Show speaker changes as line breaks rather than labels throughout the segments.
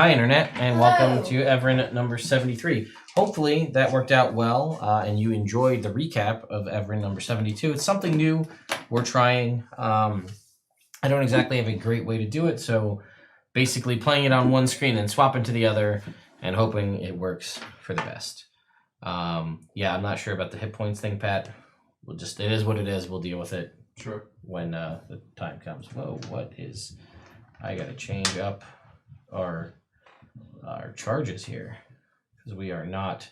Hi, Internet, and welcome to Evrand number 73. Hopefully that worked out well, and you enjoyed the recap of Evrand number 72. It's something new we're trying. I don't exactly have a great way to do it, so basically playing it on one screen and swapping to the other and hoping it works for the best. Yeah, I'm not sure about the hit points thing, Pat. It is what it is. We'll deal with it.
Sure.
When the time comes. Whoa, what is... I gotta change up our charges here because we are not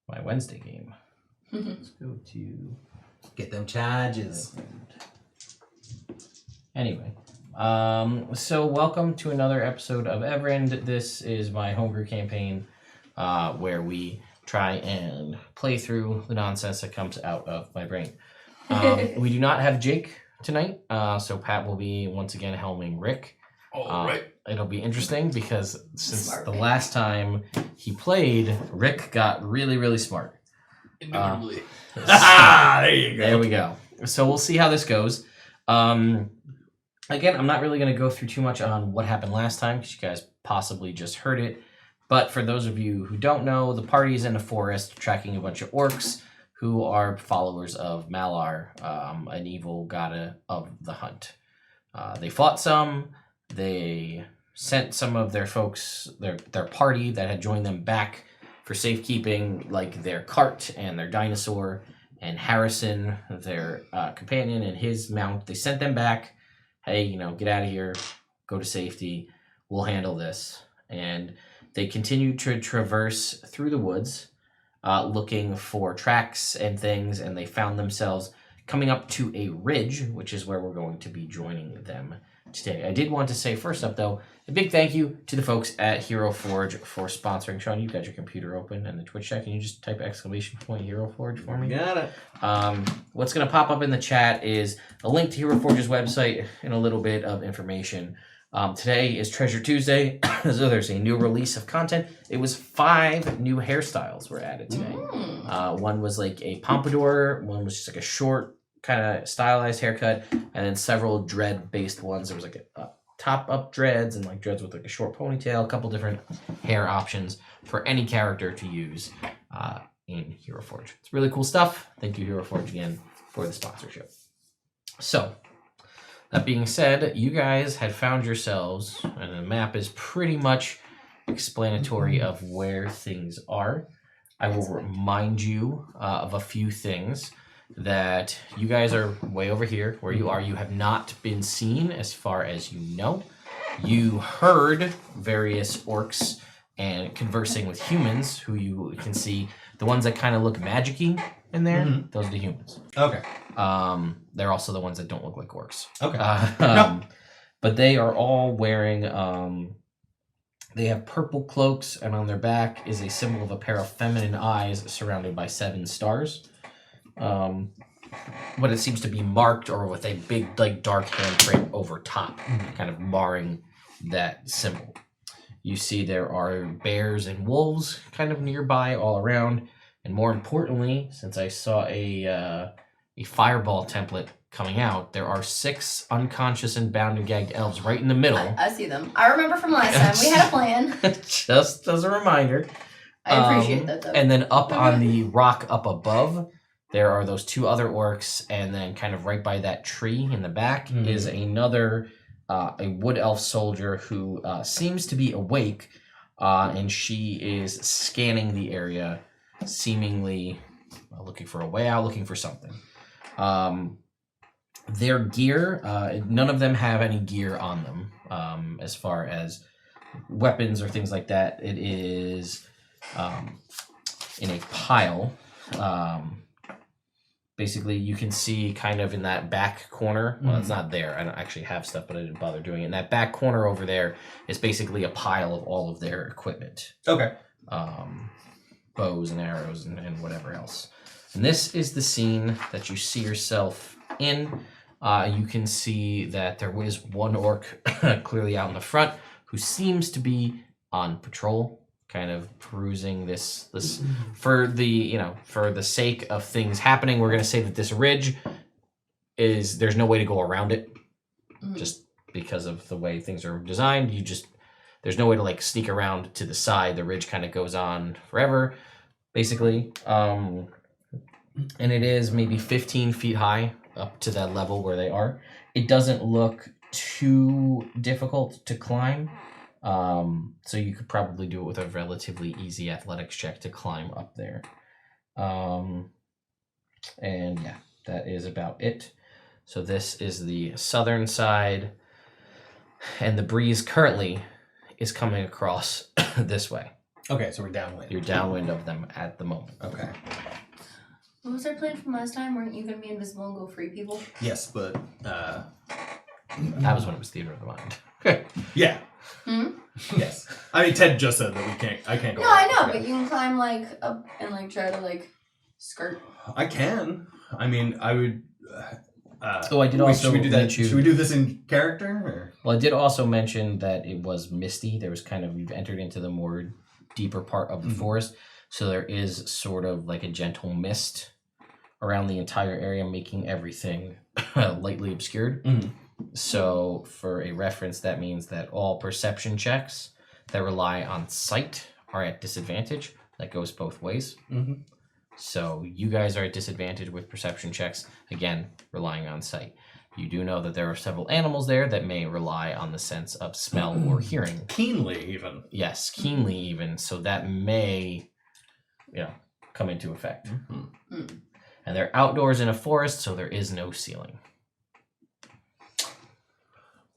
my Wednesday game. Let's go to
get them charges.
Anyway, so welcome to another episode of Evrand. This is my homebrew campaign where we try and play through the nonsense that comes out of my brain. We do not have Jake tonight, so Pat will be once again helming Rick.
All right.
It'll be interesting because since the last time he played, Rick got really, really smart.
Indubitably.
There you go.
There we go. So we'll see how this goes. Again, I'm not really going to go through too much on what happened last time because you guys possibly just heard it. But for those of you who don't know, the party is in a forest tracking a bunch of orcs who are followers of Malar, an evil god of the hunt. They fought some. They sent some of their folks, their party that had joined them back for safekeeping, like their cart and their dinosaur, and Harrison, their companion, and his mount. They sent them back. Hey, get out of here. Go to safety. We'll handle this. And they continued to traverse through the woods, looking for tracks and things, and they found themselves coming up to a ridge, which is where we're going to be joining them today. I did want to say first up, though, a big thank you to the folks at Hero Forge for sponsoring. Sean, you've got your computer open and the Twitch chat. Can you just type ! Hero Forge for me?
Got it.
What's going to pop up in the chat is a link to Hero Forge's website and a little bit of information. Today is Treasure Tuesday, so there's a new release of content. It was 5 new hairstyles were added today. One was like a pompadour, one was just like a short kind of stylized haircut, and then several dread-based ones. There was like a top-up dreads and like dreads with like a short ponytail, a couple different hair options for any character to use in Hero Forge. It's really cool stuff. Thank you, Hero Forge, again, for the sponsorship. So, that being said, you guys had found yourselves, and the map is pretty much explanatory of where things are. I will remind you of a few things. That you guys are way over here where you are. You have not been seen as far as you know. You heard various orcs and conversing with humans who you can see. The ones that kind of look magic-y in there, those are the humans.
Okay.
They're also the ones that don't look like orcs.
Okay.
But they are all wearing, they have purple cloaks, and on their back is a symbol of a pair of feminine eyes surrounded by 7 stars. What it seems to be marked or with a big like dark handprint over top, kind of marring that symbol. You see there are bears and wolves kind of nearby all around, and more importantly, since I saw a fireball template coming out, there are 6 unconscious and bound and gagged elves right in the middle.
I see them. I remember from last time. We had a plan.
Just as a reminder.
I appreciate that though.
And then up on the rock up above, there are those 2 other orcs, and then kind of right by that tree in the back is another, a wood elf soldier who seems to be awake, and she is scanning the area, seemingly looking for a way out, looking for something. Their gear, none of them have any gear on them, as far as weapons or things like that. It is in a pile. Basically, you can see kind of in that back corner. Well, it's not there. I don't actually have stuff, but I didn't bother doing it. In that back corner over there is basically a pile of all of their equipment.
Okay.
Bows and arrows and whatever else. And this is the scene that you see yourself in. You can see that there was one orc clearly out in the front who seems to be on patrol. Kind of perusing this for the sake of things happening. We're going to say that this ridge there's no way to go around it, just because of the way things are designed. You just there's no way to like sneak around to the side. The ridge kind of goes on forever, basically. And it is maybe 15 feet high up to that level where they are. It doesn't look too difficult to climb. So you could probably do it with a relatively easy athletics check to climb up there. And yeah, that is about it. So this is the southern side, and the breeze currently is coming across this way.
Okay, so we're downwind.
You're downwind of them at the moment.
Okay.
What was our plan from last time? Weren't you gonna be invisible and go free people?
Yes, but
That was when it was theater of the mind.
yeah.
Hmm?
Yes. I mean, Ted just said that we can't. I can't go.
No, I
up.
know,
Okay.
but you can climb like up and like try to like skirt.
I can. I mean, I would.
Oh, I did also
Should we do that?
mention-
Should we do this in character? Or?
Well, I did also mention that it was misty. There was kind of, you've entered into the more deeper part of the forest, so there is sort of like a gentle mist around the entire area, making everything lightly obscured.
Mhm.
So for a reference, that means that all perception checks that rely on sight are at disadvantage. That goes both ways.
Mm-hmm.
So you guys are at disadvantage with perception checks, again, relying on sight. You do know that there are several animals there that may rely on the sense of smell or hearing.
Keenly, even.
Yes, keenly even. So that may, come into effect.
Mm-hmm.
And they're outdoors in a forest, so there is no ceiling.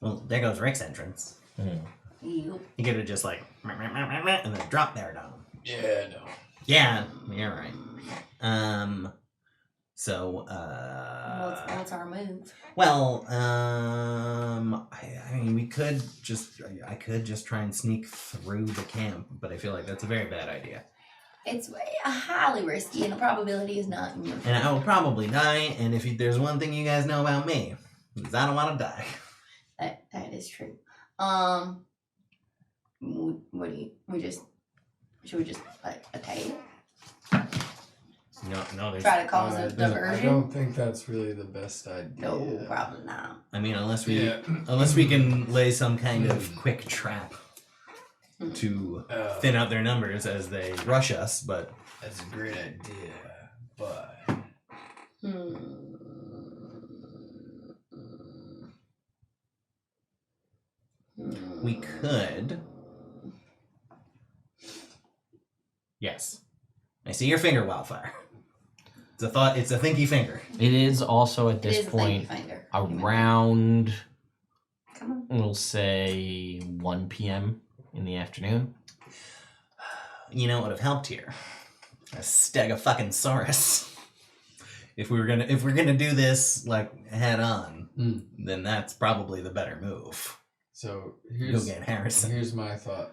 Well, there goes Rick's entrance.
Yep.
You could have just like and then drop there down.
Yeah, no.
Yeah, you're right. So
What's our move?
well, I mean, I could just try and sneak through the camp, but I feel like that's a very bad idea.
It's highly risky, and the probability is not in your favor.
And I will probably die. And if there's one thing you guys know about me, is I don't want to die.
That is true. What do you? Should we just like attack it?
No, there's.
Try to cause a
I
diversion?
don't think that's really the best idea.
No, probably not.
I mean, unless we
Yeah.
can lay some kind of quick trap to thin out their numbers as they rush us, but
That's a great idea, but
we could. Yes, I see your finger, Wildfire. It's a thought. It's a thinky finger.
It is also at
It
this
is a
point
finger.
around,
Come on.
we'll say 1 p.m. in the afternoon.
You know what would have helped here? A Stegofucking-saurus. If we're gonna do this like head on, then that's probably the better move.
so
Go get Harrison.
here's my thought.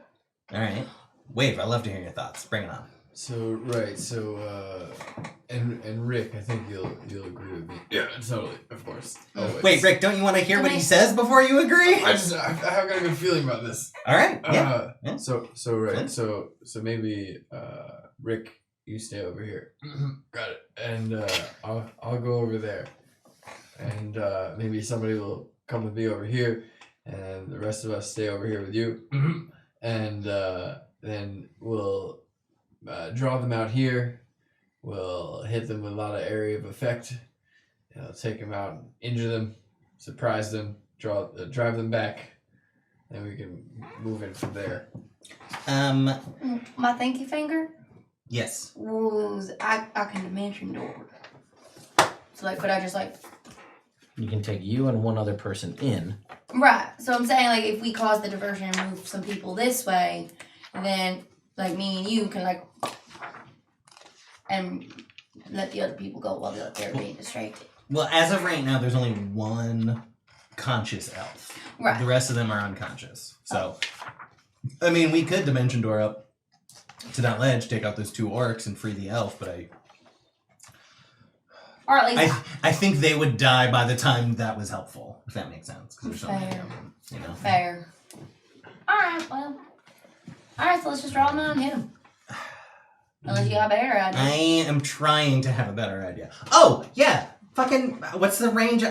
All right, Wave. I love to hear your thoughts. Bring it on.
So and Rick, I think you'll agree with me. Yeah, totally, of course. Always.
Wait, Rick. Don't you want to hear what he says before you agree?
I have got a good feeling about this.
All right. Yeah. Yeah.
So maybe Rick, you stay over here. Got it. And I'll go over there, and maybe somebody will come with me over here, and the rest of us stay over here with you, and then we'll draw them out here. We'll hit them with a lot of area of effect. Take them out, injure them, surprise them, drive them back, and we can move in from there.
My thinky finger
Yes.
was I can dimension door. So like, could I just like?
You can take you and one other person in.
Right. So I'm saying like, if we cause the diversion and move some people this way, then like me and you can like, and let the other people go while they're being distracted.
Well, as of right now, there's only one conscious elf.
Right.
The rest of them are unconscious. So, I mean, we could dimension door up to that ledge, take out those 2 orcs, and free the elf. But
Or at least
I think they would die by the time that was helpful. If that makes sense. 'Cause there's so many
Fair.
of them, you know.
fair. Alright, well. Alright, so let's just draw them out and hit them. Unless you got a better idea.
I am trying to have a better idea. Oh yeah, fucking. What's the range?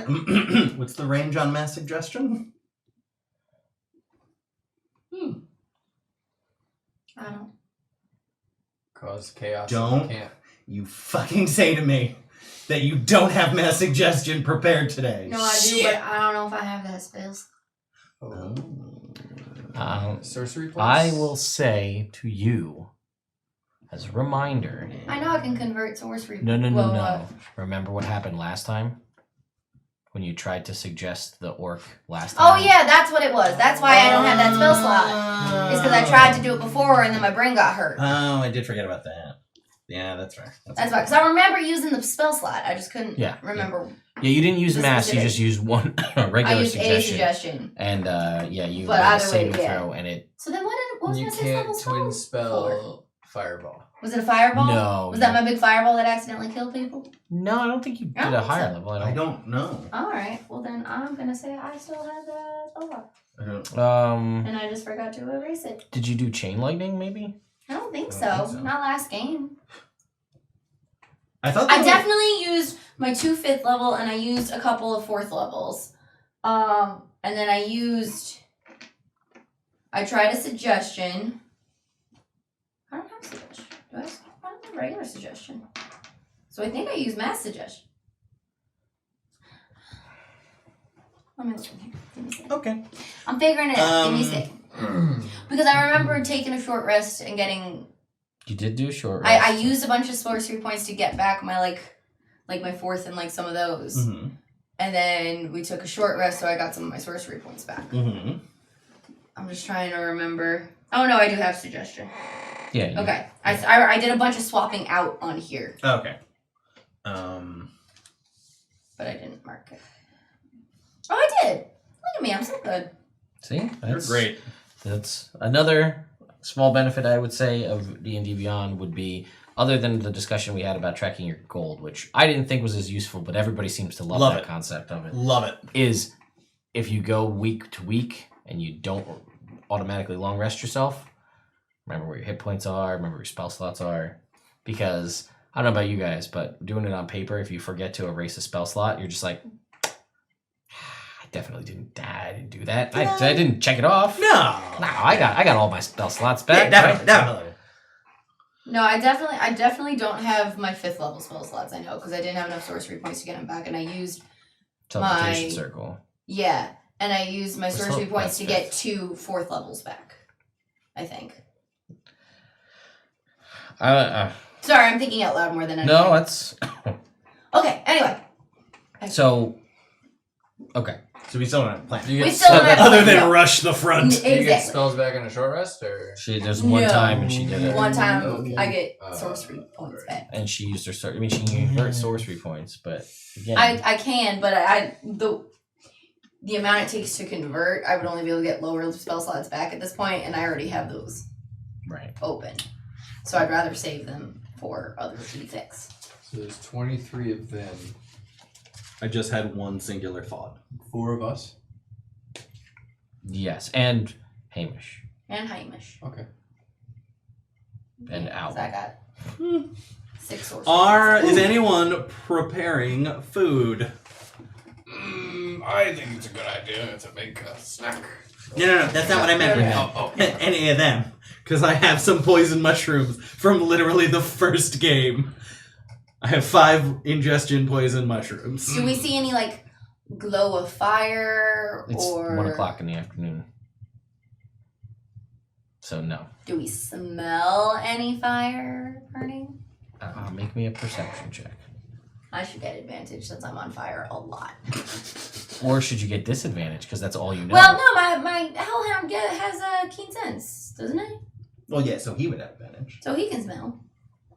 What's the range on mass suggestion?
I don't.
Cause chaos.
Don't.
Can't.
You fucking say to me that you don't have mass suggestion prepared today.
No, I do, but I don't know if I have that spells.
Oh.
Um,
Sorcery points.
I will say to you, as a reminder.
I know I can convert sorcery.
No. Remember what happened last time? When you tried to suggest the orc last
Oh
time?
yeah, that's what it was. That's why I don't have that spell slot. It's because I tried to do it before and then my brain got hurt.
Oh, I did forget about that. Yeah, that's right.
That's why. Because I remember using the spell slot. I just couldn't
remember.
remember.
Yeah, you didn't use
The
mass. You
specific.
just used one regular
I used
suggestion.
a suggestion.
And you
But
made a
either way,
saving
yeah.
throw, and it.
So then what was
You
my 6th
can't
level spell?
twin spell fireball.
Was it a fireball?
No.
Was that my big fireball that accidentally killed people?
No, I don't think you did
I
a
don't
higher
think
level.
I don't know.
Alright, well then I'm gonna say I still have that spell slot. And I just forgot to erase it.
Did you do chain lightning? Maybe.
I don't think
I
so.
don't think so.
Not last game.
I thought
I definitely used my 2 5th level and I used a couple of 4th levels. And then I tried a suggestion. I don't have suggestion. Do I? I don't have regular suggestion. So I think I used mass suggestion. Let me look in here. Give me a second.
Okay.
I'm figuring it out. Give me a second. Because I remember taking a short rest and getting.
You did do a short
I
rest.
used a bunch of sorcery points to get back my like my 4th and like some of those.
Mm-hmm.
And then we took a short rest, so I got some of my sorcery points back.
Mm-hmm.
I'm just trying to remember. Oh no, I do have suggestion.
Yeah. you-
Okay, I did a bunch of swapping out on here,
Okay.
but I didn't mark it. Oh, I did. Look at me, I'm so good.
See,
You're
that's
great.
That's another small benefit I would say of D&D Beyond would be, other than the discussion we had about tracking your gold, which I didn't think was as useful, but everybody seems to love that
it.
concept of it.
Love it.
Is if you go week to week and you don't automatically long rest yourself, remember where your hit points are, remember where your spell slots are, because I don't know about you guys, but doing it on paper, if you forget to erase a spell slot, you're just like, I definitely didn't do that. I didn't check it off.
No.
No, I got all my spell slots back.
Yeah, definitely,
right?
definitely.
No, I definitely don't have my 5th level spell slots. I know because I didn't have enough sorcery points to get them back, and I used
Teleportation
my-
circle.
and I used my
Let's
sorcery
hope
points
that's
to get 2 4th levels back. I think. Sorry, I'm thinking out loud more than anything.
No, that's
Okay. Anyway.
so. Okay.
So we still don't have a plan.
Do you
We
get,
still don't have
Other
plan,
than
no.
rush the front.
do you get
Exactly.
spells back in a short rest, or
There's one
No.
time and she did it,
One time
Okay.
I get sorcery points back.
and she used her I mean, she can convert sorcery points, but again,
I can, but the amount it takes to convert, I would only be able to get lower spell slots back at this point, and I already have those
right.
open. So I'd rather save them for other D6.
so there's 23 of them.
I just had one singular thought.
4 of us.
Yes, and Hamish
And Hamish.
Okay.
and
So
Al.
I got 6 sorcery
Is
points.
anyone preparing food?
I think it's a good idea to make a snack.
No, that's not what I meant.
Okay.
Oh,
Any of them. Because I have some poison mushrooms from literally the first game. I have 5 ingestion poison mushrooms.
Do we see any like glow of fire
It's
or
1 o'clock in the afternoon, so no.
do we smell any fire burning?
Make me a perception check,
I should get advantage since I'm on fire a lot.
or should you get disadvantage because that's all you know?
Well, no, my hellhound has a keen sense, doesn't it?
Well, yeah, so he would have advantage.
So he can smell.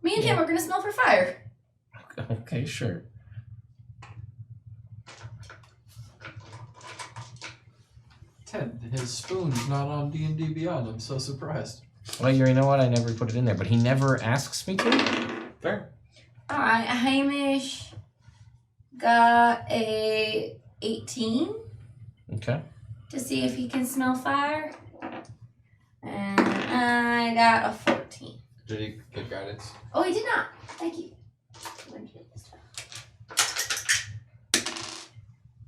Me and him are gonna smell for fire.
Okay, sure.
Ted, his spoon's not on D&D Beyond. I'm so surprised.
Well, you know what? I never put it in there, but he never asks me to.
Fair.
Alright, Hamish got a 18
Okay.
to see if he can smell fire. And I got a 14.
Did he get guidance?
Oh, he did not. Thank you.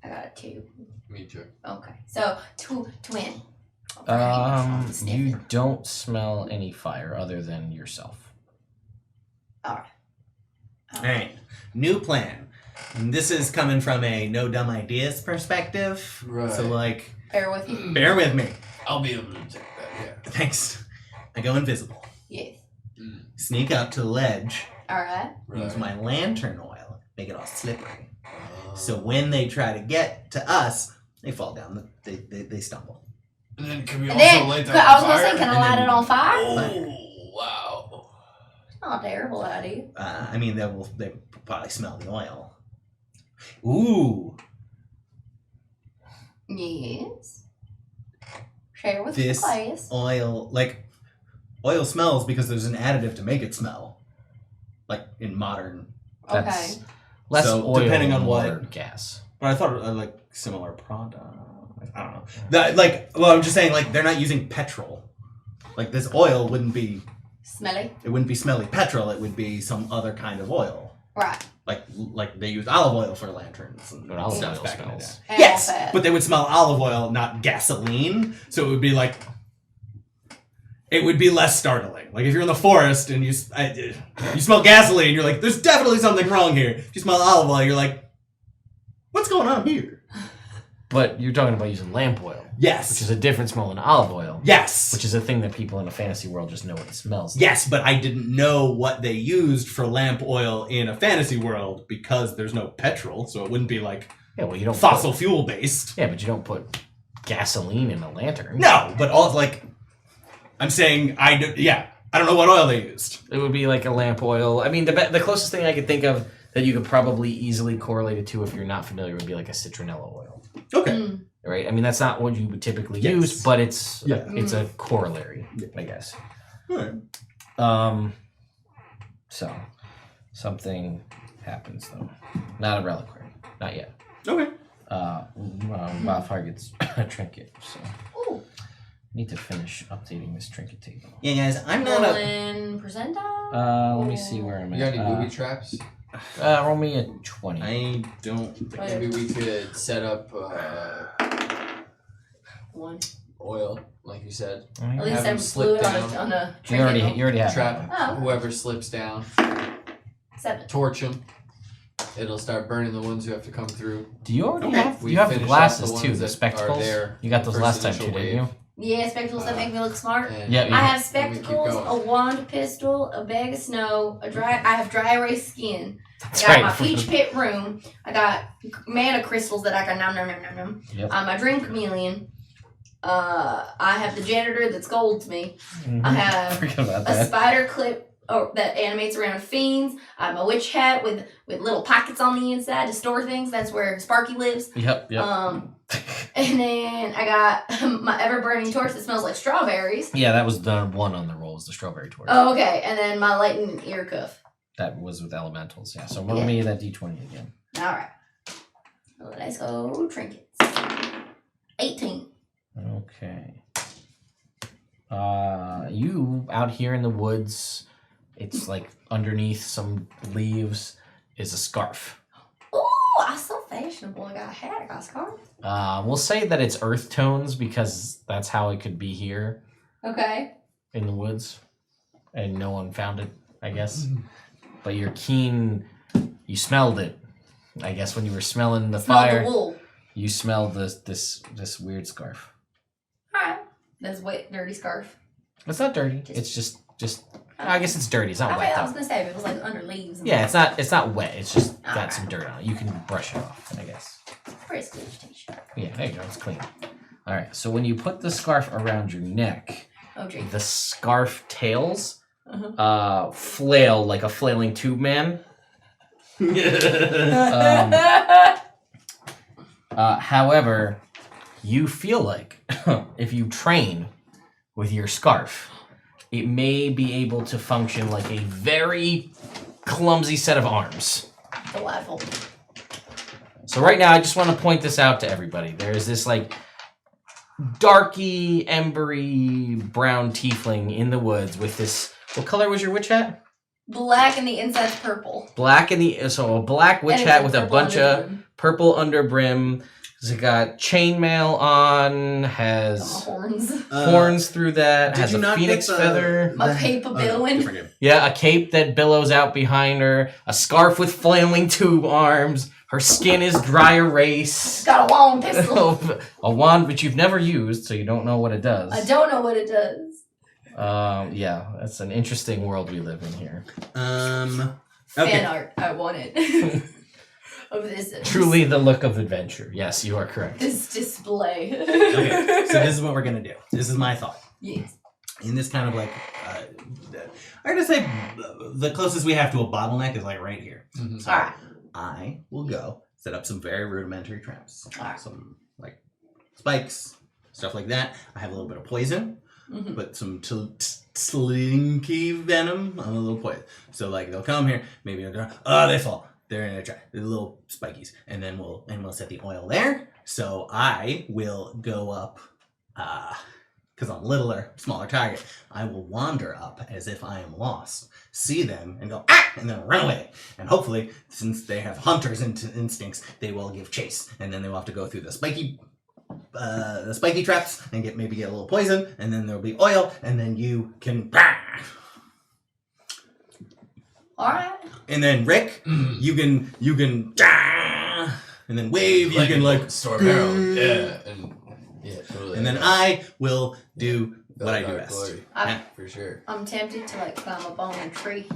I got a 2.
Me too.
Okay, so 20.
You don't smell any fire other than yourself.
Alright, new plan. And this is coming from a no dumb ideas perspective.
Right.
So, like,
Bear with you.
bear with me.
I'll be able to detect that, yeah.
Thanks. I go invisible.
Yes.
Sneak up to the ledge.
Alright.
Use my lantern oil. Make it all slippery. So when they try to get to us, they fall down. They stumble.
And then can we
And
also
then,
light that
I was
on
gonna
fire?
say, can I
And
light
then-
it on fire?
Oh, wow.
Not a terrible idea.
I mean, they probably smell the oil. Ooh,
Yes. Share with
This-
the class.
oil. Like, oil smells because there's an additive to make it smell. Like, in modern.
That's
Okay.
less
So,
oil,
depending on
more
what-
gas.
But I thought, like, similar product. I don't know. I'm just saying, like, they're not using petrol. Like, this oil wouldn't be
Smelly.
petrol. It would be some other kind of oil.
Right.
Like they used olive oil for lanterns and
But olive
stuff
oil
back in the day.
smells.
Animal
Yes,
fat.
but they would smell olive oil, not gasoline. So it would be like, it would be less startling. Like if you're in the forest and you smell gasoline, you're like, there's definitely something wrong here. If you smell olive oil, you're like, what's going on here?
But you're talking about using lamp oil,
Yes.
which is a different smell than olive oil,
Yes.
which is a thing that people in a fantasy world just know what it smells like.
Yes, but I didn't know what they used for lamp oil in a fantasy world because there's no petrol, so it wouldn't be like
Yeah, well, you don't
fossil fuel based.
Yeah, but you don't put gasoline in a lantern.
No, but all like I'm saying I don't know what oil they used.
It would be like a lamp oil. I mean, the closest thing I could think of that you could probably easily correlate it to if you're not familiar would be like a citronella oil.
Okay.
Mm.
Right? I mean, that's not what you would typically
Yes.
use, but it's
Yeah.
it's a corollary, I guess.
Alright.
So something happens though. Not a reliquary. Not yet.
Okay.
Wildfire gets a trinket, so
Ooh.
I need to finish updating this trinket table.
Yeah, guys, I'm not a
Rolling percentile?
Let me see where I'm
You
at.
got any booby traps?
Roll me a 20.
I don't think
Oh,
Maybe we could set up
One.
oil, like you said.
At
Have
least
them
I
slip
blew it
down.
on a
you already
trinket.
you already have
Trap
Oh.
whoever slips down,
7.
torch them. It'll start burning the ones who have to come through.
Do you already
Okay.
have?
We
You have the
finish
glasses
off the
too,
ones
the
that
spectacles.
are there
You got those
first
last time
initial
too, didn't
wave.
you?
Yeah, spectacles that make me look smart.
And
Yeah,
I have
then we keep
spectacles,
going.
a wand, a pistol, a bag of snow, I have dry erase skin.
That's
I got
right.
my peach pit room. I got mana crystals that I can nom nom nom nom nom.
Yep.
My dream chameleon. I have the janitor that scolds me.
Mhm.
I have
Forget about
a
that.
spider clip that animates around fiends. I have a witch hat with little pockets on the inside to store things. That's where Sparky lives.
Yep.
And then I got my ever burning torch that smells like strawberries.
Yeah, that was the one on the rolls, the strawberry torch.
Oh, okay. And then my lightning ear cuff.
That was with elementals. Yeah. So roll
Yeah.
me that d20 again.
All right. Let's go trinkets. 18.
Okay. You out here in the woods, it's like underneath some leaves is a scarf.
Oh, I'm so fashionable. I got a hat. I got a scarf.
We'll say that it's earth tones because that's how it could be here
Okay.
in the woods, and no one found it, I guess. But you're keen. You smelled it, I guess, when you were smelling the
Smell
fire.
the wool.
You smelled this weird scarf.
All right. That's wet, dirty scarf.
It's not dirty. It's just. I guess it's dirty. It's not wet
I
though.
was gonna say if it was like under leaves. And
Yeah, it's not wet. It's just got some dirt on it. You can brush it off, I guess.
Prestige.
Yeah, there you go. It's clean. All right. So when you put the scarf around your neck,
Oh, gee.
the scarf tails
Uh-huh.
flail like a flailing tube man. However, you feel like if you train with your scarf, it may be able to function like a very clumsy set of arms.
Delightful.
So right now, I just want to point this out to everybody. There is this like darky, embery, brown tiefling in the woods with this. What color was your witch hat?
Black and the inside's purple.
Black a black witch
And
hat
it's
with a
purple
bunch
under
of
the brim.
purple under brim, Has it got chainmail on? Has
Horns.
horns through that?
did
Has
you
a
not get
phoenix
the-
feather?
A cape of billowing.
different game.
Yeah, a cape that billows out behind her. A scarf with flailing tube arms. Her skin is dry erase.
Got a long pistol.
A wand which you've never used, so you don't know what it does.
I don't know what it does.
Yeah, that's an interesting world we live in here.
Fan
Okay.
art. I want it. Of this.
Truly the look of adventure. Yes, you are correct.
This display.
Okay. So this is what we're gonna do. This is my thought.
Yes.
In this kind of like, I'm gonna say the closest we have to a bottleneck is like right here.
Mhm.
So
Alright.
I will go set up some very rudimentary traps.
Alright.
Some like spikes, stuff like that. I have a little bit of poison,
Mhm.
but some slinky venom on a little poison. So like they'll come here, maybe they'll go, oh, they fall. They're in a trap. They're little spikies, and then we'll set the oil there. So I will go up, because I'm littler, smaller target. I will wander up as if I am lost, see them, and go and then run away. And hopefully, since they have hunters' instincts, they will give chase, and then they will have to go through the spiky traps and maybe get a little poison, and then there'll be oil, and then you can.
Alright.
And then Rick, you can and then Wave, you can like
Storm Herald. Yeah, totally.
and then I will do what I do best.
Glory. For sure.
I'm tempted to like climb up on a tree.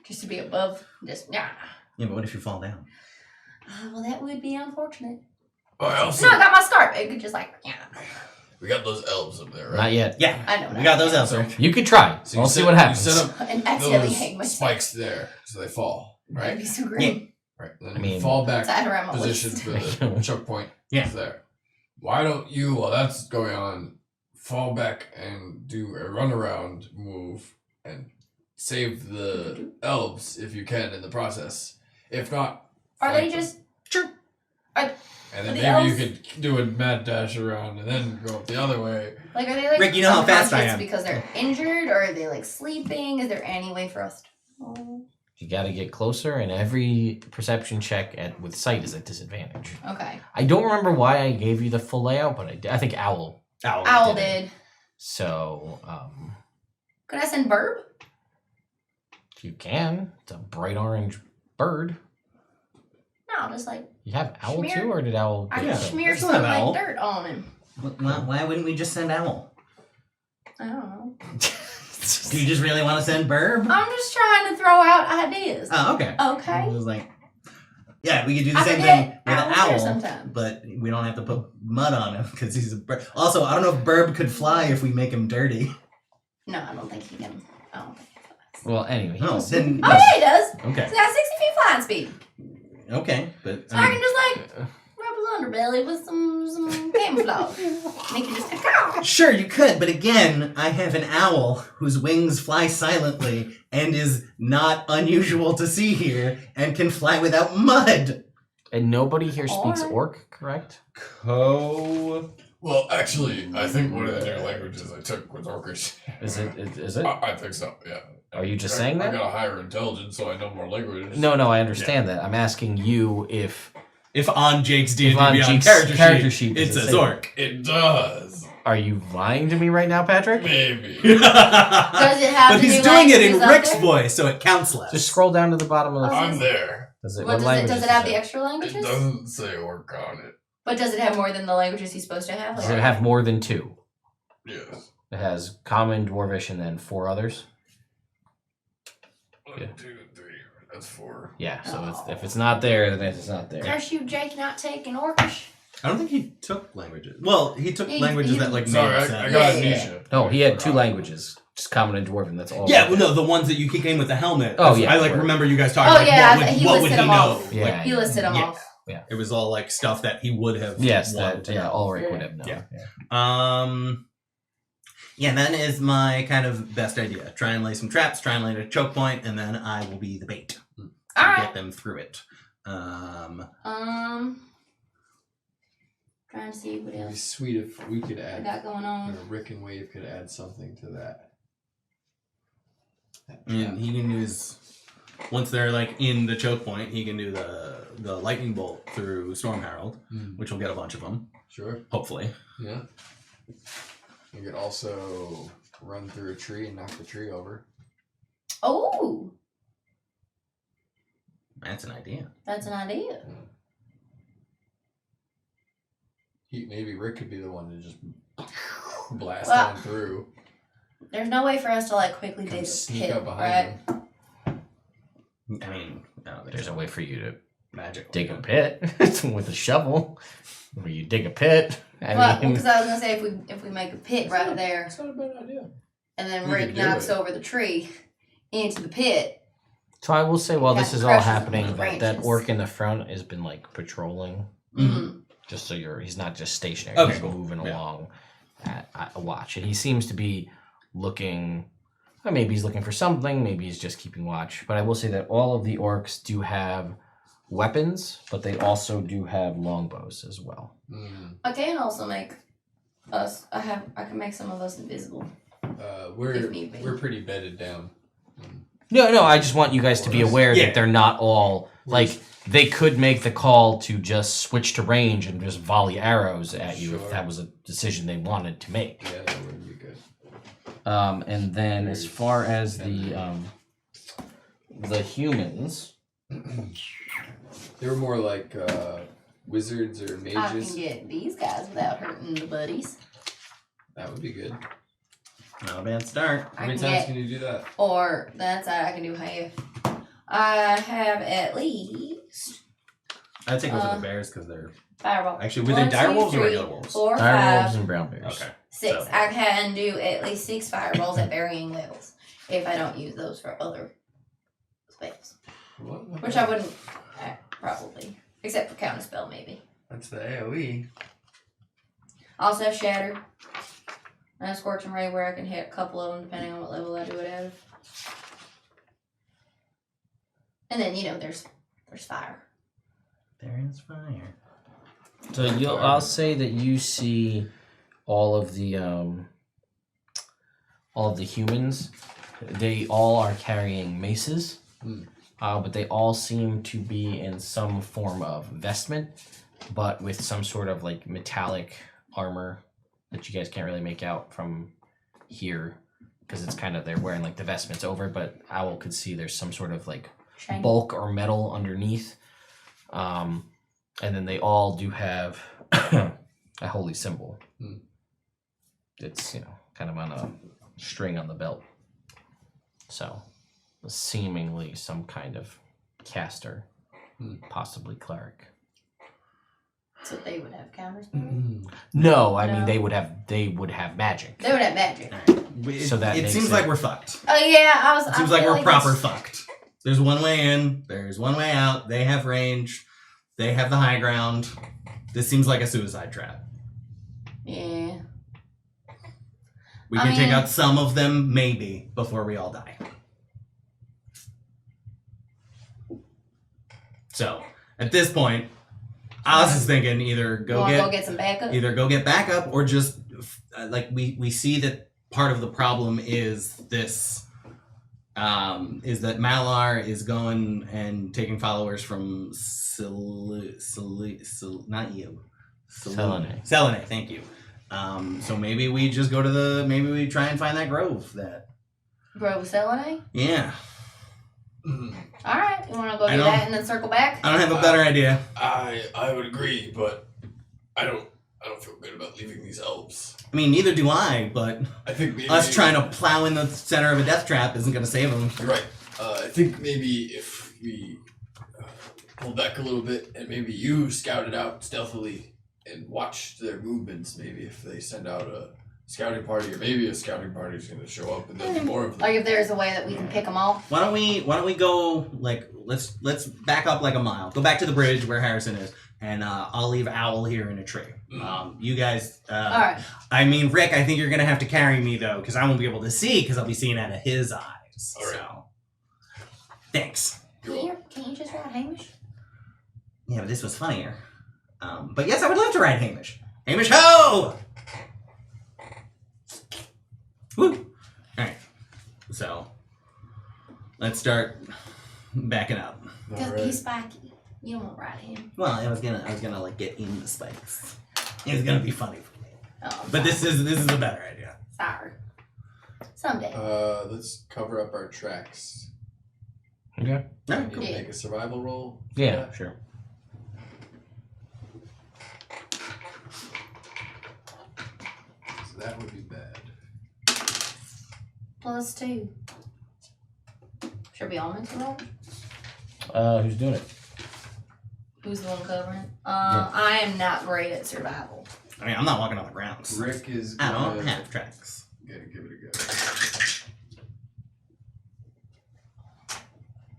Just to be above. Just
Yeah, but what if you fall down?
well, that would be unfortunate.
Oh, I also
No, I got my scarf. It could just like,
we got those elves up there, right?
Not yet.
Yeah,
I know.
we got those out, sir.
You could try.
So you
I'll see
set-
what happens.
You set up
And accidentally hang
those
myself.
spikes there so they fall,
That'd
right?
be so great.
Right. Then
I mean-
fall back
Tied around my
position
waist.
for the choke point.
Yeah.
Is there. Why don't you, while that's going on, fall back and do a runaround move and save the elves if you can in the process? If not,
Are
fight
they
them.
just?
And then
the
maybe
elves-
you could do a mad dash around and then go up the other way.
Like, are they like
Rick, you know how fast I
unconscious
am.
because they're injured, or are they like sleeping? Is there any way for us to? Oh,
You got to get closer, and every perception check with sight is at disadvantage.
okay.
I don't remember why I gave you the full layout, but I think Owl.
Owl
did it.
did.
So,
Could I send Burb?
if you can, it's a bright orange bird.
No, just like
You have Owl
Smear.
too, or did Owl?
I
get
just
them?
smear
That's
some
not
like
Owl.
dirt on him.
Why wouldn't we just send Owl?
I don't know.
Do you just really want to send Burb?
I'm just trying to throw out ideas.
Oh, okay. I
Okay.
was like, yeah, we could do the
I
same
forget
thing with an
owls here
owl,
sometimes.
but we don't have to put mud on him because he's a bird. Also, I don't know if Burb could fly if we make him dirty.
No, I don't think he can. I don't think he flies.
Well, anyway.
No, then
Oh yeah, he does.
okay,
He's got 60 feet flying speed.
okay, but
So I can just like rub his underbelly with some camouflage. Make it just
sure you could, but again, I have an owl whose wings fly silently and is not unusual to see here and can fly without mud.
And nobody here speaks
Alright.
Orc, correct?
Well, actually, I think one of the new languages I took was Orcish.
Is it? Is it?
I think so, yeah.
Are you just saying
I
that?
got a higher intelligence, so I know more languages.
No, I understand that. I'm asking you if
On Jake's
D&D Beyond character sheet,
it
does it
says
say-
orc.
It does.
Are you lying to me right now, Patrick?
Maybe.
Does it have
But
the
he's
new
doing it in
languages out
Rick's
there?
voice, so it counts less.
Just scroll down to the bottom of the.
I'm there.
Does it?
What
language
does it
does
have the
say?
extra
It
languages?
doesn't say orc on it.
But does it have more than the languages he's supposed to have?
Does it have more than 2?
Yes.
It has Common, Dwarvish, and then 4 others.
1,
Yeah.
2, 3. That's 4.
Yeah. So if it's not there, then it's not there.
Curse you, Jake, not taking Orcish.
I don't think he took languages. Well, he took
He-
languages
he-
that like
Sorry,
made
I
sense.
got
Yeah,
amnesia.
No, he had 2
Forgot.
languages, just Common and Dwarven. That's all.
Yeah, well, no, the ones that you came with the helmet.
Oh, yeah,
I like
word.
remember you guys talking.
Oh,
like,
yeah,
what
he
would
listed
he
them
know?
off.
Yeah.
Like,
He listed them
Yeah.
off.
it was all like stuff that he would have.
Yes,
wanted
that
to
yeah,
know.
Ulrich would have known.
Yeah. Yeah, that is my kind of best idea. Try and lay some traps, try and lay a choke point, and then I will be the bait to
Alright.
get them through it.
Trying to see what
It'd be
else
sweet if we could
I
add,
got going
or
on.
Rick and Wave could add something to that.
I mean, he can use once they're like in the choke point, he can do the lightning bolt through Storm Herald, which will get a bunch of them.
Sure.
Hopefully.
Yeah. You could also run through a tree and knock the tree over.
Oh,
That's an idea.
that's an idea.
Maybe Rick could be the one to just blast
Well,
on through.
There's no way for us to like quickly
Come
dig a
sneak
pit,
up behind
right?
him.
I mean, no,
There's a way for you to
magic.
dig a pit with a shovel, where you dig a pit.
Well, because I was gonna say if we make a pit right there,
That's not a bad idea.
and then
We
Rick
could do
knocks
it.
over the tree into the pit.
so I will say, while this is all
Crushes
happening,
the
that
branches.
orc in the front has been like patrolling,
Mm.
just so he's not just stationary,
Okay,
he's
cool.
moving
Yeah.
along at a watch, and he seems to be looking. Or maybe he's looking for something. Maybe he's just keeping watch. But I will say that all of the orcs do have weapons, but they also do have longbows as well.
I can also make us. I can make some of us invisible. If need be.
We're pretty bedded down.
No, I just want you guys to be aware
Yeah.
that they're not all like they could make the call to just switch to range and just volley arrows at you if
Sure.
that was a decision they wanted to make.
Yeah, that would be good.
And then as far as the humans,
They were more like wizards or
I can
mages.
get these guys without hurting the buddies.
That would be good.
Not a bad start.
How
I
many
can
times
get,
can you do that?
or that's I can do half. I have at least
I'd take over the bears because they're
fireball.
actually within dire wolves or
3,
regular wolves.
4,
dire
5,
wolves and brown bears.
Okay.
6.
So-
I can do at least 6 fireballs at varying levels if I don't use those for other spells,
What?
which I wouldn't probably, except for counter spell maybe.
That's the AOE.
I also have shatter. And a scorching ray where I can hit a couple of them depending on what level I do it at. And then there's fire.
There is fire.
So I'll say that you see all of the humans. They all are carrying maces, but they all seem to be in some form of vestment, but with some sort of like metallic armor that you guys can't really make out from here because it's kind of they're wearing like the vestments over, but Owl could see there's some sort of like
Shiny.
bulk or metal underneath. And then they all do have a holy symbol. It's, kind of on a string on the belt. So, seemingly some kind of caster, possibly cleric.
So they would have counters.
No, I mean
No.
they would have magic.
They would have magic.
So that
it
makes
seems
it-
like we're fucked.
Oh yeah,
It seems like we're
it's-
proper fucked. There's one way in, there's one way out. They have range. They have the high ground. This seems like a suicide trap.
Yeah.
We
I
can take
mean-
out some of them, maybe, before we all die. So, at this point, I was just thinking either
Go get some backup.
go get backup or just like we see that part of the problem is this is that Malar is going and taking followers from not you.
Selune.
Selune, thank you. So maybe we just go to maybe we try and find that grove that
Grove of Selene.
yeah.
All right, you want to go
I
do
don't-
that and then circle back?
I don't have a better idea.
I would agree, but I don't feel good about leaving these elves.
I mean, neither do I, but
I think maybe
us trying to plow in the center of a death trap isn't going to save them.
You're right. I think maybe if we pull back a little bit and maybe you scout it out stealthily and watch their movements. Maybe if they send out a scouting party, or maybe a scouting party is going to show up and there'll be more of them.
Like if there's a way that we can pick them off.
Why don't we go like let's back up like a mile. Go back to the bridge where Harrison is, and I'll leave Owl here in a tree. You guys.
All right.
I mean, Rick, I think you're gonna have to carry me though, because I won't be able to see, because I'll be seeing out of his eyes.
All right.
So, thanks.
Can you just ride Hamish?
Yeah, but this was funnier. But yes, I would love to ride Hamish. Hamish, ho! Woo! Alright. So, let's start backing up.
Alright.
He's spiky. You don't want to ride him.
Well, I was gonna like get in the spikes. It was gonna be funny for me.
Oh,
But this is a better idea.
sorry. Someday.
Let's cover up our tracks.
Okay.
I need to
Yeah.
make a survival roll. for
Yeah,
that.
sure.
So that would be bad.
+2. Should be all mental roll?
Who's doing it?
Who's the one covering it? I am not great at survival.
I mean, I'm not walking on the ground.
Rick is
I
gonna
don't have tracks.
gotta give it a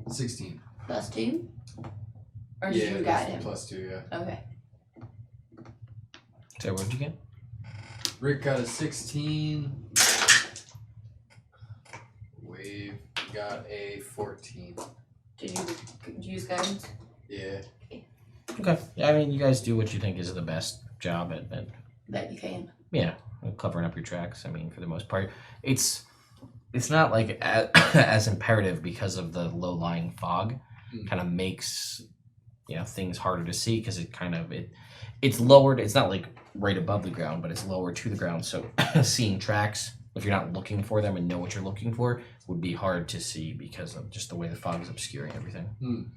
go. 16.
+2? Or did
Yeah,
you
that's
guide him?
+2, yeah.
Okay.
So what'd you get?
Rick got a 16. Wave got a 14.
Did you use guidance?
Yeah.
Okay. Yeah, I mean, you guys do what you think is the best job at
Bet you can.
yeah, covering up your tracks. I mean, for the most part, it's not like as imperative because of the low-lying fog. Kind of makes things harder to see because it's lowered. It's not like right above the ground, but it's lower to the ground. So seeing tracks, if you're not looking for them and know what you're looking for, would be hard to see because of just the way the fog is obscuring everything.
And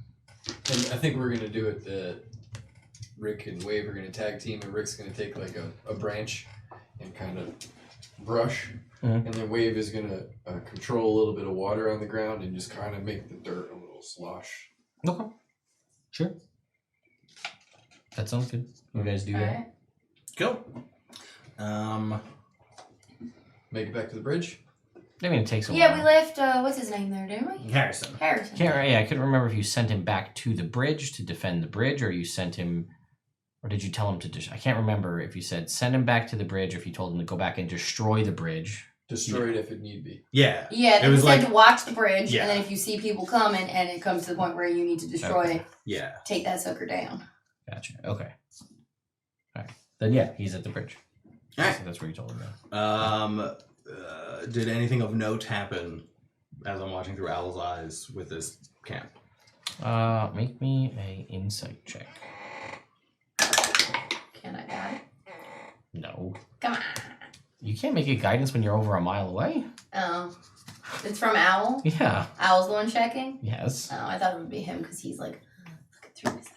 I think we're gonna do it that Rick and Wave are gonna tag team, and Rick's gonna take like a branch and kind of brush,
Mhm.
and then Wave is gonna control a little bit of water on the ground and just kind of make the dirt a little slosh.
Okay. Sure. That sounds good. You guys do that.
Alright.
Cool.
Make it back to the bridge.
I mean, it takes a
Yeah,
while.
we left, what's his name there, didn't we?
Harrison.
Harrison.
I couldn't remember if you sent him back to the bridge to defend the bridge, or you sent him, or did you tell him to? I can't remember if you said send him back to the bridge, or if you told him to go back and destroy the bridge.
Destroy it if it need be.
Yeah.
Yeah,
It
they
was
said
like-
to watch the bridge,
Yeah.
and then if you see people coming and it comes to the point where you need to destroy it,
Yeah.
take that sucker down.
Gotcha. Okay. All right. Then yeah, he's at the bridge.
Alright.
So that's where you told him. That.
Did anything of note happen as I'm watching through Owl's eyes with this camp?
Make me a insight check.
Can I guide it?
No,
Come on.
you can't make a guidance when you're over a mile away.
Oh. It's from Owl?
Yeah.
Owl's the one checking?
Yes.
Oh, I thought it would be him because he's like looking through his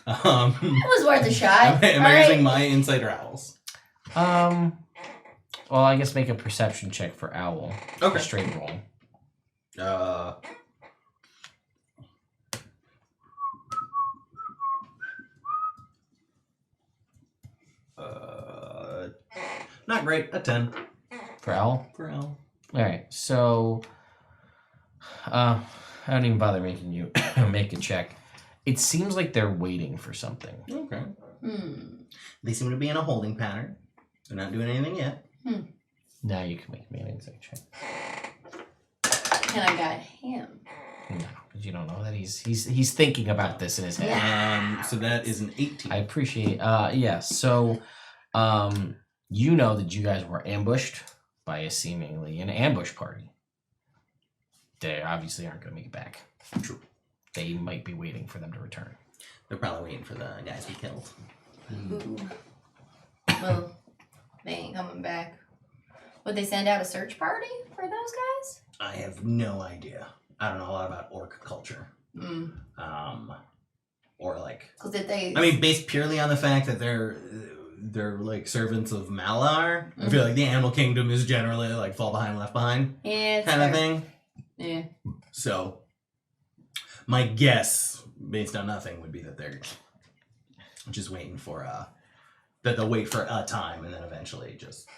eyes. It was worth a shot.
Am I using my insight or Owl's?
Well, I guess make a perception check for Owl.
Okay.
A straight roll.
Not great. A 10
For Owl?
for Owl.
Alright, so I don't even bother making you make a check. It seems like they're waiting for something.
Okay.
Hmm.
They seem to be in a holding pattern. They're not doing anything yet.
Now you can make me an insight check.
Can I guide him?
No, because you don't know that he's thinking about this in his head.
So that is an 18.
I appreciate yeah, so you know that you guys were ambushed by an ambush party. They obviously aren't gonna make it back.
True.
They might be waiting for them to return.
They're probably waiting for the guys we killed.
Ooh. Well, they ain't coming back. Would they send out a search party for those guys?
I have no idea. I don't know a lot about orc culture.
Hmm.
Or like,
Because if they...
I mean, based purely on the fact that they're like servants of Malar. I feel like the animal kingdom is generally like fall behind, left behind
yeah, it's
kind of
fair.
thing.
Yeah.
So my guess, based on nothing, would be that they're just waiting for that they'll wait for a time and then eventually just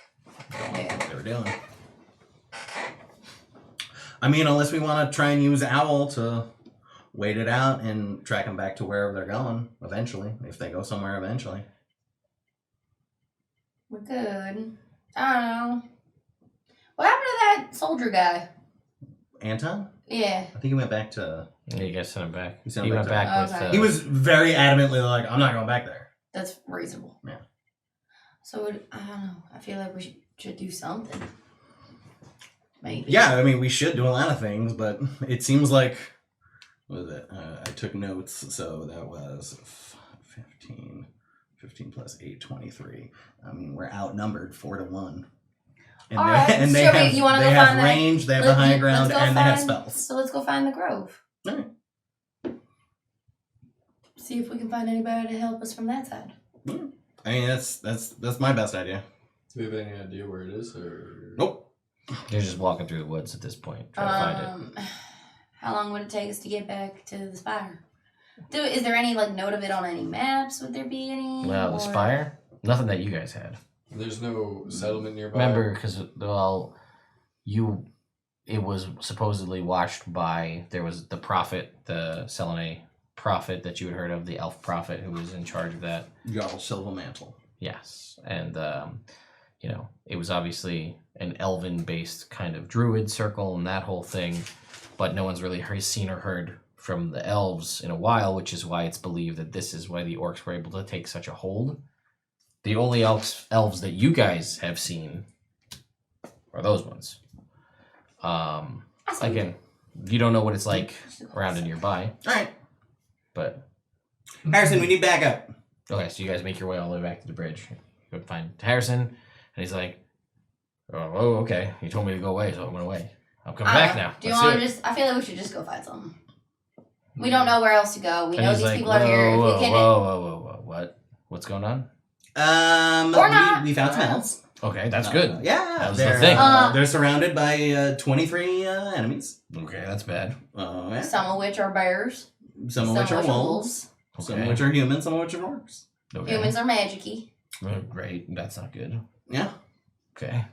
go on with what they were doing. I mean, unless we want to try and use Owl to wait it out and track them back to wherever they're going eventually, if they go somewhere eventually.
We could. I don't know. What happened to that soldier guy?
Anton?
Yeah.
I think he went back to...
Yeah, you guys sent him back.
He sent
He
him
went
back
back
to-
with.
Okay.
He was very adamantly like, I'm not going back there.
That's reasonable.
Yeah.
So, I don't know. I feel like we should do something. Maybe.
Yeah, I mean, we should do a lot of things, but it seems like... What was it? I took notes, so that was 15 plus 8, 23. I mean, we're outnumbered 4-1. And
All right,
and they
shall we-
have,
you wanna
they
go
have
find that-
range, they have the high
let's
ground,
go
and they have
find-
spells.
So let's go find the grove.
Alright.
See if we can find anybody to help us from that side.
I mean, that's my best idea.
Do we have any idea where it is, or?
Nope.
You're just walking through the woods at this point, trying to find it.
How long would it take us to get back to the spire? Is there any like note of it on any maps? Would there be any?
Well, the
or-
spire, nothing that you guys had.
There's no settlement nearby.
Remember, because it was supposedly watched by, there was the prophet, the Selune prophet that you had heard of, the elf prophet who was in charge of that.
Jarl Silva Mantle.
Yes, and it was obviously an elven-based kind of druid circle and that whole thing, but no one's really seen or heard from the elves in a while, which is why it's believed that this is why the orcs were able to take such a hold. The only elves that you guys have seen are those ones. Again, you don't know what it's like around and nearby,
Alright.
but
Harrison, we need backup.
okay, so you guys make your way all the way back to the bridge. Go find Harrison, and he's like, "Oh, okay. You told me to go away, so I went away. I'm coming back now.
Do you
Let's
want
do
to
it."
just? I feel like we should just go find something. We don't know where else to go. We
And
know
he's
these
like,
people are here. If
Whoa,
we can,
whoa, what? What's going on?
Or not.
We found some elves.
Okay, that's good.
Yeah,
That was the
they're,
thing.
They're surrounded by 23 enemies.
Okay, that's bad.
Yeah.
some of which are bears.
Some of which are wolves.
Okay.
Some of which are humans. Some of which are orcs.
Okay.
Humans are magic-y.
Oh, great. That's not good.
Yeah,
Okay.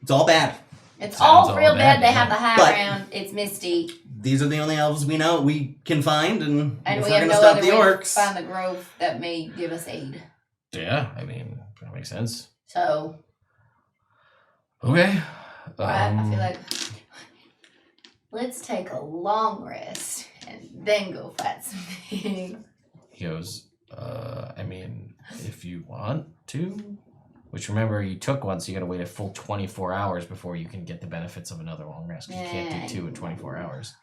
it's all bad.
It's
Sounds
all
all
real
bad,
bad. They
yeah.
have the high
But-
ground. It's misty,
These are the only elves we can find, and
and
it's
we
not
have
going to
no
stop
other
the
way to
orcs.
find the grove that may give us aid.
Yeah, I mean, that makes sense.
So
Okay.
I feel like let's take a long rest and then go fight something.
He goes, I mean, if you want to. Which remember, you took one, so you gotta wait a full 24 hours before you can get the benefits of another long rest. 'Cause you can't do two in 24 hours.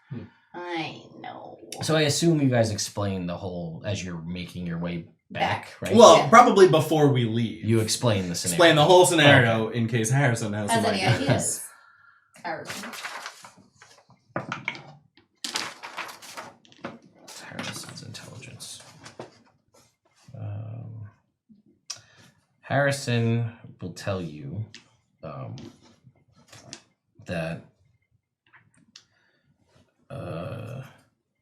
I know.
So I assume you guys explain the whole, as you're making your way back, right?
Well,
Yeah.
probably before we leave.
You explain the scenario.
explain the whole scenario in case Harrison has
Has
some
any
ideas.
ideas? Harrison.
Harrison's intelligence. Harrison will tell you that,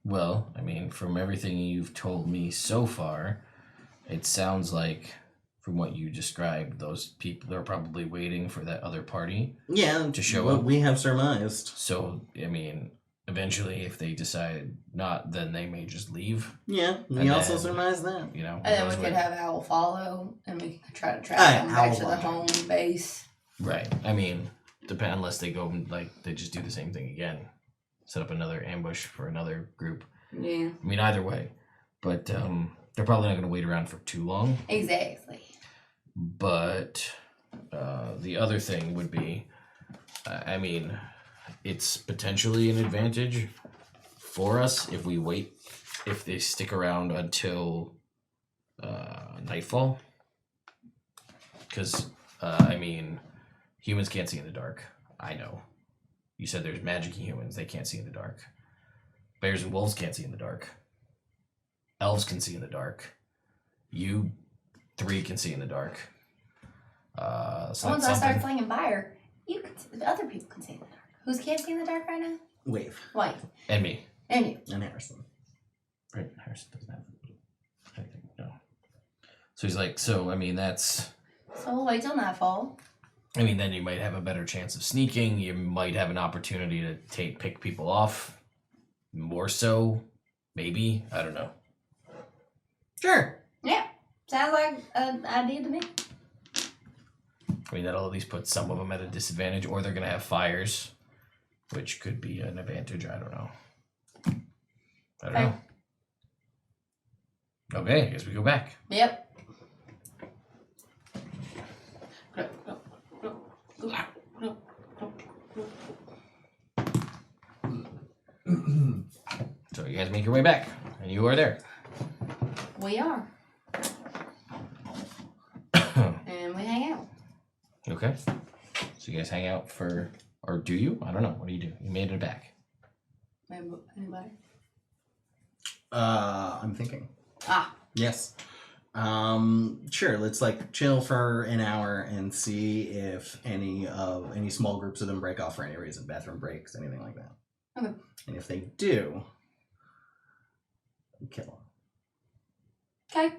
well, I mean, from everything you've told me so far, it sounds like, from what you described, those people are probably waiting for that other party.
Yeah,
To show
what
up.
we have surmised.
So, I mean, eventually, if they decide not, then they may just leave,
Yeah, we
And
also
then-
surmised that.
you know.
And then we
those
could
would-
have Owl follow, and we could try to track
Alright,
them back
Owl
to the
follow.
home base.
Right. I mean, unless they go, like, they just do the same thing again. Set up another ambush for another group.
Yeah,
I mean, either way. But they're probably not going to wait around for too long.
exactly.
But the other thing would be, I mean, it's potentially an advantage for us if we wait, if they stick around until nightfall. Because, I mean, humans can't see in the dark. I know. You said there's magic humans, they can't see in the dark. Bears and wolves can't see in the dark. Elves can see in the dark. You three can see in the dark. So
Once
that's
I start
something.
slinging fire, you can. The other people can see in the dark. Who's can't see in the dark right now?
Wave
White.
And me.
And you.
and Harrison.
Right, Harrison doesn't have anything, no. So he's like, so, I mean, that's...
So we'll wait till nightfall.
I mean, then you might have a better chance of sneaking. You might have an opportunity to pick people off. More so, maybe. I don't know.
Sure.
Yeah, sounds like an idea to me.
I mean, that'll at least put some of them at a disadvantage, or they're going to have fires, which could be an advantage. I don't know. I don't know. Okay, I guess we go back.
Yep.
guys make your way back, and you are there.
We are. And we hang out.
Okay. So you guys hang out for, or do you? I don't know. What do you do? You made it back.
Anybody?
I'm thinking.
Ah.
Yes. Sure. Let's like chill for an hour and see if any small groups of them break off for any reason, bathroom breaks, anything like that.
Okay.
And if they do, kill them.
Okay.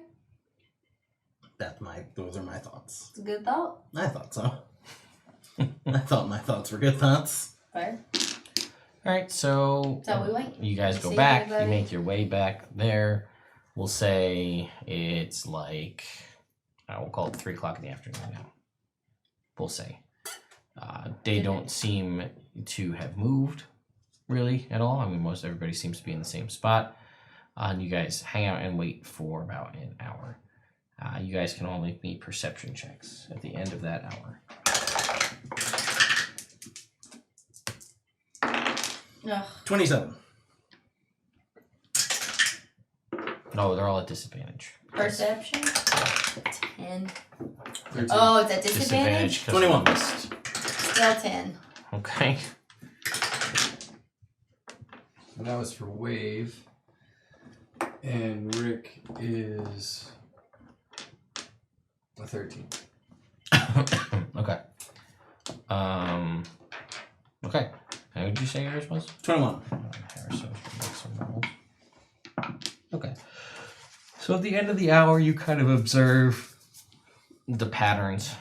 Those are my thoughts.
It's a good thought.
I thought so. I thought my thoughts were good thoughts.
Fair.
All right. So
we wait.
you guys go
See
back.
everybody?
You make your way back there. We'll say it's like, we'll call it 3 o'clock in the afternoon now. We'll say. They don't seem to have moved really at all. I mean, most everybody seems to be in the same spot. And you guys hang out and wait for about an hour. You guys can all make me perception checks at the end of that hour.
Ugh.
27.
No, they're all at disadvantage.
Perception? 10.
13.
Oh, it's at disadvantage?
21.
Still 10.
Okay.
And that was for Wave. And Rick is a 13.
Okay. Okay. How did you say yours was?
21.
Harrison, make some rolls. Okay. So at the end of the hour, you kind of observe the patterns,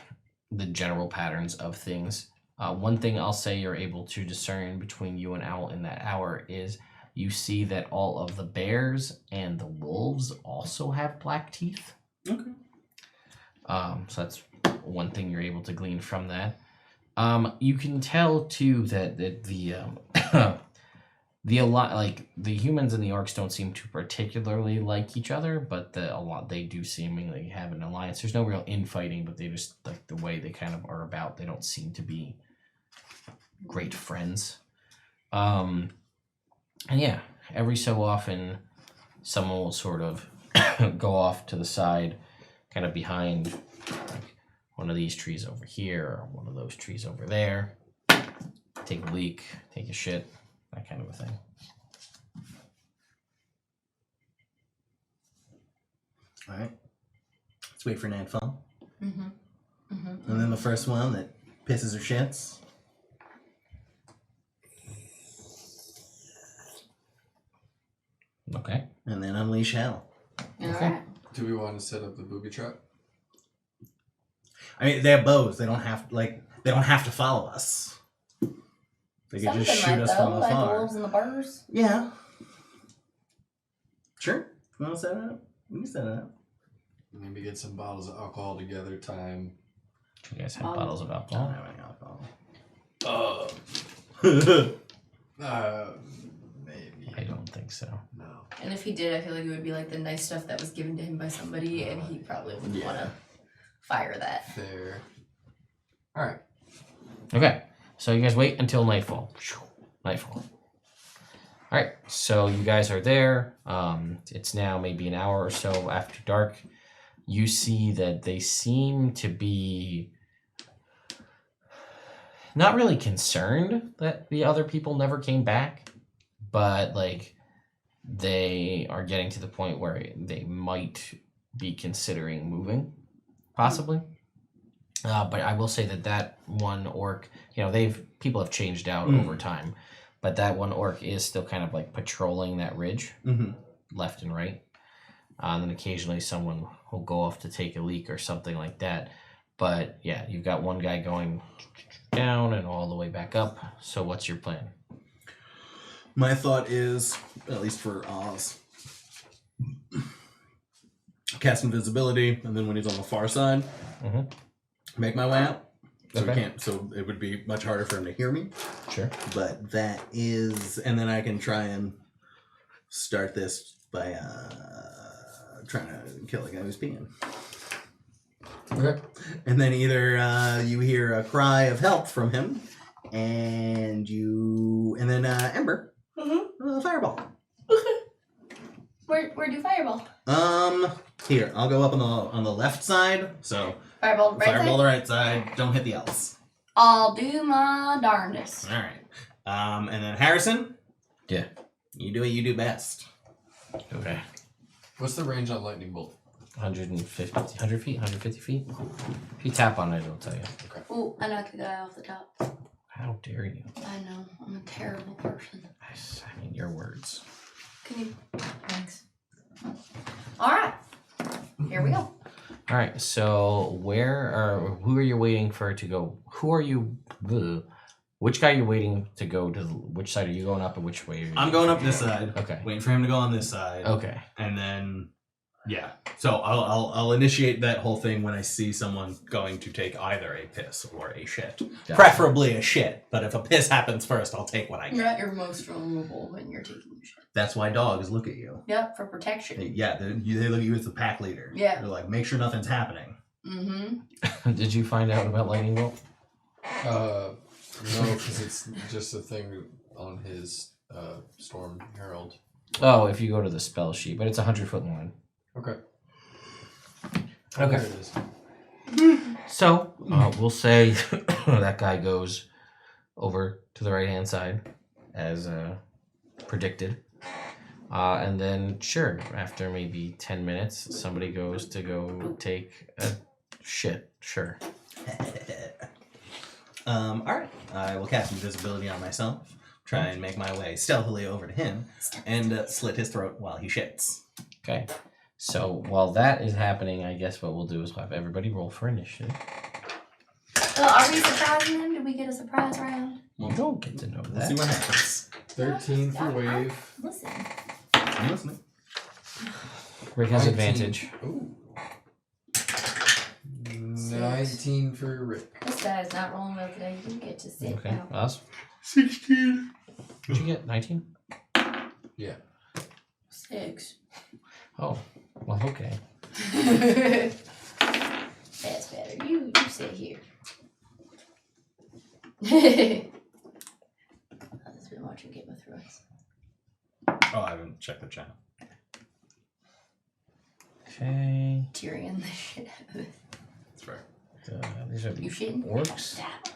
the general patterns of things. One thing I'll say you're able to discern between you and Owl in that hour is you see that all of the bears and the wolves also have black teeth.
Okay.
So that's one thing you're able to glean from that. You can tell too that the humans and the orcs don't seem to particularly like each other, but they do seemingly have an alliance. There's no real infighting, but they just like the way they kind of are about. They don't seem to be great friends. And yeah, every so often, someone will sort of go off to the side, kind of behind like one of these trees over here, or one of those trees over there. Take a leak, take a shit, that kind of a thing.
All right. Let's wait for nightfall.
Mm-hmm. Mm-hmm.
And then the first one that pisses or shits.
Okay.
And then unleash hell.
Alright.
Do we want to set up the booby trap?
I mean, they have bows. They don't have to follow us. They can just shoot us from
like the
afar.
wolves and the birds.
Yeah. Sure. You want to set it up? We can set it up.
Maybe get some bottles of alcohol together. Time.
Do you guys have bottles of
I don't
alcohol?
have any alcohol.
Maybe.
I don't think so.
No.
And if he did, I feel like it would be like the nice stuff that was given to him by somebody, and he probably wouldn't want to fire that.
Fair. All right.
Okay. So you guys wait until nightfall. Nightfall. All right. So you guys are there. It's now maybe an hour or so after dark. You see that they seem to be not really concerned that the other people never came back, but like they are getting to the point where they might be considering moving, possibly. But I will say that one orc, people have changed out over time, but that one orc is still kind of like patrolling that ridge, left and right. And then occasionally someone will go off to take a leak or something like that. But yeah, you've got one guy going down and all the way back up. So what's your plan?
My thought is, at least for Oz, cast invisibility, and then when he's on the far side, make my way out. So
Okay.
he can't. So it would be much harder for him to hear me.
Sure.
But that is, and then I can try and start this by trying to kill the guy who's peeing.
Okay.
And then either you hear a cry of help from him, and then Ember, fireball.
Where do fireball?
Here, I'll go up on the left side. So
Fireball right
fireball
side?
the right side. Don't hit the elves.
I'll do my darndest.
All right. And then Harrison.
Yeah.
You do what you do best.
Okay.
What's the range on lightning bolt?
150, 100 feet, 150 feet. If you tap on it, it'll tell you.
Ooh, I knocked the guy off the top.
How dare you?
I know, I'm a terrible person.
I mean, your words.
Can you? Thanks. Alright. Here we go.
All right. So who are you waiting for to go? Who are you? Which guy are you waiting to go to? Which side are you going up, and which way? Are you
I'm going up this side.
Okay.
Waiting for him to go on this side.
Okay.
And then, yeah. So I'll initiate that whole thing when I see someone going to take either a piss or a shit.
Gotcha.
Preferably a shit. But if a piss happens first, I'll take what I
You're
get.
at your most vulnerable when you're taking shit.
That's why dogs look at you.
Yep, for protection.
Yeah, they look at you as the pack leader.
Yeah.
They're like, make sure nothing's happening.
Mm-hmm.
Did you find out about lightning bolt?
No, because it's just a thing on his Storm Herald.
Oh, if you go to the spell sheet, but it's 100-foot line.
Okay.
Okay.
There it is.
So we'll say that guy goes over to the right-hand side, as predicted. And then, sure, after maybe 10 minutes, somebody goes to go take a shit. Sure.
Alright. I will cast invisibility on myself, try and make my way stealthily over to him, and slit his throat while he shits.
Okay. So while that is happening, I guess what we'll do is we'll have everybody roll for initiative.
Are we surprising them? Did we get a surprise round?
You don't get to know
Let's see
that.
what happens.
13 for wave.
Listen.
I'm listening.
Rick has
19.
advantage.
Ooh. 19 for Rick.
This guy is not rolling well today. You get to sit
Okay.
down.
Us?
16.
What'd you get? 19?
Yeah.
6.
Oh. Well, okay.
That's better. You sit here. I've just been watching Game of Thrones.
Oh, I haven't checked the channel.
Okay.
Tyrion the shit out of it.
That's fair.
These are the
You shitting?
orcs.
That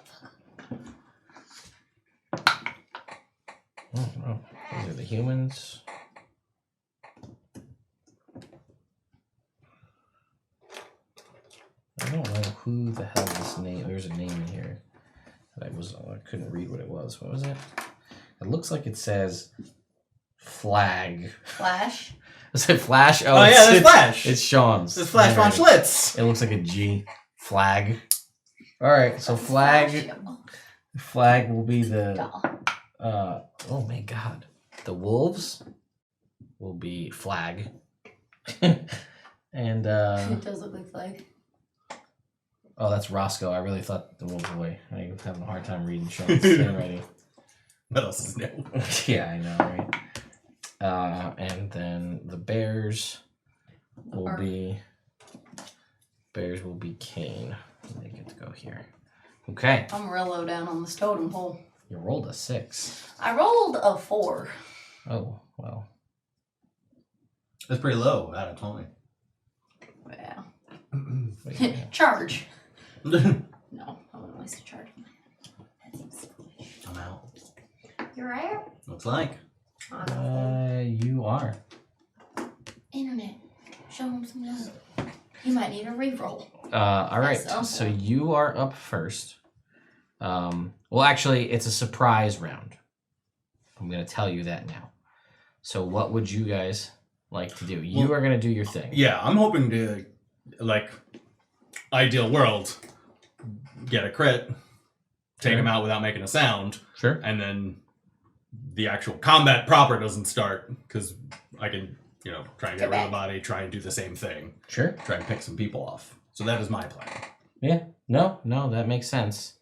Oh, no. These are the humans. I don't know who the hell this name. There's a name in here that I couldn't read what it was. What was it? It looks like it says flag.
Flash.
Is it Flash?
Oh, yeah, there's Flash.
It's Sean's.
This Flash von
handwriting.
Schlitz.
It looks like a G. Flag. All right, so flag will be the
Doll.
oh my god. The wolves will be flag. And
It does look like flag.
oh, that's Roscoe. I really thought the wolves away. I'm having a hard time reading Sean's handwriting.
What else is new?
Yeah, I know, right? And then the bears will be Kane. They get to go here. Okay.
I'm real low down on this totem pole.
You rolled a 6.
I rolled a 4.
Oh, well.
That's pretty low out of 20.
Yeah.
Wait a minute.
Charge. No, I wouldn't waste a charge. That seems foolish.
I'm out.
You're right.
Looks like.
You are.
Internet. Show him some love. You might need a reroll.
All right.
That's awful.
So you are up first. Well, actually, it's a surprise round. I'm going to tell you that now. So what would you guys like to do? You are going to do your thing.
Yeah, I'm hoping to, like, ideal world, get a crit, take
Sure.
him out without making a sound,
Sure.
and then the actual combat proper doesn't start, because I can, try and get rid of the body, try and do the same thing,
Sure.
try and pick some people off. So that is my plan.
Yeah. No, that makes sense.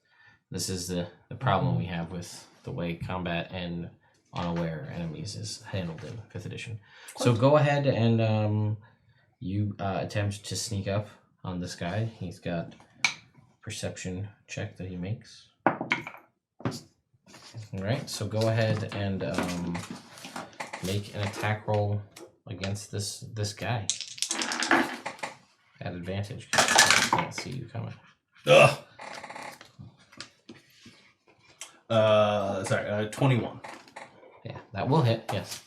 This is the problem we have with the way combat and unaware enemies is handled in 5th edition. So go ahead and you attempt to sneak up on this guy. He's got perception check that he makes. All right, so go ahead and make an attack roll against this guy. At advantage. I can't see you coming.
Ugh. 21.
Yeah, that will hit. Yes.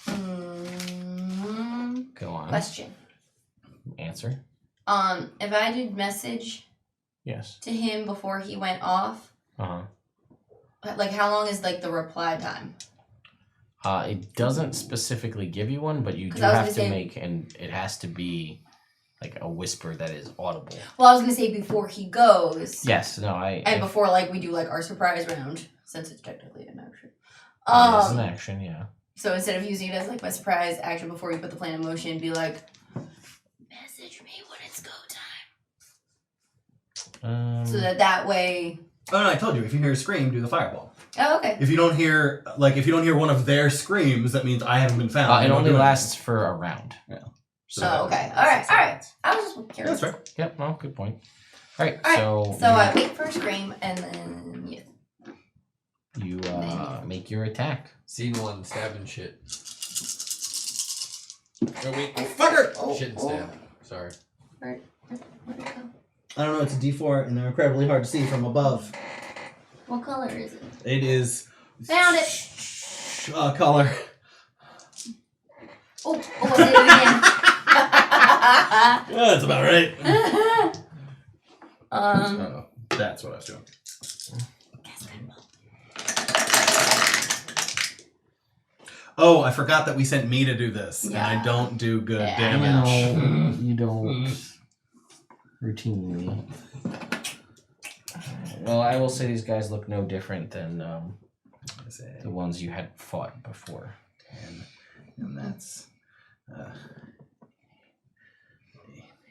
Go on.
Question.
Answer.
If I did message
Yes.
to him before he went off, like how long is like the reply time?
It doesn't specifically give you one, but you do
'Cause I was
have
gonna
to
say-
make, and it has to be like a whisper that is audible.
Well, I was gonna say before he goes.
Yes. No.
And before like we do like our surprise round, since it's technically an action.
It is an action. Yeah.
So instead of using it as like my surprise action before you put the plan in motion, be like, message me when it's go time. So that way.
Oh no, I told you, if you hear a scream, do the fireball.
Oh, okay.
If you don't hear one of their screams, that means I haven't been found.
it
Don't
only
do
lasts for a round.
Yeah.
Oh, okay. All right. I was just curious.
That's right.
Yep. No. Good point. All right.
So I wait for a scream and then
you make your attack.
Scene 1, stabbing shit.
Oh wait, fucker!
Shit and stab. Sorry.
Where'd it go?
I don't know, it's a D4 and they're incredibly hard to see from above.
What color is it?
It is...
Found it!
Color.
I did it again.
Yeah, that's about right. That's what I was doing. Oh, I forgot that we sent me to do this, and I don't do good damage.
No, you don't routinely. Well, I will say these guys look no different than the ones you had fought before.
And that's...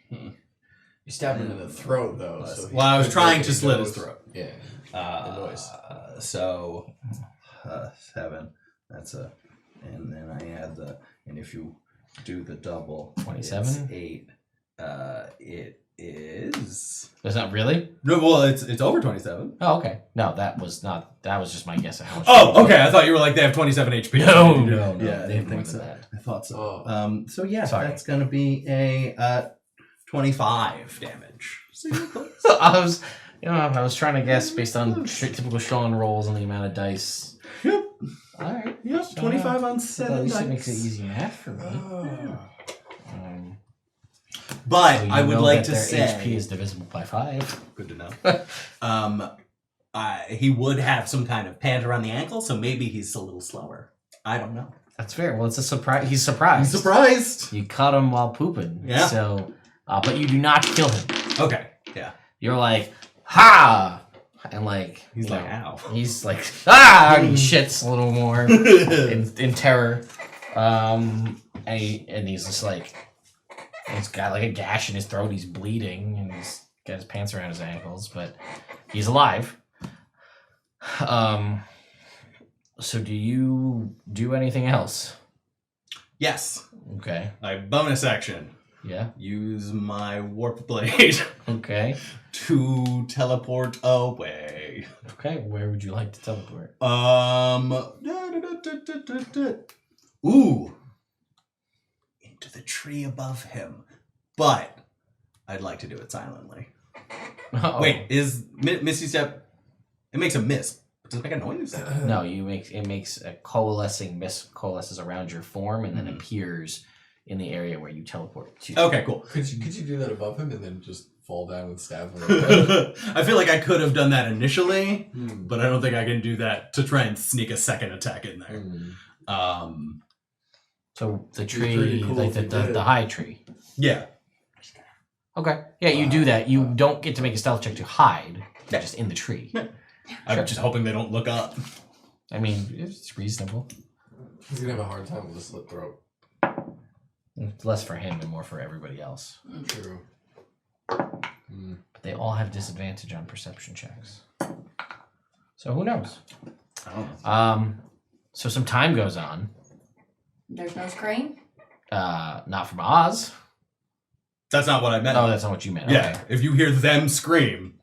You stabbed him in the throat, though. So
well, I was trying to slit his throat.
Yeah. The noise.
So, 7. That's a... And then I add the... And if you do the double...
27?
It's 8. It is...
That's not really?
No, well, it's over 27.
Oh, okay. No, that was not... That was just my guess of how much...
Oh, okay. I thought you were like, they have 27 HP.
No.
Yeah,
they
I
have more
think
than
so.
that.
I thought so.
Oh.
So yeah,
Sorry.
that's going to be a 25 damage. So you're close.
I was trying to guess based on typical Sean rolls and the amount of dice.
Yep.
All right.
Yep. 25 on
At
7
least
dice.
it makes it easy math for me.
But
So you
I would
know
like
that
to
their
say...
HP is divisible by 5.
Good to know. He would have some kind of pant around the ankle, so maybe he's a little slower. I don't know.
That's fair. Well, it's a surprise. He's surprised.
I'm surprised.
You caught him while pooping.
Yeah.
So, but you do not kill him.
Okay. Yeah.
You're like, ha! And like,
He's
you
like,
know,
ow.
He's like, ah! And he shits a little more in terror. And he's just like, he's got like a gash in his throat. He's bleeding, and he's got his pants around his ankles, but he's alive. So do you do anything else?
Yes.
Okay.
My bonus action.
Yeah.
Use my warp blade
Okay.
to teleport away.
Okay. Where would you like to teleport?
Ooh. Into the tree above him. But I'd like to do it silently.
Oh.
Wait, is Misty Step... It makes a mist. Does it make a noise?
No, it makes a coalescing mist coalesces around your form and then appears in the area where you teleport to.
Okay, cool.
Could you do that above him and then just fall down and stab him?
I feel like I could have done that initially, but I don't think I can do that to try and sneak a second attack in there.
So the
It'd be
tree,
pretty cool
like
if you did.
the high tree.
Yeah.
Okay. Yeah, you do that. You don't get to make a stealth check to hide. You're just in the tree.
I'm just hoping they don't look up.
I mean, it's reasonable.
He's gonna have a hard time with a slit throat.
It's less for him and more for everybody else.
True.
But they all have disadvantage on perception checks. So who knows? So some time goes on.
There's no scream?
Not from Oz.
That's not what I meant.
Oh, that's not what you meant.
Yeah,
Okay.
if you hear them scream,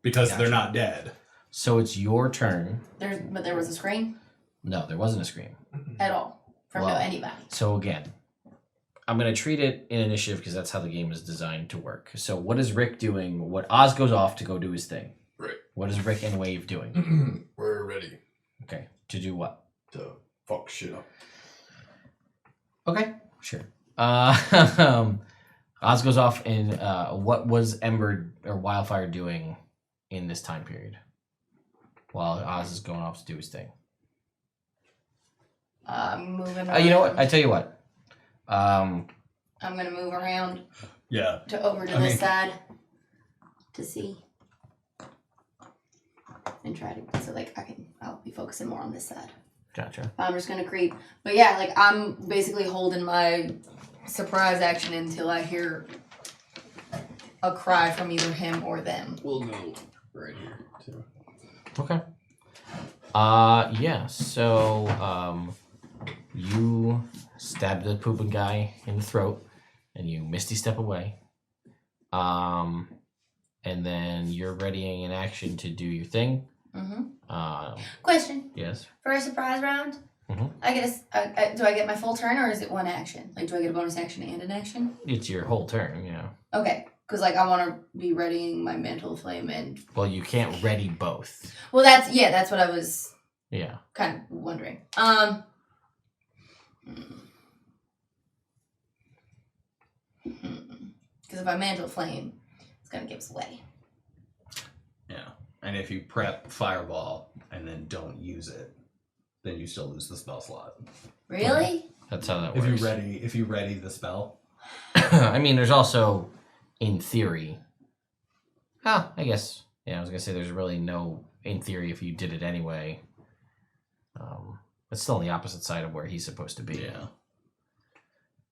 because
Gotcha.
they're not dead.
So it's your turn.
But there was a scream
No, there wasn't a scream.
at all from
Well,
anybody.
So again, I'm gonna treat it in initiative because that's how the game is designed to work. So what is Rick doing? What Oz goes off to go do his thing.
Right.
What is Rick and Wave doing?
We're ready
Okay. To do what?
to fuck shit up.
Okay. Sure. Oz goes off and what was Ember or Wildfire doing in this time period? While Oz is going off to do his thing.
Moving around.
You know what? I tell you what.
I'm gonna move around
Yeah.
to over to this side to see. And try to, so like I'll be focusing more on this side.
Gotcha.
I'm just gonna creep. But yeah, like I'm basically holding my surprise action until I hear a cry from either him or them.
We'll go right here too.
Okay. Yeah, so you stab the pooping guy in the throat and you misty step away. And then you're readying an action to do your thing.
Question.
Yes.
For a surprise round,
Mhm.
I get do I get my full turn or is it one action? Like, do I get a bonus action and an action?
It's your whole turn, yeah.
Okay, because like I want to be readying my mental flame and.
Well, you can't ready both.
Well, that's what I was.
Yeah.
Kind of wondering. Because if I mantle flame, it's gonna give us away.
Yeah. And if you prep Fireball and then don't use it, then you still lose the spell slot.
Really?
That's how that
If
works.
you ready the spell.
I mean, there's also, in theory. I guess. Yeah, I was gonna say there's really no. In theory, if you did it anyway. It's still on the opposite side of where he's supposed to be.
Yeah.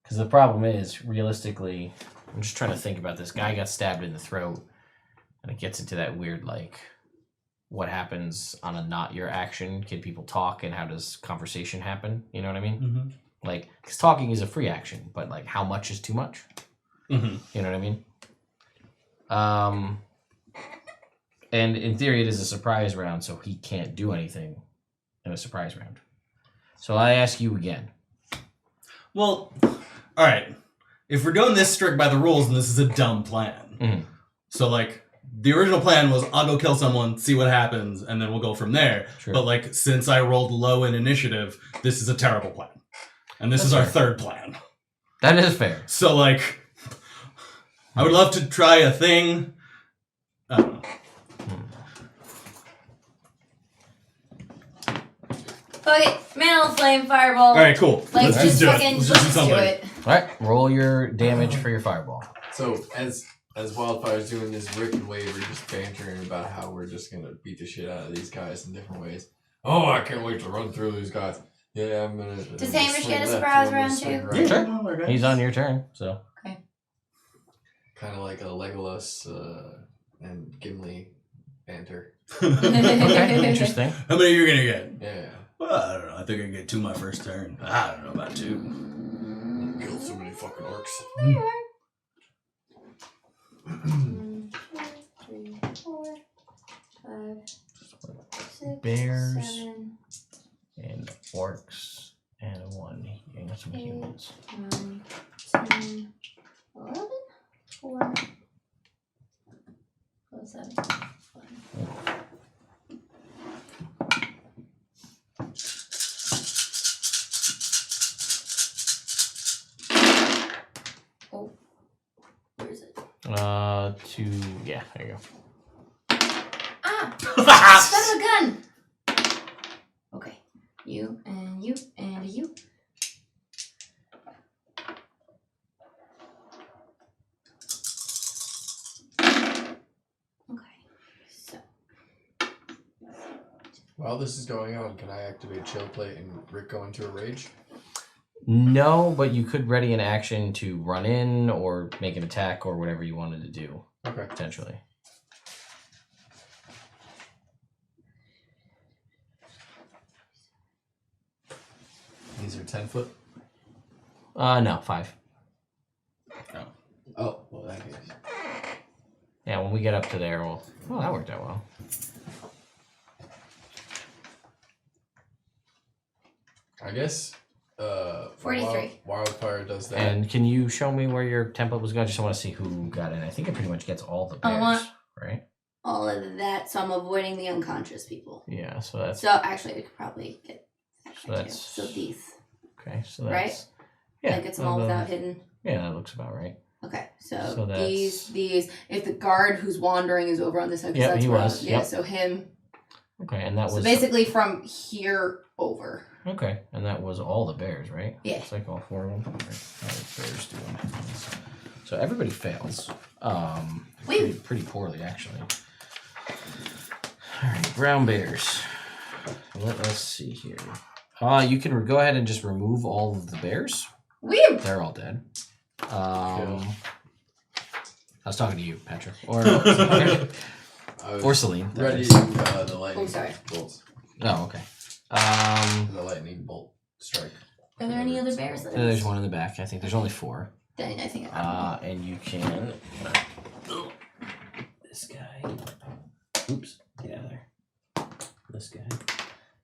Because the problem is, realistically, I'm just trying to think about this. Guy got stabbed in the throat, and it gets into that weird, like, what happens on a not your action? Can people talk, and how does conversation happen? You know what I mean?
Mm-hmm.
Like, because talking is a free action, but, like, how much is too much?
Mm-hmm.
You know what I mean? And in theory, it is a surprise round, so he can't do anything in a surprise round. So I ask you again.
Well, all right. If we're doing this strict by the rules, then this is a dumb plan.
Mhm.
So, like, the original plan was I'll go kill someone, see what happens, and then we'll go from there.
Sure.
But, like, since I rolled low in initiative, this is a terrible plan. And this
That's
is our
fair.
third plan.
That is fair.
So, like, I would love to try a thing. I don't know.
Fuck it. Mantle flame fireball.
All right, cool.
Like,
Let's
just
do it.
fucking
Let's
let's
just do
do
something.
it.
All right, roll your damage for your fireball.
So as Wildfire's doing this, Rick and Wave are just bantering about how we're just gonna beat the shit out of these guys in different ways. Oh, I can't wait to run through these guys. Yeah, I'm gonna.
Does Hamish get a surprise round too?
Right.
Sure. He's on your turn, so.
Kind of like a Legolas and Gimli banter.
Okay, interesting.
How many are you gonna get?
Yeah.
Well, I don't know. I think I get 2 my first turn. I don't know about 2.
Killed so many fucking orcs.
1, 2, 3, 4, 5, 6,
Bears.
7,
And orcs and 1 and some humans.
9, 10, 11, 4, 7, 11. Oh, where is it?
2, yeah, there you go.
Ah! Son of a gun! Okay. You and you and you. Okay. So.
While this is going on, can I activate Chill Plate and Rick go into a rage?
No, but you could ready an action to run in or make an attack or whatever you wanted to do,
Okay.
potentially.
These are 10 foot.
No, 5.
Oh, well, that case.
Yeah, when we get up to there, well, that worked out well.
I guess
43.
Wildfire does that.
And can you show me where your template was going? I just want to see who got in. I think it pretty much gets all the
I
bears,
want-
right?
All of that, so I'm avoiding the unconscious people.
Yeah, so that's
So actually, we could probably get that
So
guy too.
that's-
So these.
okay. So that's
Right?
yeah.
Like it's them all without hidden.
Yeah, that looks about right.
Okay, so,
So that's-
these. If the guard who's wandering is over on this side, 'cause
Yep,
that's
he
where I
was,
Yeah,
yep.
so him.
Okay, and that
So
was
basically from here over.
okay, and that was all the bears, right?
Yeah.
It's like all 4 of them. Right. How are the bears doing? So everybody fails. Pretty poorly actually. All right, brown bears. Let us see here. You can go ahead and just remove all of the bears.
Woo!
They're all dead. I was talking to you, Petra, or
I was
or Selene.
ready the lightning
Oh, sorry.
bolts.
Oh, okay.
The lightning bolt strike.
Are there any other bears?
There's one in the back. I think there's only 4.
Then I think I got
And you can. This guy. Oops. Get out of there. This guy.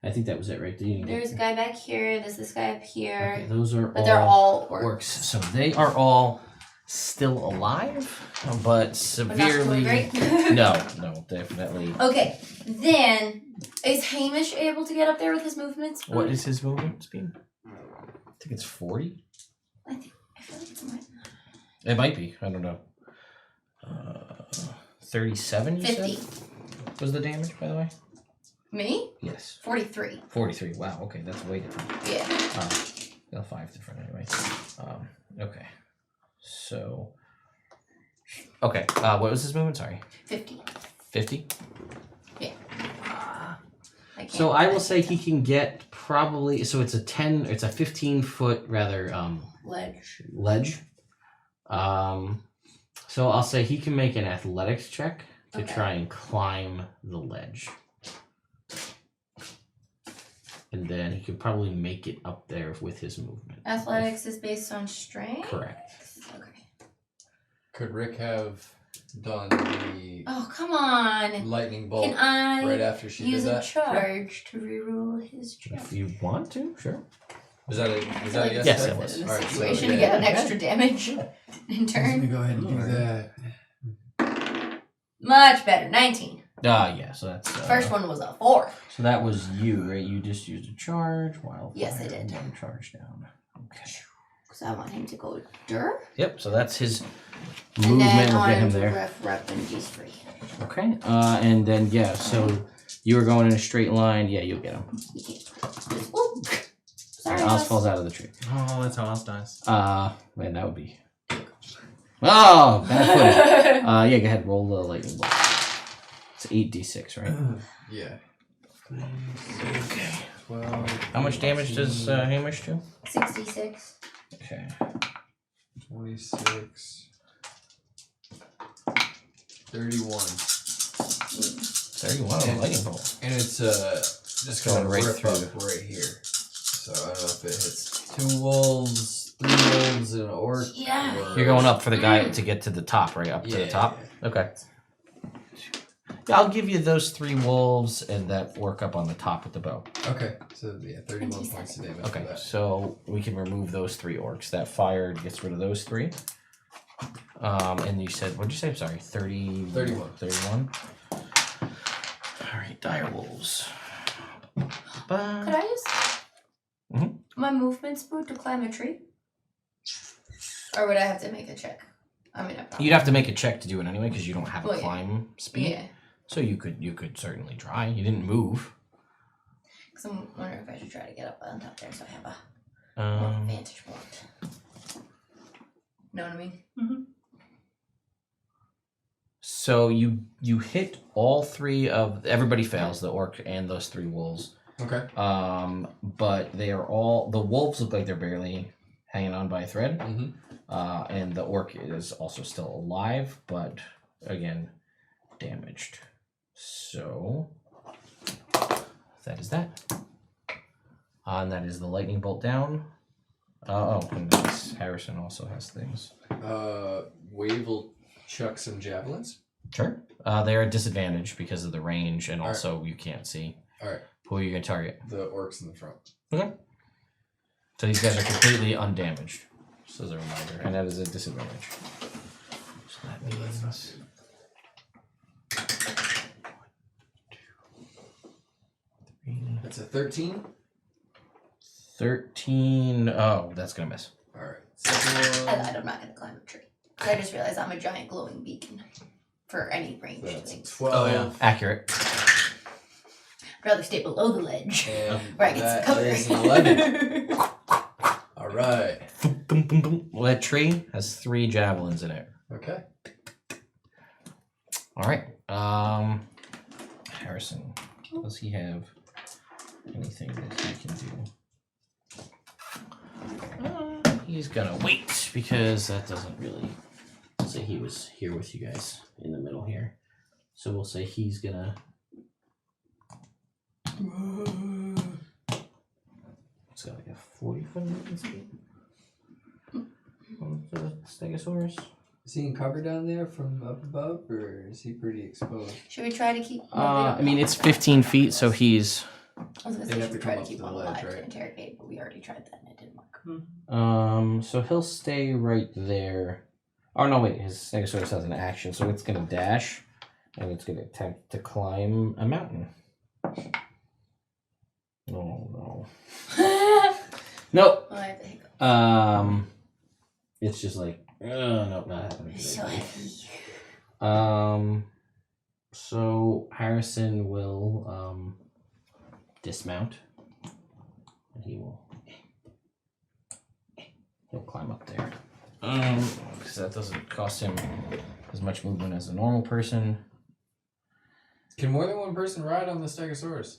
I think that was it, right? Did you
There's a guy back here. There's this guy up here.
Okay, those are
But they're all orcs.
orcs. So they are all still alive, but
But
severely.
not doing great.
No, definitely.
Okay, then is Hamish able to get up there with his movement speed?
What is his movement speed? I think it's 40.
I feel like it's right.
It might be. I don't know. 37. You
50.
said was the damage, by the way.
Me?
Yes.
43.
43. Wow. Okay, that's way different.
Yeah.
Well, 5 different anyway. Okay. So. Okay. What was his movement? Sorry.
50.
50.
Yeah. I can't
So I will
imagine.
say he can get probably. So it's a 10. It's a 15-foot rather
Ledge.
ledge. So I'll say he can make an athletics check to
Okay.
try and climb the ledge. And then he could probably make it up there with his movement.
Athletics is based on strength?
Correct.
Okay.
Could Rick have done the
Oh, come on.
lightning bolt
Can I
right after she
use
did
a
that?
charge to reroll his check?
If you want to, sure.
Was that a
I
yes?
feel like
Ted?
Yes,
it's
it was.
in a
Alright, so,
situation to
yeah.
get an extra damage in
Let me
turn.
go ahead and do that.
Much better. 19.
Yeah, so that's...
First one was a 4.
So that was you, right? You just used a charge, wildfire.
Yes, I did.
And charge down. Okay.
Because I want him to go dirt.
Yep, so that's his
And
movement.
then
We'll
on
get him
to
there.
rep and he's free.
Okay, and then, yeah, so you were going in a straight line. Yeah, you'll get him.
Whoop. Sorry,
Oz
Oz.
falls out of the tree.
Oh, that's how Oz dies.
Man, that would be... Oh, bad footing. Yeah, go ahead, roll the lightning bolt. It's 8d6, right?
Yeah.
Okay.
12.
How much damage does Hamish do?
66.
Okay.
26. 31.
31 on the lightning bolt.
And it's just
Going
going
right
right
through.
up right here. So I don't know if it hits 2 wolves, 3 wolves, and an orc.
Yeah.
or-
You're going up for the guy to get to the top, right? Up to the top? Okay. Yeah, I'll give you those 3 wolves and that orc up on the top with the bow.
Okay. So yeah, 31 points of damage.
Okay,
For that.
so we can remove those 3 orcs. That fire gets rid of those 3. And you said, what'd you say? I'm sorry, 30...
31.
31. Alright, dire wolves.
Could I use my movement speed to climb a tree? Or would I have to make a check? I mean, I probably.
You'd have to make a check to do it anyway because you don't have a
Well, yeah.
climb speed.
Yeah.
So you could certainly try. You didn't move.
Because I'm wondering if I should try to get up on top there so I have a vantage point. Know what I mean? Mm-hmm.
So you hit all 3 of everybody fails, the orc and those 3 wolves.
Okay.
But they are all the wolves look like they're barely hanging on by a thread.
Mm-hmm.
And the orc is also still alive, but again, damaged. So that is that. And that is the lightning bolt down. And Harrison also has things.
Wave will chuck some javelins.
Sure. They're at disadvantage because of the range, and
All right.
also you can't see.
All right.
Who are you gonna target?
The orcs in the front.
Okay. So these guys are completely undamaged. Just as a reminder, and that is a disadvantage. So that means.
That's a 13.
13. Oh, that's gonna miss.
Alright. Second one.
I'm not gonna climb a tree. I just realized I'm a giant glowing beacon for any range
That's
things.
12.
Oh, yeah.
Accurate.
I'd rather stay below the ledge
And
where I get some
that
cover.
is an 11. Alright.
Well, that tree has 3 javelins in it.
Okay.
All right. Harrison, does he have anything that he can do? He's gonna wait because that doesn't really say he was here with you guys in the middle here. So we'll say he's gonna. It's got like a 40-foot movement speed. The Stegosaurus.
Is he in cover down there from up above, or is he pretty exposed?
Should we try to keep?
I mean, it's 15 feet, so he's.
I was gonna
They'd
say
have
should we
to
try
come
to
up
keep
to the
one
ledge,
alive
right?
to interrogate, but we already tried that and it didn't work.
So he'll stay right there. Oh no, wait, his Stegosaurus has an action, so it's gonna dash, and it's gonna attempt to climb a mountain. Oh no. Nope.
Well, I have the hiccup.
It's just like, no, not happening.
It's so heavy.
So Harrison will dismount, and he'll climb up there. Because that doesn't cost him as much movement as a normal person.
Can more than one person ride on the Stegosaurus?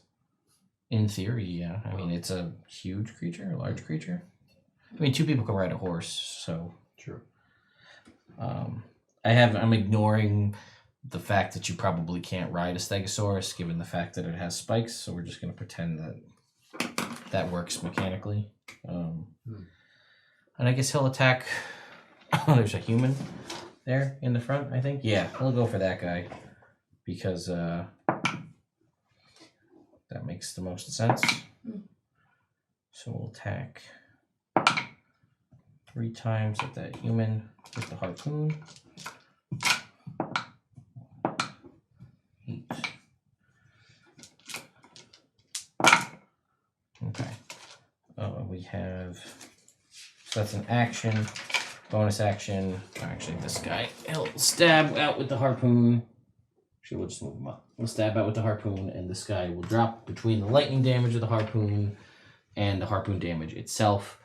In theory, yeah. I mean, it's a huge creature, a large creature. I mean, 2 people can ride a horse, so.
True.
I'm ignoring the fact that you probably can't ride a Stegosaurus, given the fact that it has spikes. So we're just going to pretend that works mechanically. And I guess he'll attack. Oh, there's a human there in the front, I think. Yeah, he'll go for that guy because that makes the most sense. So we'll attack 3 times at that human with the harpoon. 8. Okay. We have. So that's an action. Bonus action. Actually, this guy. He'll stab out with the harpoon. Actually, we'll just move him up. We'll stab out with the harpoon, and this guy will drop between the lightning damage of the harpoon and the harpoon damage itself.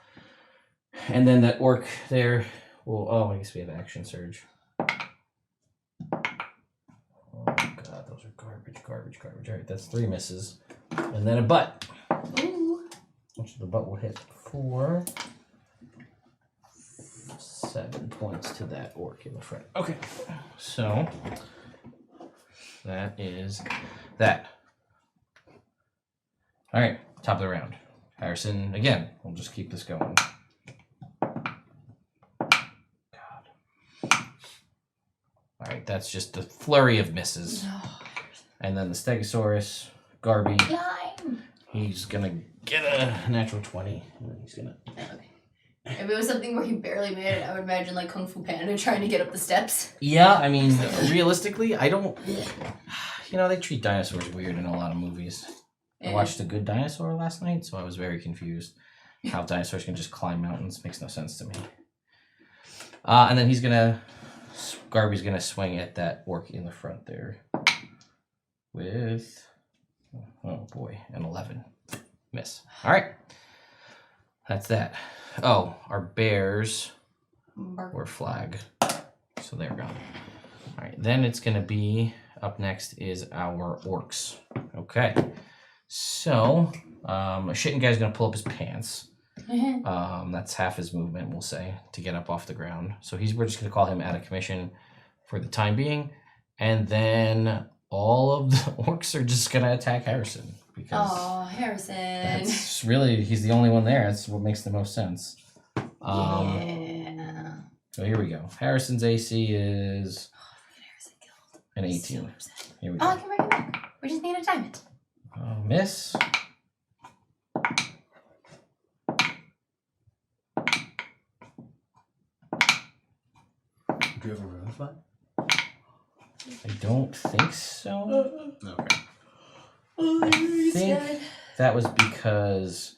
And then that orc there will. Oh, I guess we have action surge. Oh god, those are garbage. Alright, that's 3 misses. And then a butt.
Ooh.
Which the butt will hit for 7 points to that orc in the front. Okay. So that is that. Alright, top of the round. Harrison, again, we'll just keep this going. God. Alright, that's just a flurry of misses. And then the Stegosaurus, Garby,
Climb.
he's gonna get a natural 20. And then he's gonna.
Okay. If it was something where he barely made it, I would imagine like Kung Fu Panda trying to get up the steps.
Yeah, I mean, realistically, I don't. You know, they treat dinosaurs weird in a lot of movies. I watched A Good Dinosaur last night, so I was very confused. How dinosaurs can just climb mountains makes no sense to me. And then Garby's gonna swing at that orc in the front there with, oh boy, an 11. Miss. All right, that's that. Oh, our bears were flag, so they're gone. All right, then it's gonna be up next is our orcs. Okay. So, a shitting guy's gonna pull up his pants. That's half his movement, we'll say, to get up off the ground. So we're just gonna call him out of commission for the time being, and then all of the orcs are just gonna attack Harrison because
Harrison.
that's really he's the only one there. That's what makes the most sense.
Yeah.
So here we go. Harrison's AC is
Harrison killed.
an 18.
So upset.
Here we
Oh, I
go.
can bring it back. We just need to time it.
Miss.
Do you have a room spot?
I don't think so.
Okay.
I think that was because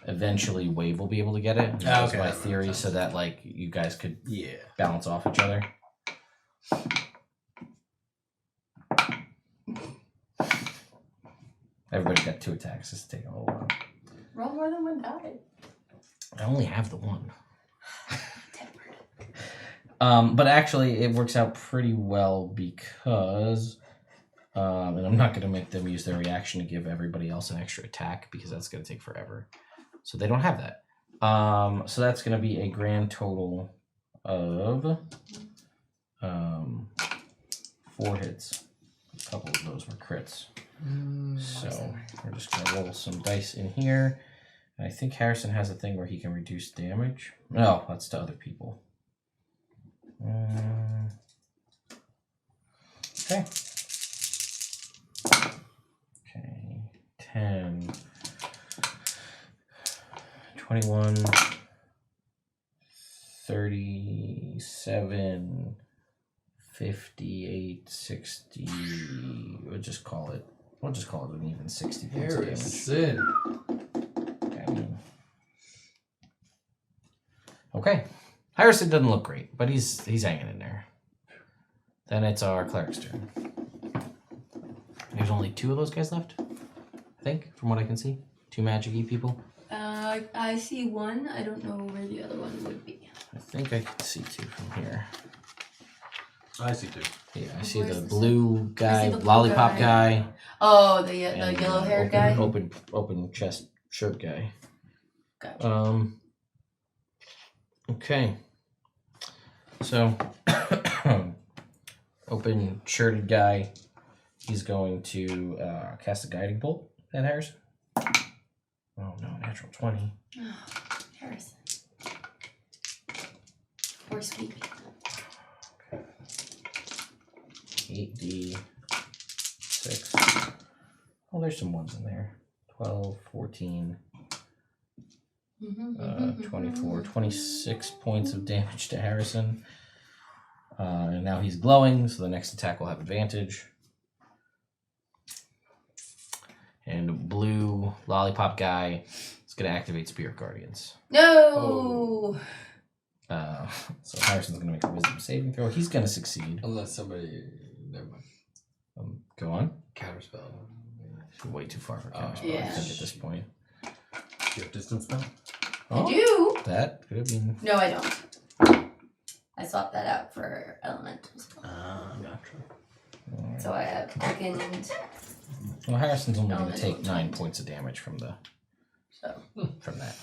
eventually Wave will be able to get it. That was
Okay,
my
that makes
theory,
sense.
so that like you guys could
Yeah.
balance off each other. Everybody's got 2 attacks. This is taking a little while.
Roll more than one die.
I only have the 1. But actually, it works out pretty well because, and I'm not going to make them use their reaction to give everybody else an extra attack because that's going to take forever. So they don't have that. So that's going to be a grand total of 4 hits. A couple of those were crits. So we're just going to roll some dice in here. And I think Harrison has a thing where he can reduce damage. No, that's to other people. Okay. Okay. 10, 21, 37, 58, 60. We'll just call it an even 60 points of damage.
Harrison.
Okay. Harrison doesn't look great, but he's hanging in there. Then it's our cleric's turn. There's only 2 of those guys left, I think, from what I can see. 2 magic-y people.
I see one. I don't know where the other one would be.
I think I can see 2 from here.
I see 2.
Yeah, I see
Where's
the
this
blue guy,
the blue
lollipop guy.
Oh, the
and
yellow-haired guy.
Open chest shirt guy.
Gotcha.
Okay. So, open shirted guy. He's going to cast a guiding bolt at Harrison. Oh no, natural 20.
Oh, Harrison. Poor sweetie.
8d6. Oh, there's some ones in there. 12, 14, 24, 26 points of damage to Harrison. And now he's glowing, so the next attack will have advantage. And blue lollipop guy is going to activate Spirit Guardians.
No!
So Harrison's going to make a wisdom saving throw. He's going to succeed.
Unless somebody... Never mind.
Go on.
Counterspell.
Way too far for counterspell,
Yeah.
I think, at this point.
Do you have distance spell?
Oh,
I do.
that could have been...
No, I don't. I swapped that out for elemental spell.
Gotcha.
So I have quickened.
Well, Harrison's only going to
Elemental
take 9
change.
points of damage from
So
that.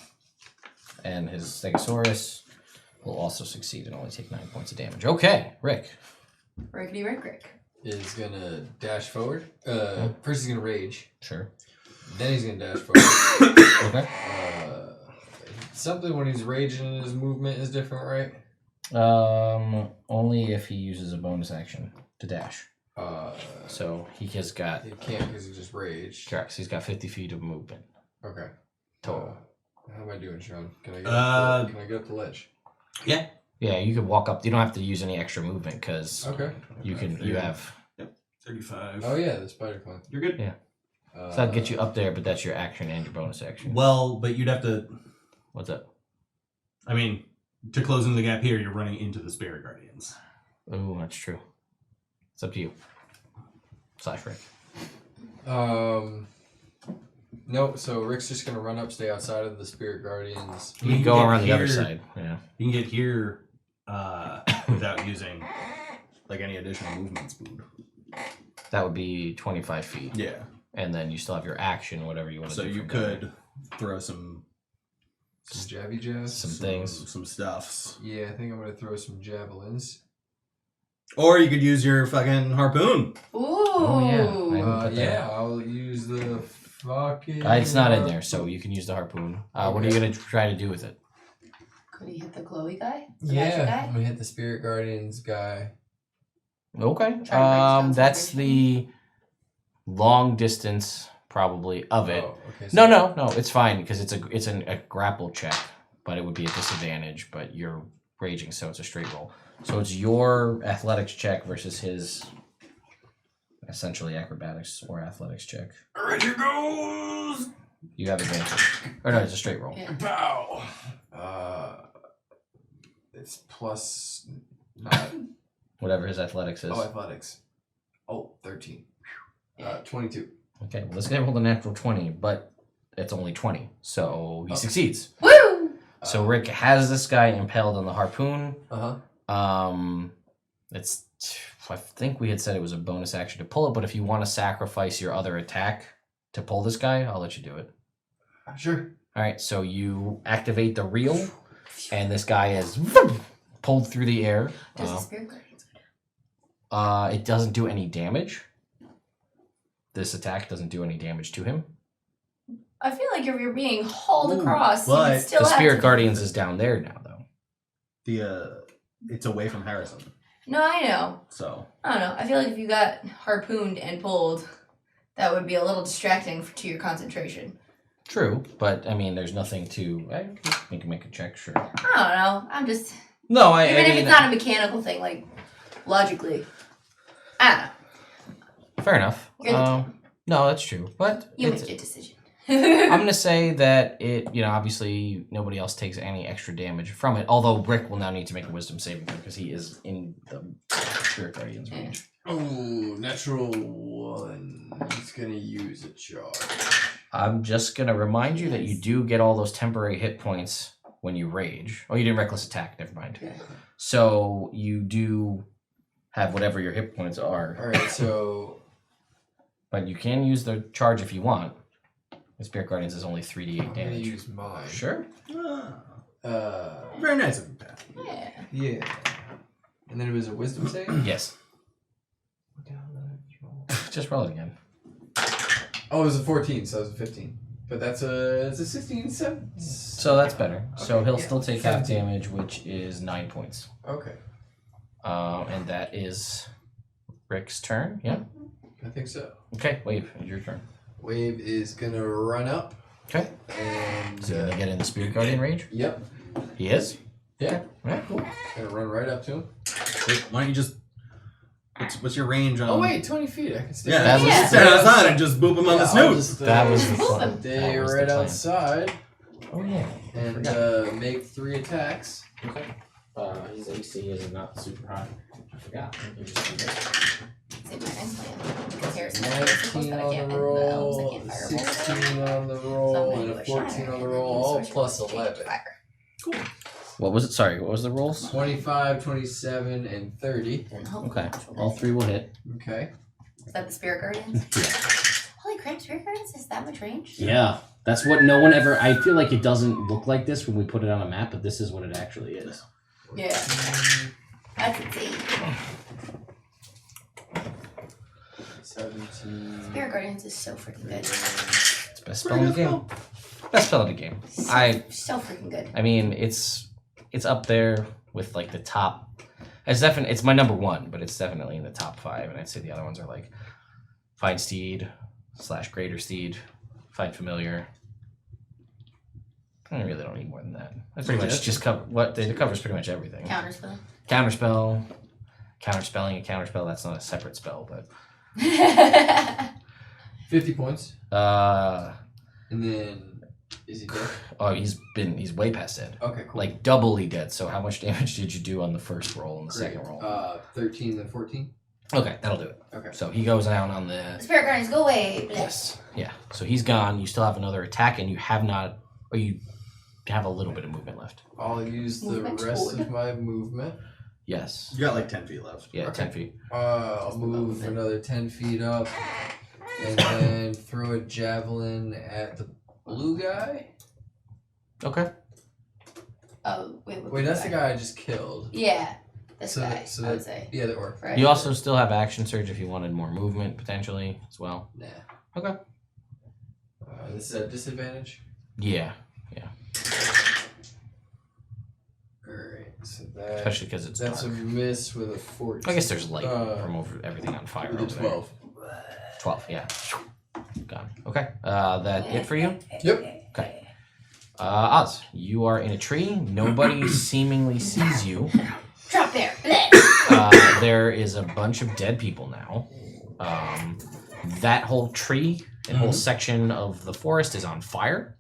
And his Stegosaurus will also succeed and only take 9 points of damage. Okay, Rick.
Rickety Rick.
Is gonna dash forward. First he's gonna rage.
Sure.
Then he's gonna dash forward.
Okay.
Something when he's raging, his movement is different, right?
Only if he uses a bonus action to dash. So he has got...
He can't because he just raged.
Correct. So he's got 50 feet of movement
Okay.
total.
How am I doing, Sean? Can I get up the ledge?
Yeah.
Yeah, you can walk up. You don't have to use any extra movement because
Okay.
you have...
35.
Oh yeah, the spider climb.
You're good.
Yeah. So that'll get you up there, but that's your action and your bonus action.
Well, but you'd have to...
What's up?
I mean, to close in the gap here, you're running into the Spirit Guardians.
Oh, that's true. It's up to you. / Rick.
No, so Rick's just gonna run up, stay outside of the Spirit Guardians.
You can go around the other side. Yeah.
You can get here without using like any additional movement speed.
That would be 25 feet.
Yeah.
And then you still have your action, whatever you want to
So
do.
you
from there.
could throw some
Some jabby jabs.
Some things.
some stuffs.
Yeah, I think I'm gonna throw some javelins.
Or you could use your fucking harpoon.
Ooh.
Oh, yeah. Put that
Yeah, I'll use the fucking...
It's not in there, so you can use the harpoon. What are you going to try to do with it?
Could he hit the Chloe guy? The magic
Yeah,
guy?
I'm gonna hit the Spirit Guardians guy.
Okay.
Try to break down
That's
some
the long distance, probably, of it.
Oh, okay. So
No, it's fine because it's a grapple check, but it would be a disadvantage. But you're raging, so it's a straight roll. So it's your athletics check versus his essentially acrobatics or athletics check.
Alright, here goes!
You have advantage. Or no, it's a straight roll.
Yeah.
Pow! It's plus 9.
Whatever his athletics is.
Oh, athletics. Oh, 13. 22.
Okay, well, this guy rolled a natural 20, but it's only 20, so he succeeds.
Woo!
So Rick has this guy impaled on the harpoon. It's, I think we had said it was a bonus action to pull it, but if you want to sacrifice your other attack to pull this guy, I'll let you do it.
Sure.
All right, so you activate the reel, and this guy is pulled through the air.
Does the spirit guardians go down?
It doesn't do any damage. This attack doesn't do any damage to him.
I feel like if you're being hauled across, you
but
would still
The
have
Spirit
to...
Guardians is down there now, though.
It's away from Harrison,
No, I know.
so
I don't know. I feel like if you got harpooned and pulled, that would be a little distracting to your concentration.
True, but I mean, there's nothing to. We can make a check, sure.
I don't know. I'm just...
No,
Even if it's not a mechanical thing, like, logically. I don't know.
Fair enough.
You're the
No, that's true, but
You
it's-
make your decision.
I'm gonna say that it. Obviously nobody else takes any extra damage from it. Although Rick will now need to make a Wisdom saving throw because he is in the Spirit Guardian's range.
Oh, natural 1. He's gonna use a charge.
I'm just gonna remind you that you do get all those temporary hit points when you rage. Oh, you didn't reckless attack. Never mind.
Yeah.
So you do have whatever your hit points are,
Alright, so...
but you can use the charge if you want. The Spirit Guardians is only 3d8
I'm gonna
damage.
use mine.
Sure.
very nice of you, Pat.
Yeah.
Yeah. And then it was a wisdom save?
Yes. Just roll it again.
Oh, it was a 14, so it was a 15. But it's a 16, 7.
So that's better. So
Okay,
he'll
yeah,
still take half
17.
damage, which is 9 points.
Okay.
And that is Rick's turn. Yeah.
I think so.
Okay, Wave, it's your turn.
Wave is gonna run up
Okay.
and...
Is he gonna get in the Spirit Guardian range?
Yep.
He is?
Yeah.
Alright, cool.
Gonna run right up to him.
Wait, why don't you just? What's your range on?
Oh, wait, 20 feet. I can stay
Yeah,
That was-
just stand outside and just boop him on the
I'll
snoot.
just,
That was the
Just
plan.
move
stay
That was the
right
plan.
outside
Oh, yeah.
and make 3 attacks.
Okay. His AC is not super high. I forgot. Let me just do that.
It's in my next plan. Because Harrison has obstacles
19
that I
on
can't,
the
and the elves I
roll,
can't fireball.
16 on the
So I'm
roll,
gonna
and
do
a
a
14
shiner,
on the
and
roll,
then
all
switch
plus
to
11.
fire.
What was it? Sorry, what was the rolls?
25, 27, and 30.
And hopefully
Okay.
which will
All
be-
3 will hit.
Okay.
Is that the Spirit Guardians? Holy crap, Spirit Guardians is that much range?
Yeah. That's what no one ever. I feel like it doesn't look like this when we put it on a map, but this is what it actually is.
Yeah. That's insane.
17.
Spirit Guardians is so freaking good.
It's the best spell in the game. Best spell in the game.
So freaking good.
I mean, it's up there with like the top. It's my number 1, but it's definitely in the top 5, and I'd say the other ones are like Find Steed / Greater Steed, Find Familiar. I really don't need more than that. That's pretty much just cover what it covers pretty much everything.
Counterspell.
Counterspell, counterspelling a counterspell. That's not a separate spell, but
50 points.
uh
And then, is he dead?
oh, he's way past dead.
Okay, cool.
Like doubly dead. So how much damage did you do on the first roll and the
Great.
second roll?
13 and 14.
Okay, that'll do it.
Okay.
So he goes down on the
Spirit Guardians, go away.
yes, yeah. So he's gone. You still have another attack, and you have not, or you have a little bit of movement left.
I'll use the
Movement
rest
toward.
of my movement.
Yes.
You got like 10 feet left.
Yeah,
Okay.
10 feet.
I'll move another 10 feet up and then throw a javelin at the blue guy.
Okay.
Oh, wait.
Wait, that's the guy I just killed.
Yeah. This
So
guy,
that- so
I would
that-
say.
Yeah, the orc.
Right?
You also still have action surge if you wanted more movement potentially as well.
Nah.
Okay.
This is a disadvantage.
Yeah,
Alright, so that
especially because it's
that's
dark.
a miss with a 14.
I guess there's light
Uh,
from over everything on fire.
with a
over there.
12.
12, yeah. Gone. Okay. That it for you?
Yep.
Okay. Oz, you are in a tree. Nobody seemingly sees you.
Drop there.
There is a bunch of dead people now. That whole tree and whole section of the forest is on fire.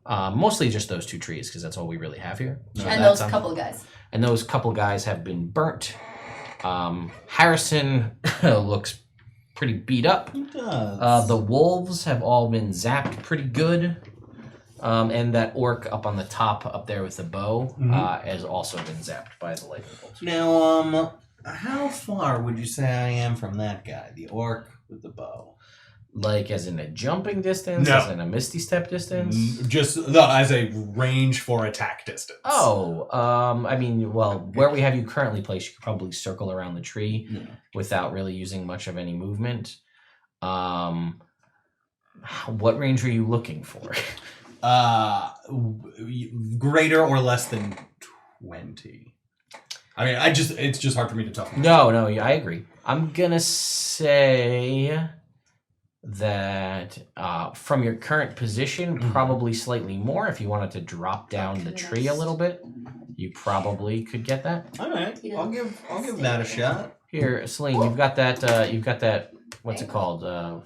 Mostly just those 2 trees, because that's all we really have here. So
And
that's
those couple of guys.
And those couple guys have been burnt. Harrison looks pretty beat up.
It does.
The wolves have all been zapped pretty good. And that orc up on the top up there with the bow has also been zapped by the lightning bolts.
Now, how far would you say I am from that guy, the orc with the bow?
Like as in a jumping distance,
No.
as in a misty step distance?
Just as a range for attack distance.
Oh, I mean, well, where we have you currently placed, you could probably circle around the tree without really using much of any movement. What range are you looking for?
Greater or less than 20. I mean, it's just hard for me to tell.
No, I agree. I'm gonna say that from your current position, probably slightly more. If you wanted to drop down the tree a little bit, you probably could get that.
All right, I'll give that a shot.
Here, Selene, you've got that. What's it called?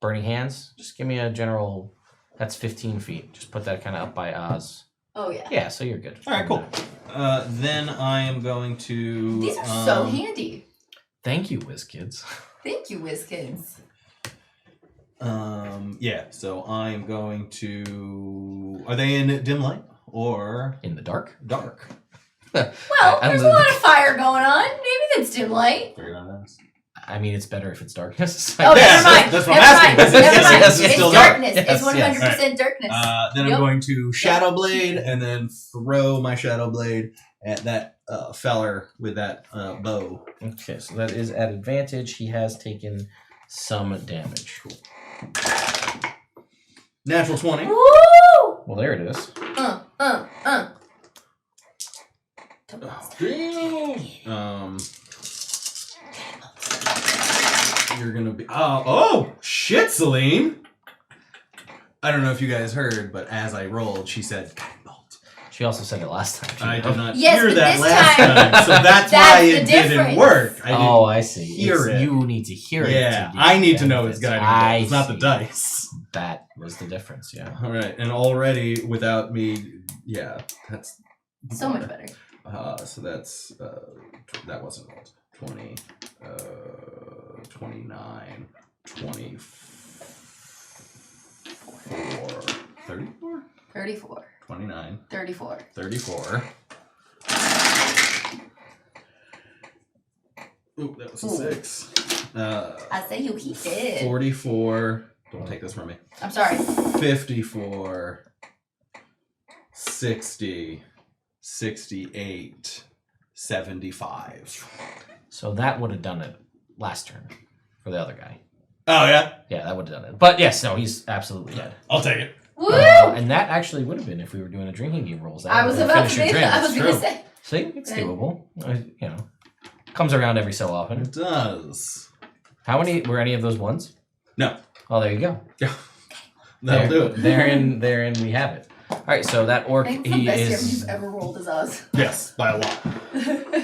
Burning hands. Just give me a general. That's 15 feet. Just put that kind of up by Oz.
Oh yeah.
Yeah, so you're good.
All right, cool. Then I am going to.
These are so handy.
Thank you, WizKids.
Thank you, WizKids.
Yeah. So I am going to. Are they in dim light or
In the dark.
dark?
Well,
I'm
there's a
the-
lot of fire going on. Maybe that's dim light.
Figured out that.
I mean, it's better if it's darkness.
Oh,
Yeah,
never mind.
that's what I'm
Never
asking.
mind.
Yes,
Never mind.
yes, it's
It's
still dark.
darkness.
Yes,
It's 100% darkness.
Then
Yep.
I'm going to Shadow Blade and then throw my Shadow Blade at that feller with that bow.
Okay, so that is at advantage. He has taken some damage.
Natural 20.
Woo!
Well, there it is.
You're gonna be. Oh shit, Selene! I don't know if you guys heard, but as I rolled, she said "Guiding bolt."
She also said it last time.
I did not
Yes,
hear
but
that
this
last
time-
time, so that's
That's
why
the
it didn't
difference.
work. I didn't
Oh, I see.
hear it.
You need to hear it.
Yeah,
to
I
get
need to know it's
benefits.
guiding bolt.
I
It's not the
see.
dice.
That was the difference, yeah.
All right, and already without me, yeah, that's
So much better.
So that's that wasn't rolled. 20, 29, 24, 34,
34.
29,
34.
34. Ooh, that was a 6.
I say you keep it.
44. Don't take this from me.
I'm sorry.
54, 60, 68, 75.
So that would have done it last turn for the other guy.
Oh yeah,
Yeah, that would have done it. But yes, no, he's absolutely dead.
I'll take it.
Woo!
And that actually would have been if we were doing a drinking game rules. That
I
would
was
have
about to
finished your
say
drink.
that. I was
It's
going to
true.
say.
See, it's
Okay.
doable. You know, comes around every so often.
It does.
How many were any of those ones?
No.
Oh, there you go.
That'll do it.
Therein, we have it. All right, so that orc,
I think it's the
he
best damage
is.
you've ever rolled as us.
Yes, by a lot.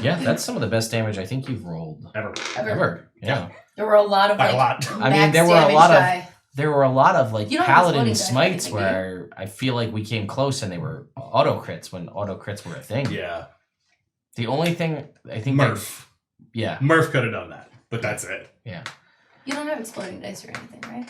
Yeah, that's some of the best damage I think you've rolled ever. Yeah.
There were a lot of
By a
like
lot.
I mean,
max
there were a
damage
lot of
die.
there were a lot of like
You don't have
paladin
floating dice or
smites
anything,
where I feel like we came close and they were auto crits when auto crits were a thing.
Yeah,
The only thing I think
Murph.
yeah.
Murph could have done that, but that's it.
Yeah.
You don't have exploding dice or anything, right?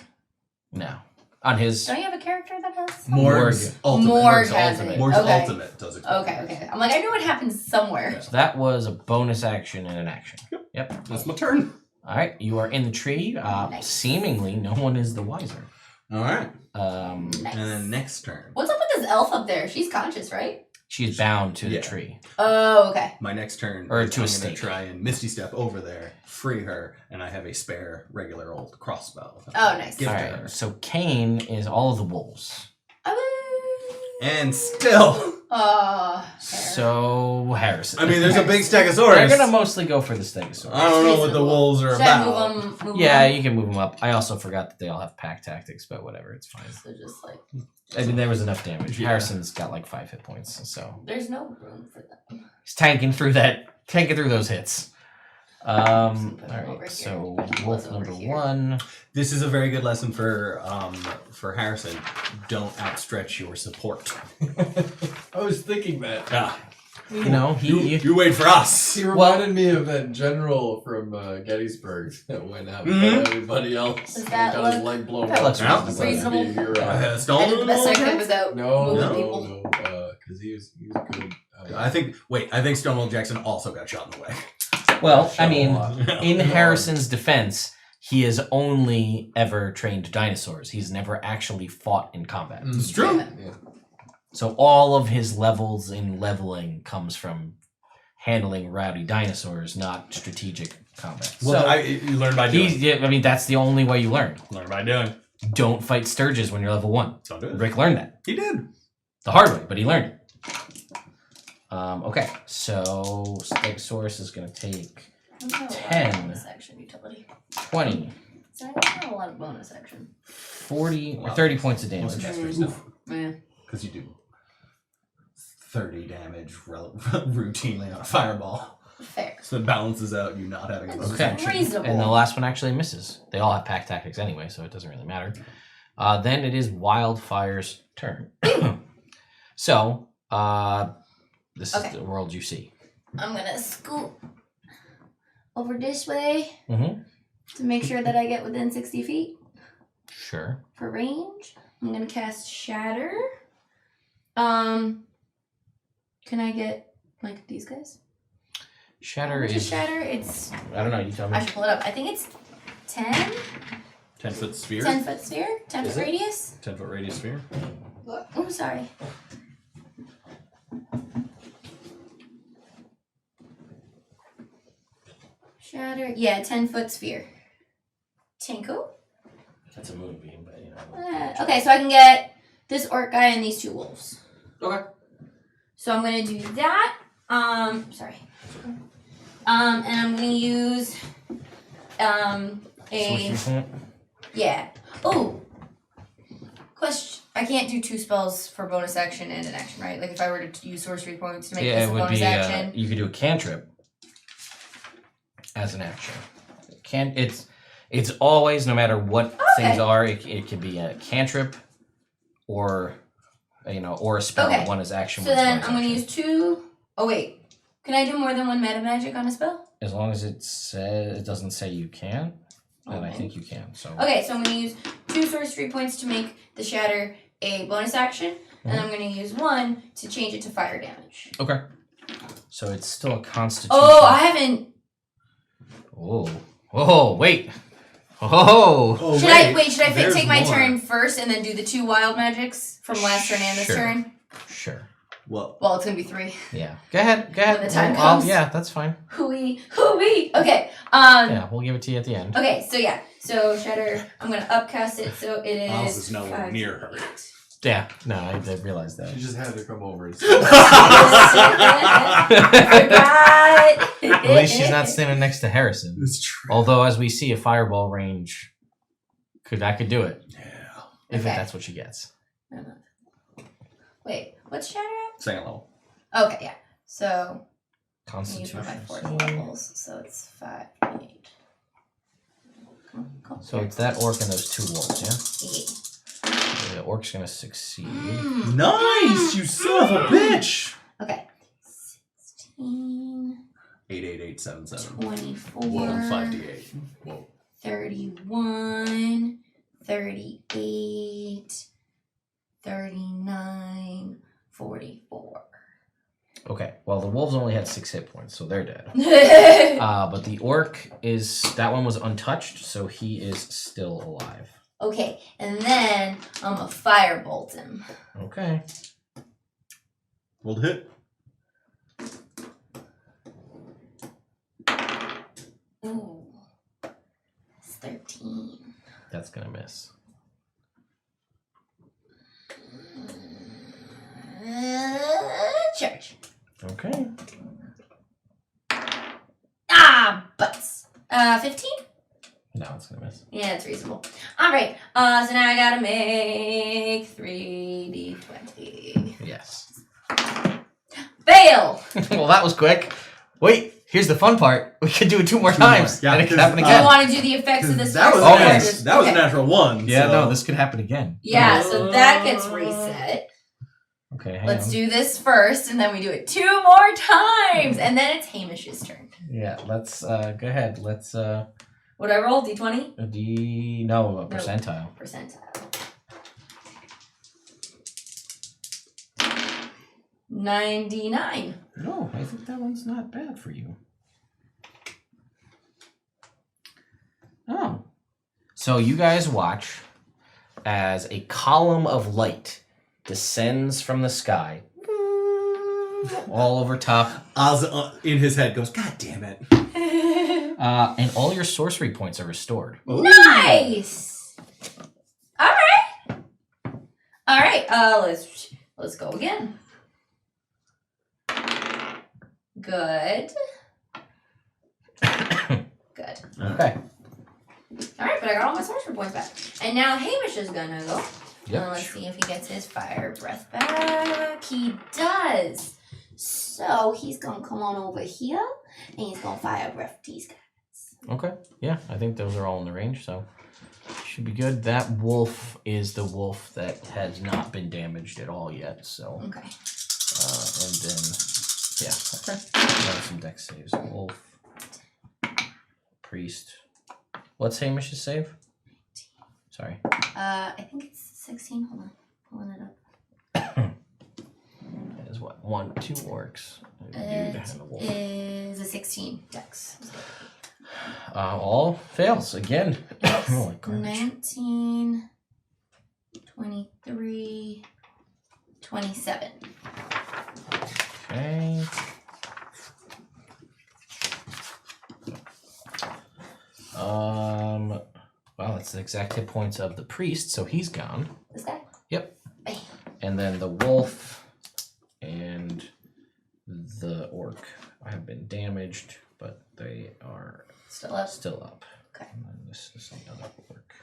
No. On his
Don't you have a character that has?
Morg's ultimate.
Morg
Morg's
has
ultimate.
it.
Morg's
Okay.
ultimate does it.
Okay. I'm like, I knew it happened somewhere.
so that was a bonus action and an action. Yep.
That's my turn.
All right, you are in the tree.
Nice.
Seemingly, no one is the wiser.
All right.
Nice.
And then next turn.
What's up with this elf up there? She's conscious, right?
She's bound to the
Yeah.
tree.
Oh, okay.
My next turn,
Or
is
to a
I'm
stake.
going to try and Misty Step over there, free her, and I have a spare regular old crossbow.
Oh, nice.
Give
All
to
right,
her.
so Kane is all of the wolves.
And still,
So Harrison.
I mean, there's a big
They're
Stegosaurus.
gonna mostly go for the Stegosaurus.
I don't know what the wolves are
Should I
about.
move them?
Yeah, you can move them up. I also forgot that they all have pack tactics, but whatever, it's fine.
So just like,
I mean, there was enough damage.
Yeah.
Harrison's got like 5 hit points, so
there's no room for them.
he's tanking through that can't get through those hits.
Over
Alright,
here.
so
Was
wolf
over
number
here.
1.
This is a very good lesson for Harrison. Don't outstretch your support.
I was thinking that.
Ah,
You know,
you wait for us.
He reminded me of that general from Gettysburg that went out
Mhm.
with everybody else.
Does that
got his
look-
leg blown
that
up.
looks
He
reasonable.
decided to be a
Reasonable.
hero.
I
Stone.
did the best I could without
No,
moving
no,
people.
no, because he was good.
I think Stonewall Jackson also got shot in the leg.
well, I mean,
Shot
in Harrison's defense, he has only ever trained dinosaurs. He's never actually fought in combat.
It's true.
Yeah.
So all of his levels in leveling comes from handling rowdy dinosaurs, not strategic combat.
Well,
so
you learn by doing.
I mean, that's the only way you learn.
Learn by doing.
Don't fight Sturges when you're level 1.
Don't do it.
Rick learned that
He did.
the hard way, but he learned it. Okay, so Stegosaurus is going to take 10.
Section utility.
20,
So I don't have a lot of bonus action.
40, or 30 points of damage.
Yeah.
Because you do 30 damage routinely on a fireball.
Fair.
So it balances out you not having a bonus
Okay.
action.
Reasonable.
And the last one actually misses. They all have pack tactics anyway, so it doesn't really matter. Then it is Wildfire's turn. So, this
Okay.
is the world you see.
I'm gonna scoot over this way
Mm-hmm.
to make sure that I get within 60 feet
Sure.
for range. I'm gonna cast Shatter. Can I get like these guys?
Shatter
Which
is.
is Shatter? It's
I don't know. You tell me.
I should pull it up. I think it's 10?
10-foot sphere.
10 foot sphere? 10
Is
foot
it?
radius?
10-foot radius sphere.
Oh, sorry. Shatter. Yeah, 10 foot sphere. Tinko?
That's a moonbeam, but you know.
Okay, so I can get this orc guy and these 2 wolves.
Okay.
So I'm gonna do that. Sorry. And I'm gonna use a yeah. Oh. Question. I can't do 2 spells for bonus action and an action, right? Like if I were to use sorcery points to make
Yeah,
this
it
a
would
bonus
be.
action.
You could do a cantrip as an action. It's always, no matter what things are, it could be a cantrip or or a spell.
Okay.
One is action.
So
one is
then
bonus
I'm gonna
action.
use 2. Oh wait. Can I do more than 1 meta magic on a spell?
As long as it doesn't say you can, then I
Okay.
think you can. So
Okay, so I'm gonna use 2 sorcery points to make the shatter a bonus action, and I'm gonna use 1 to change it to fire damage.
okay. So it's still a constitution.
Oh, I haven't.
Oh, wait. Oh.
Should I
there's
take my
more.
turn first and then do the 2 wild magics from last turn and this
Sure.
turn?
Sure.
Well,
Well, it's gonna be 3.
Yeah. Go ahead.
When the time
Well,
comes.
yeah, that's fine.
Hooey. Okay.
Yeah, we'll give it to you at the end.
Okay. So yeah. So shatter. I'm gonna upcast it. So it is.
Miles is nowhere
5,
near her.
8.
Yeah. No, I realized that.
She just had to come over and
At least she's not standing next to Harrison.
It's true.
Although, as we see, a fireball range could do it
Yeah.
if
Okay.
that's what she gets.
Wait. What's shatter
Second level.
at? Okay. Yeah. So I'm gonna use
Constitution.
one of my 4th levels. So it's 5, 8. Come
So
here.
it's that orc and those 2 wolves, yeah?
8.
The orc's gonna succeed.
Nice, you son of a bitch.
Okay. 16,
88877.
24,
Whoa, 5d8. Whoa.
31, 38, 39, 44.
Okay, well, the wolves only had 6 hit points, so they're dead. But the orc that one was untouched, so he is still alive.
Okay, and then I'm gonna firebolt him.
Okay.
Roll to hit.
Ooh. It's 13.
That's gonna miss.
Charge.
Okay.
Butts. 15?
No, it's gonna miss.
Yeah, it's reasonable. Alright, so now I gotta make 3d20.
Yes.
Fail!
Well, that was quick. Wait, Here's the fun part. We could do it 2 more
Two more.
times.
Yeah,
and it could
because,
happen
Do you
again.
want to do the effects of this
that was
first?
Oh,
or
yes.
just-
that was a
okay.
natural one.
Yeah,
so.
no, this could happen again.
Yeah, so that gets reset.
Okay, hang
Let's
on.
do this first, and then we do it 2 more times, and then it's Hamish's turn.
Yeah, let's go ahead. Let's
What I roll? D20?
a percentile.
Percentile. 99.
No, I think that one's not bad for you. Oh. So you guys watch as a column of light descends from the sky. All over top.
Oz in his head goes, God damn it.
And all your sorcery points are restored.
Nice! Alright. Alright, let's go again. Good. Good.
Okay.
Alright, but I got all my sorcery points back. And now Hamish is gonna go.
Yep.
Let's see if he gets his fire breath back. He does. So he's gonna come on over here and he's gonna fire breath these guys.
Okay. Yeah, I think those are all in the range, so should be good. That wolf is the wolf that has not been damaged at all yet, so
Okay.
and then yeah, okay. Some dex saves. Wolf. Priest. What's Hamish's save? Sorry.
I think it's 16. Hold on. Pulling it up.
That is what? 1, 2 orcs. A dude and a wolf.
It is a 16 dex.
All fails again.
It's
Oh, like garbage.
19, 23, 27.
Okay. Well, that's the exact hit points of the priest, so he's gone.
This guy?
Yep.
Bam.
And then the wolf and the orc have been damaged, but they are
Still up.
still up.
Okay.
And then this is another orc.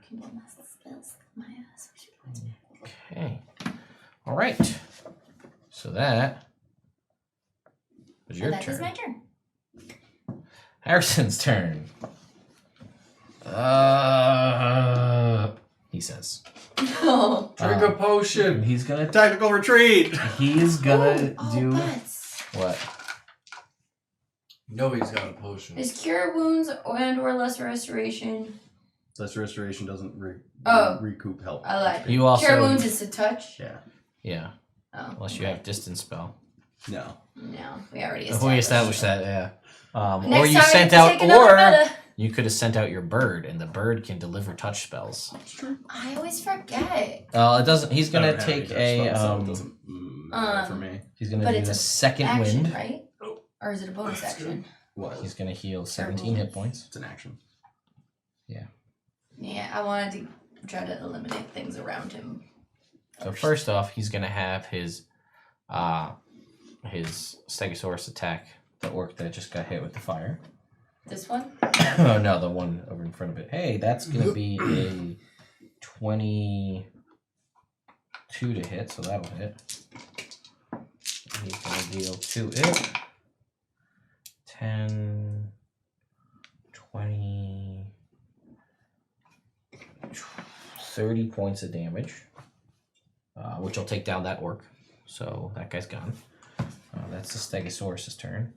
Can do master spells. My ass.
Okay. All right. So that was your
That
turn.
is my turn.
Harrison's turn. He says.
Oh.
Drink a potion.
He's gonna.
Tactical retreat.
He's gonna do
Butts.
what?
Nobody's got a potion.
Is cure wounds and or lesser restoration?
Such restoration doesn't
Oh.
recoup health.
I like it.
You also.
Cure wounds is to touch?
Yeah.
Yeah.
Oh.
Unless you have distance spell.
No.
No, we already
We established that. Yeah.
Next
Or you
time we
sent
have to
out,
take another
or
meta.
you could have sent out your bird, and the bird can deliver touch spells.
I always forget.
It doesn't. He's
I
gonna
don't have any
take
touch
a.
spells, so it doesn't matter for me.
He's gonna
But
do
it's
a
a
second
Action,
wind.
right? Or is it a bonus action?
What?
He's gonna heal 17 hit points.
It's an action.
Yeah, I wanted to try to eliminate things around him.
So first off, he's gonna have his Stegosaurus attack the orc that just got hit with the fire.
This one?
Oh no, the one over in front of it. Hey, that's gonna be a 22 to hit, so that'll hit. He's gonna deal to it 10, 20, 30 points of damage, which will take down that orc. So that guy's gone. That's the Stegosaurus' turn.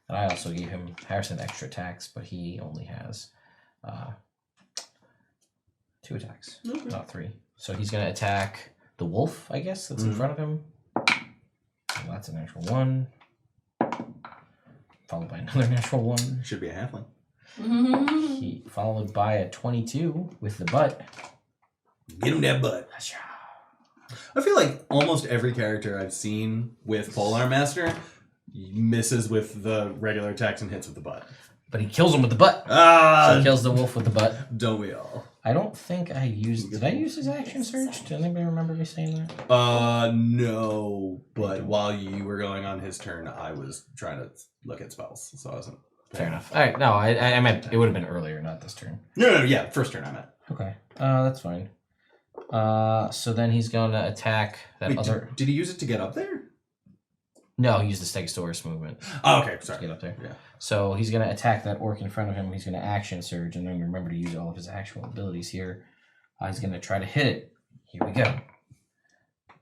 And I also gave Harrison extra attacks, but he only has 2 attacks, not 3. So he's going to attack the wolf, I guess, that's in front of him. Well, that's a natural 1. Followed by another natural 1.
Should be a halfling.
He followed by a 22 with the butt.
Get him that butt. I feel like almost every character I've seen with Polearm Master misses with the regular attacks and hits with the butt.
But he kills him with the butt.
Ah,
So he kills the wolf with the butt.
don't we all?
I don't think I used... Did I use his action surge? Does anybody remember me saying that?
No. But while you were going on his turn, I was trying to look at spells, so I wasn't.
Fair enough. All right, no, I meant it would have been earlier, not this turn.
No, yeah, first turn I meant.
Okay, that's fine. So then he's going to attack that
Wait,
other...
did he use it to get up there?
No, use the Stegosaurus movement
Oh, okay,
to
sorry.
get up there.
Yeah.
So he's going to attack that orc in front of him. He's going to action surge, and then remember to use all of his actual abilities here. He's going to try to hit it. Here we go.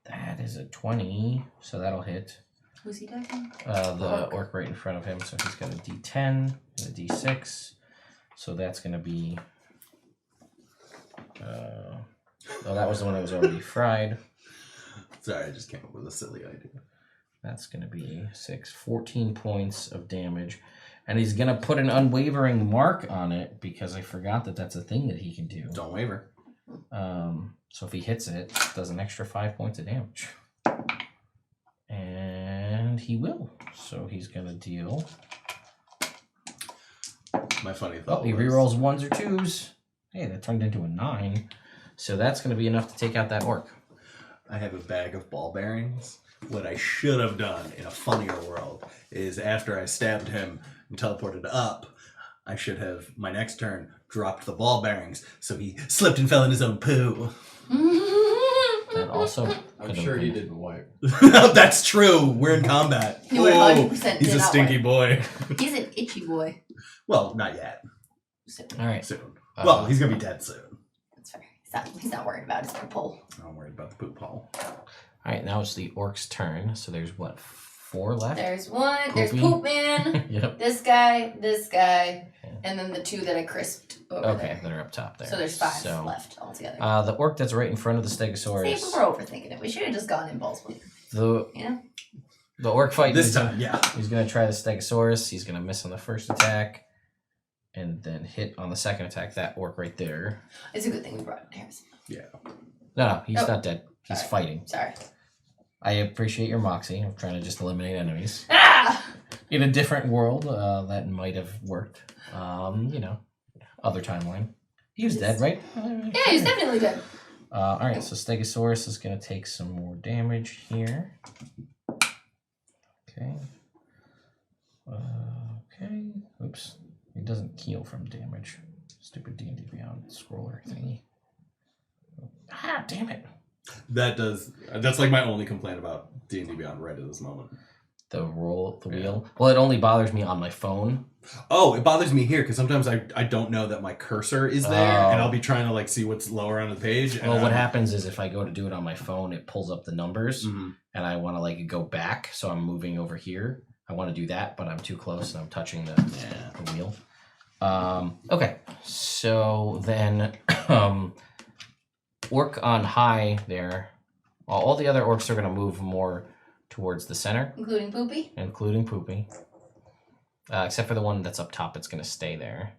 That is a 20, so that'll hit.
Who's he attacking?
The orc right in front of him. So he's got a D10 and a D6. So that's going to be... that was the one that was already fried.
Sorry, I just came up with a silly idea.
That's going to be 14 points of damage. And he's going to put an unwavering mark on it because I forgot that that's a thing that he can do.
Don't waver.
So if he hits it, it does an extra 5 points of damage. And he will. So he's going to deal...
My funny thought
Oh, he rerolls 1s or 2s. Hey, that turned into a 9. So that's going to be enough to take out that orc.
I have a bag of ball bearings. What I should have done in a funnier world is after I stabbed him and teleported up, I should have, my next turn, dropped the ball bearings so he slipped and fell in his own poo.
That also...
I'm
could've
sure he
been-
didn't wipe.
That's true. We're in combat.
He would 100%
he's
did
a
not
stinky
wipe.
boy.
He's an itchy boy.
Well, not yet.
All right.
Soon. Well, he's gonna be dead soon.
That's fair. He's not worried about his pole.
I'm worried about the poop hole.
All right, now it's the orc's turn. So there's what, 4 left?
There's one. There's
Poopy.
Poop Man.
Yep.
this guy, and then the 2 that I crisped over
Okay,
there.
that are up top there.
So there's 5
So,
left altogether.
the orc that's right in front of the
See,
Stegosaurus.
we're overthinking it. We should have just gone impulse move.
The
You know?
the orc fight
This
is
time, yeah.
He's going to try the Stegosaurus. He's going to miss on the first attack. And then hit on the second attack, that orc right there.
It's a good thing we brought Harrison.
No, he's
Oh,
not dead. He's
sorry.
fighting.
Sorry.
I appreciate your moxie. I'm trying to just eliminate enemies.
Ah!
In a different world, that might have worked. Other timeline. He was dead, right?
Yeah, he's definitely dead.
All right, so Stegosaurus is going to take some more damage here. Okay. Okay. Oops. He doesn't heal from damage. Stupid D&D Beyond scroller thingy. Ah, damn it.
That's like my only complaint about D&D Beyond right at this moment.
The wheel. Well, it only bothers me on my phone.
Oh, it bothers me here because sometimes I don't know that my cursor is there, and I'll be trying to like see what's lower on the page.
Well, what happens is if I go to do it on my phone, it pulls up the numbers,
Mhm.
and I want to like go back, so I'm moving over here. I want to do that, but I'm too close, and I'm touching the wheel. Okay, so then orc on high there. All the other orcs are going to move more towards the center,
Including Poopy.
including Poopy. Except for the one that's up top, it's going to stay there.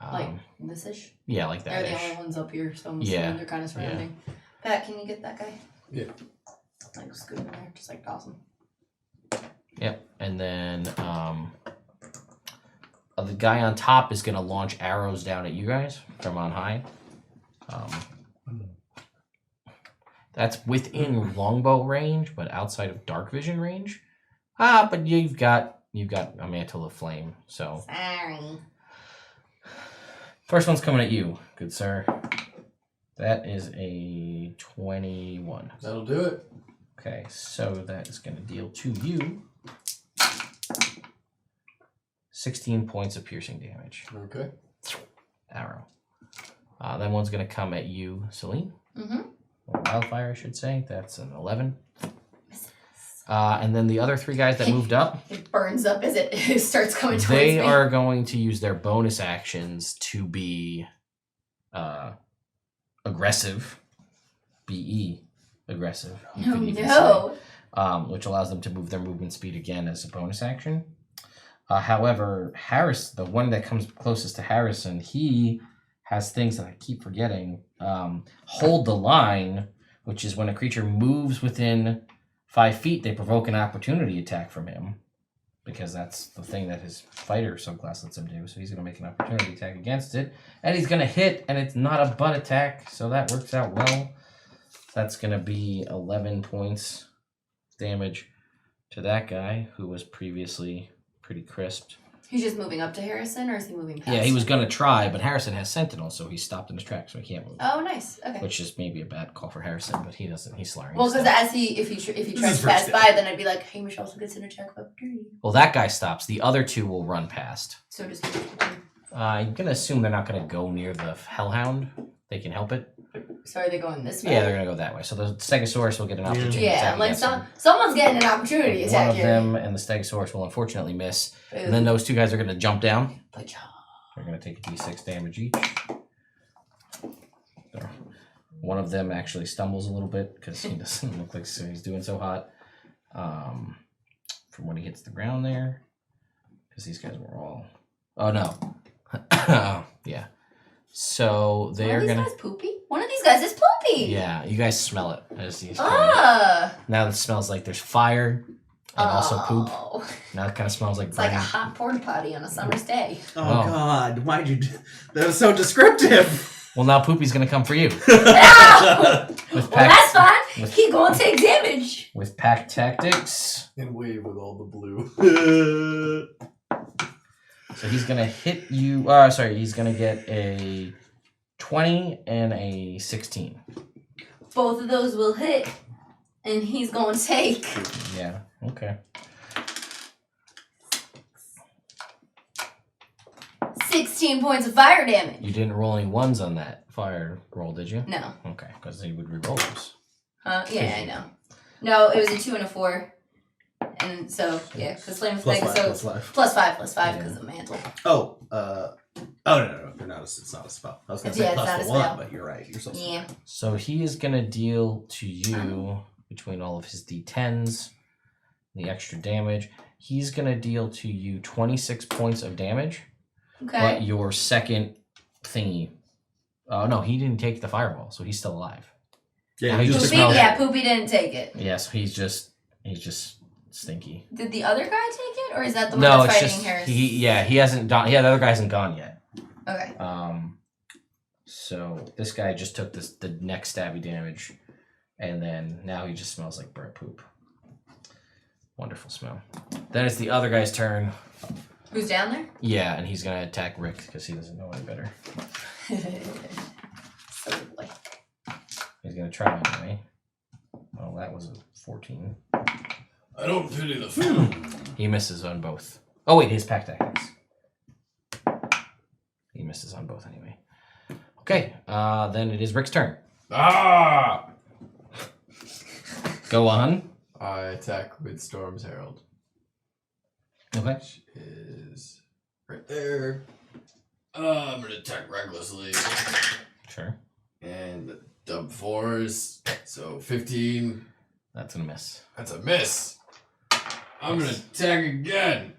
Like this-ish.
Yeah, like
They're
that.
the only ones up here, so I'm
Yeah,
assuming they're kind of surrounding. Pat, can you get that guy?
Yeah.
Like scoot in there, just like awesome.
Yep, and then the guy on top is going to launch arrows down at you guys from on high. That's within longbow range, but outside of dark vision range. But you've got a mantle of flame. So
Sorry.
first one's coming at you, good sir. That is a 21.
That'll do it.
Okay, so that is going to deal to you 16 points of piercing damage.
Okay.
Arrow. Then one's going to come at you, Selene.
Mm-hmm.
Or Wildfire, I should say. That's an 11. And then the other 3 guys that moved up,
It burns up as it starts coming towards
they
me.
are going to use their bonus actions to be aggressive. BE. Aggressive. You
Oh
could even
no.
say. Which allows them to move their movement speed again as a bonus action. However, Harris, the one that comes closest to Harrison, he has things that I keep forgetting. Hold the line, which is when a creature moves within 5 feet, they provoke an opportunity attack from him. Because that's the thing that his fighter subclass lets him do. So he's going to make an opportunity attack against it. And he's going to hit, and it's not a butt attack, so that works out well. That's going to be 11 points damage to that guy, who was previously pretty crisped.
He's just moving up to Harrison, or is he moving past?
Yeah, he was gonna try, but Harrison has Sentinel, so he's stopped in his tracks, so he can't move.
Oh, nice. Okay.
Which is maybe a bad call for Harrison, but he doesn't. He's slurring.
Well,
his
because
stuff.
if he
This
tries
is
to pass
first
by, then I'd be like, Hamish also gets an attack of opportunity.
Well, that guy stops. The other two will run past.
So does he.
I'm gonna assume they're not gonna go near the Hellhound. They can help it.
So are they going this way?
Yeah, they're gonna go that way. So the Stegosaurus will get an opportunity.
Yeah,
attack
I'm like,
against them.
someone's getting an opportunity
One
attack
of
here.
them and the Stegosaurus will unfortunately miss.
Ooh.
And then those two guys are gonna jump down.
Good job.
They're gonna take a d6 damage each. One of them actually stumbles a little bit because he doesn't look like he's doing so hot. From when he hits the ground there, because these guys were all. Oh no. Yeah. So they are gonna.
One of these guys poopy? One of these guys is poopy!
Yeah, you guys smell it as he's coming.
Ah!
Now it smells like there's fire and also poop.
Oh.
Now it kind of smells like
It's like a
burning.
hot porta potty on a summer's day.
Oh,
Oh.
God, why'd you do that? Was so descriptive.
Well, now Poopy's gonna come for you.
No!
With
Well,
pack,
that's fine.
with-
He gonna take damage.
with pack tactics.
And wave with all the blue.
So he's gonna hit you. Sorry, he's gonna get a 20 and a 16.
Both of those will hit, and he's gonna take.
Yeah. Okay.
16 points of fire damage.
You didn't roll any ones on that fire roll, did you?
No.
Okay, because he would re-roll those.
Yeah, I know. No, it was a 2 and a 4. And so, yeah, because Flame
Plus
Effect,
five,
so
plus five.
plus 5
Yeah.
because of Mantle.
Oh, no, they're not. It's not a spell. I was gonna say
Yeah, it's
plus
not
the
a
one,
spell.
but you're right. You're so
Yeah.
So he is gonna deal to you between all of his d10s, the extra damage. He's gonna deal to you 26 points of damage.
Okay.
But your second thingy. Oh no, he didn't take the fireball, so he's still alive.
Yeah,
He
you
just
just
Poopy,
smells-
yeah, Poopy didn't take it.
Yeah, so he's just stinky.
Did the other guy take it, or is that the one
No,
that's
it's
fighting
just
Harris?
he hasn't done. Yeah, the other guy hasn't gone yet.
Okay.
So this guy just took the next stabby damage, and then now he just smells like burnt poop. Wonderful smell. Then it's the other guy's turn.
Who's down there?
Yeah, and he's gonna attack Rick because he doesn't know any better.
So boy.
He's gonna try anyway. Oh, that was a 14.
I don't pity the fool.
He misses on both. Oh wait, his pack tactics. He misses on both anyway. Okay, then it is Rick's turn.
Ah!
Go on.
I attack with Storm's Herald,
Okay.
which is right there. I'm gonna attack recklessly.
Sure.
And the dub 4s, so 15.
That's gonna miss.
That's a miss. I'm gonna attack again.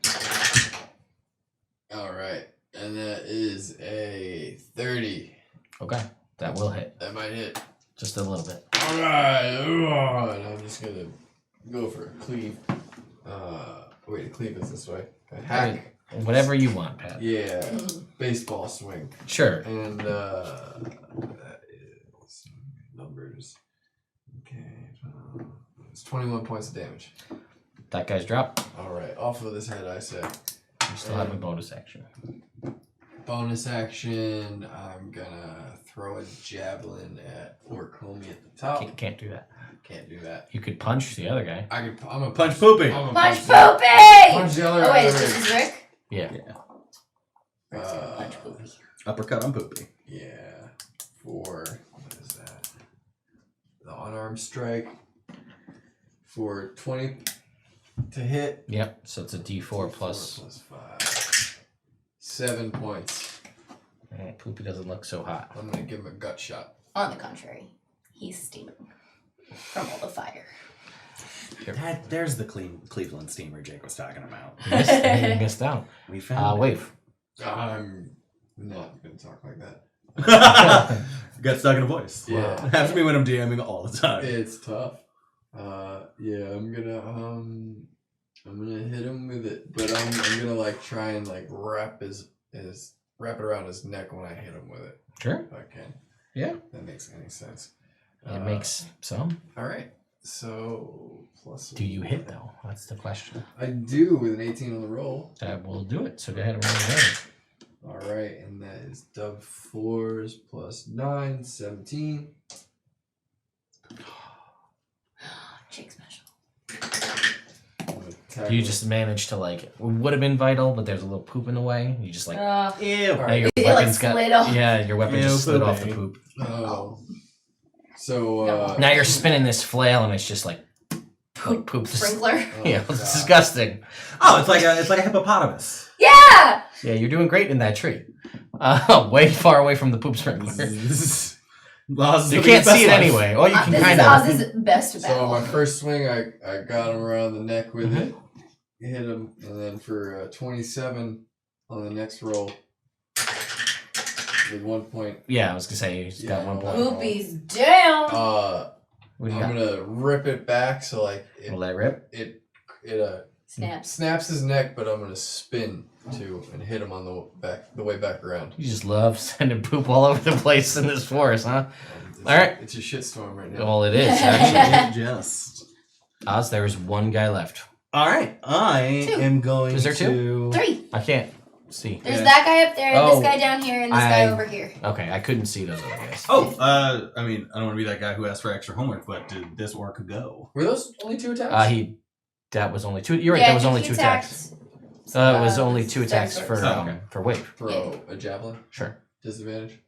Alright, and that is a 30.
Okay. That will hit.
That might hit.
Just a little bit.
Alright, and I'm just gonna go for a cleave. Wait, a cleave is this way. A hack.
Whatever you want, Pat.
Yeah, baseball swing.
Sure.
And that is numbers. Okay, it's 21 points of damage.
That guy's dropped.
Alright, off of this head, I say.
You still have a bonus action.
Bonus action, I'm gonna throw a javelin at Orc Homie at the top.
Can't do that.
Can't do that.
You could punch the other guy.
I'm gonna
Punch Poopy.
I'm gonna
Punch
the-
Poopy!
Punch the other
Oh wait, is
guy.
this is Rick?
Yeah.
Rick's gonna punch Poopy.
Uppercut on Poopy.
Yeah. For what is that? The unarmed strike. For 20 to hit.
Yep. So it's a D4 plus.
plus 5. 7 points.
Poopy doesn't look so hot.
I'm gonna give him a gut shot.
On the contrary, he's steaming from all the fire.
There's the Cleveland steamer Jake was talking about.
He missed out.
We found it.
Wave.
I'm not gonna talk like that.
Got stuck in a voice.
Yeah.
It happens to me when I'm DMing all the time.
It's tough. Yeah, I'm gonna hit him with it, but I'm gonna like try and like wrap it around his neck when I hit him with it.
Sure.
If I can.
Yeah.
That makes any sense.
It makes some.
All right. So plus.
Do you hit though? That's the question.
I do with an 18 on the roll.
That will do it. So go ahead and roll your damage.
All right, and that is dub 4s plus 9, 17.
Jake special.
You just managed to like would have been vital, but there's a little poop in the way. You just like
Ew.
now your
Is it, like,
weapon's got
slid off?
yeah, your weapon
Ew,
just slid off the
poopy.
poop.
Oh. So
Now you're spinning this flail and it's just like poop.
Sprinkler.
Yeah,
God.
it's disgusting.
Oh, it's like a hippopotamus.
Yeah!
Yeah, you're doing great in that tree. Way far away from the poop sprinkler. You can't see it anyway. Or you can
This
kind
is
of.
Oz's best
So
battle.
on my first swing, I got him around the neck with it, hit him, and then for 27 on the next roll, with 1 point.
Yeah, I was gonna say he's got
Yeah.
1 point.
Poopy's down.
What do you
I'm
got?
gonna rip it back so like
Will that rip?
it
Snaps.
snaps his neck, but I'm gonna spin too and hit him on the way back around.
You just love sending poop all over the place in this forest, huh?
It's
All right.
it's a shitstorm right now.
Well, it is actually.
Just.
Oz, there is one guy left.
All right, I
Two.
am going
Is there
to.
3.
I can't see.
There's
Yeah.
that guy up there,
Oh,
this guy down here, and this guy over here.
Okay, I couldn't see those other guys.
Oh, I mean, I don't want to be that guy who asked for extra homework, but did this orc go?
Were those only 2 attacks?
That was only 2. You're right.
Yeah,
that was
he
only 2 attacks.
attacked,
It was only 2 attacks
Stag
for
Swords.
okay.
for wave.
Throw a javelin.
Sure.
Disadvantage.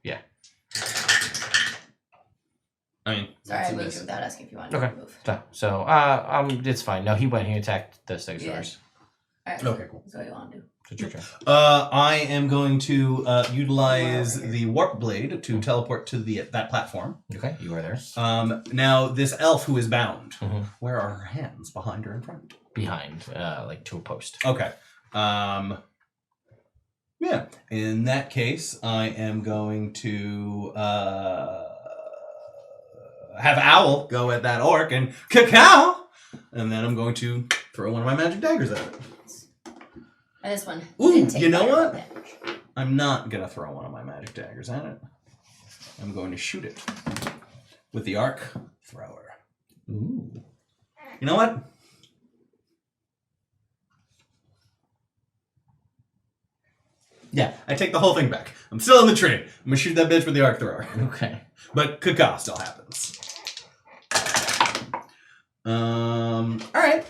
I mean,
Sorry,
That's
I
a
moved
miss.
you without asking if you wanted
Okay.
to move.
So it's fine. No, he went. He attacked the Stegosaurus.
Alright,
okay, cool.
that's what you want to do.
It's your turn.
I am going to utilize the warp blade to teleport to that platform.
Okay, you are there.
Now this elf who is bound,
Mhm.
where are her hands? Behind or in front?
Behind, like to a post.
Okay. Yeah. In that case, I am going to have Owl go at that orc and cacao, and then I'm going to throw one of my magic daggers at it.
And this one.
Ooh,
didn't take
you know
fire
what?
damage.
I'm not gonna throw one of my magic daggers at it. I'm going to shoot it with the arc thrower.
Ooh.
You know what? Yeah, I take the whole thing back. I'm still in the tree. I'm gonna shoot that bitch with the arc thrower.
Okay.
But cacao still happens. All right.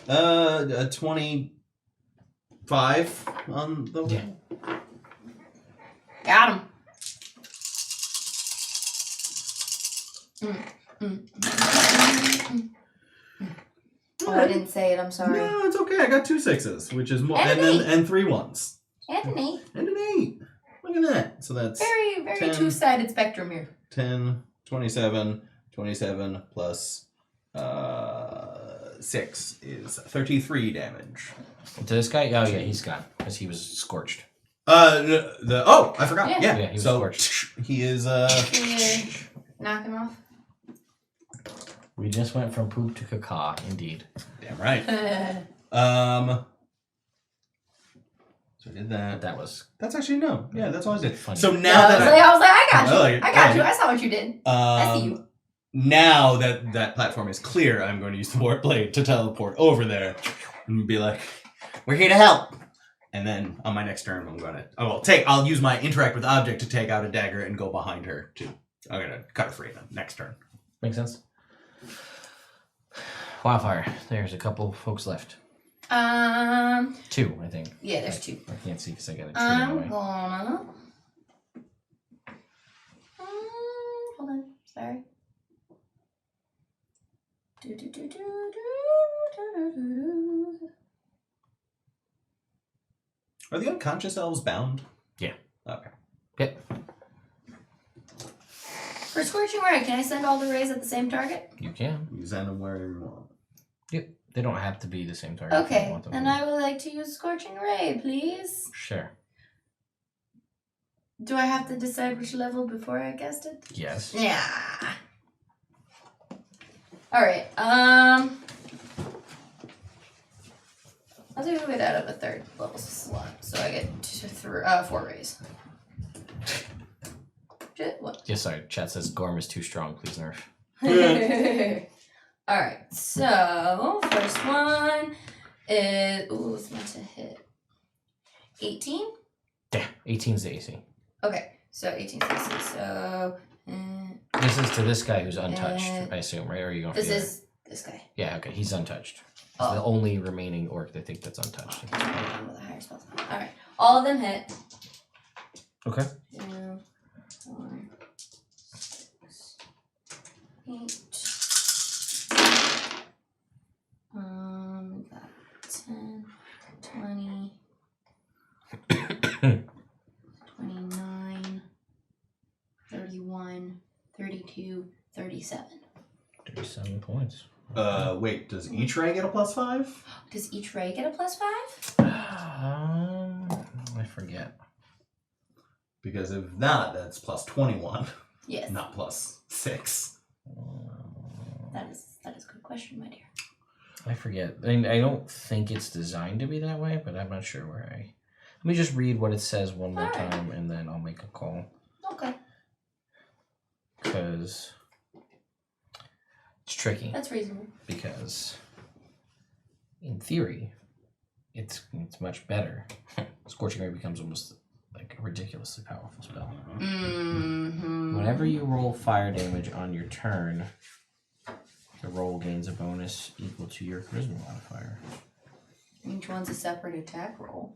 25 on the.
Yeah.
Got him. Oh, I didn't say it. I'm sorry.
No, it's okay. I got 2 6s, which is more,
And
and
an
then and 3 1s,
Anthony,
and an 8. Look at that. So that's
very, very
10.
two-sided spectrum here.
10, 27, 27 plus 6 is 33 damage.
To this guy? Oh yeah, he's gone because he was scorched.
Oh, I forgot.
Yeah.
Yeah.
Yeah, he was
so
scorched.
he is
Here, knock him off.
We just went from poop to caca, indeed.
damn right.
That's
So I did
But
that.
that was
That's actually no. Yeah, that's all I did.
Funny.
So now
I
that
was like, I got you.
I like it.
I got you.
Yeah.
I saw what you did. I see you.
Now that platform is clear, I'm going to use the warp blade to teleport over there and be like, "We're here to help." And then on my next turn, I'll use my interact with object to take out a dagger and go behind her too. I'm gonna cut her free next turn.
makes sense. Wildfire. There's a couple folks left. 2, I think.
Yeah, there's 2.
I can't see because I got a tree in the
I'm
way.
gonna. Hold on. Sorry.
Are the unconscious elves bound?
Yeah.
Okay.
Yep.
For Scorching Ray, can I send all the rays at the same target?
You can.
You send them where you want.
Yep. They don't have to be the same target. if you
Okay,
want them
and
to.
I would like to use Scorching Ray, please.
Sure.
Do I have to decide which level before I cast it?
Yes.
Yeah. Alright, I'll do it out of a 3rd level slot, so I get 4 rays. Shit, what?
Yeah, sorry. Chat says Gorm is too strong. Please nerf.
Alright, so first one is it's meant to hit 18.
Yeah, 18's the AC.
Okay, so 18 AC. So
This is to this guy who's untouched, I assume, right? Or are you going for
this
the other?
is this guy.
Yeah, okay, he's untouched. He's
Oh.
the only remaining orc I think that's untouched.
One with a higher spell slot. Alright, all of them hit.
Okay.
2, 4, 6, 8. We got 10, 20, 29, 31, 32, 37.
37 points.
Wait, does each ray get a +5?
Does each ray get a +5?
I forget.
Because if not, that's +21,
Yes.
not +6.
That is a good question, my dear.
I forget. I mean, I don't think it's designed to be that way, but I'm not sure where I... Let me just read what it says one more
Alright.
time, and then I'll make a call.
Okay,
Because it's tricky.
that's reasonable.
Because in theory, it's much better. Scorching Ray becomes almost like a ridiculously powerful spell.
Mm-hmm.
Whenever you roll fire damage on your turn, the roll gains a bonus equal to your charisma modifier.
Each one's a separate attack roll.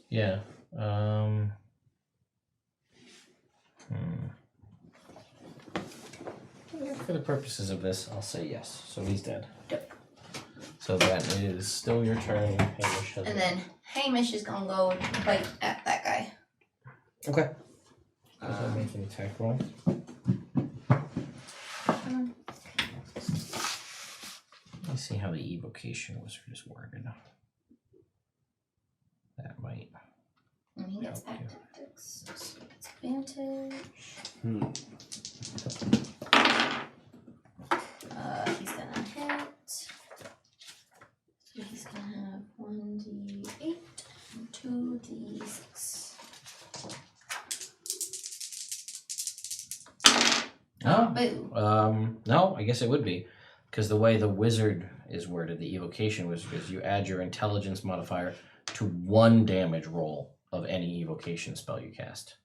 Yeah. For the purposes of this, I'll say yes. So he's dead.
Yep.
So that is still your turn. Hamish has
And
it.
then Hamish is gonna go bite at that guy.
Okay. Does that make an attack roll? Let's see how the evocation was just worded. That might.
And he gets
Okay.
tactics. So it's advantage. He's gonna hit. So he's gonna have 1d8 and 2d6.
Oh.
Boo.
No, I guess it would be. Because the way the wizard is worded, the evocation was because you add your intelligence modifier to 1 damage roll of any evocation spell you cast.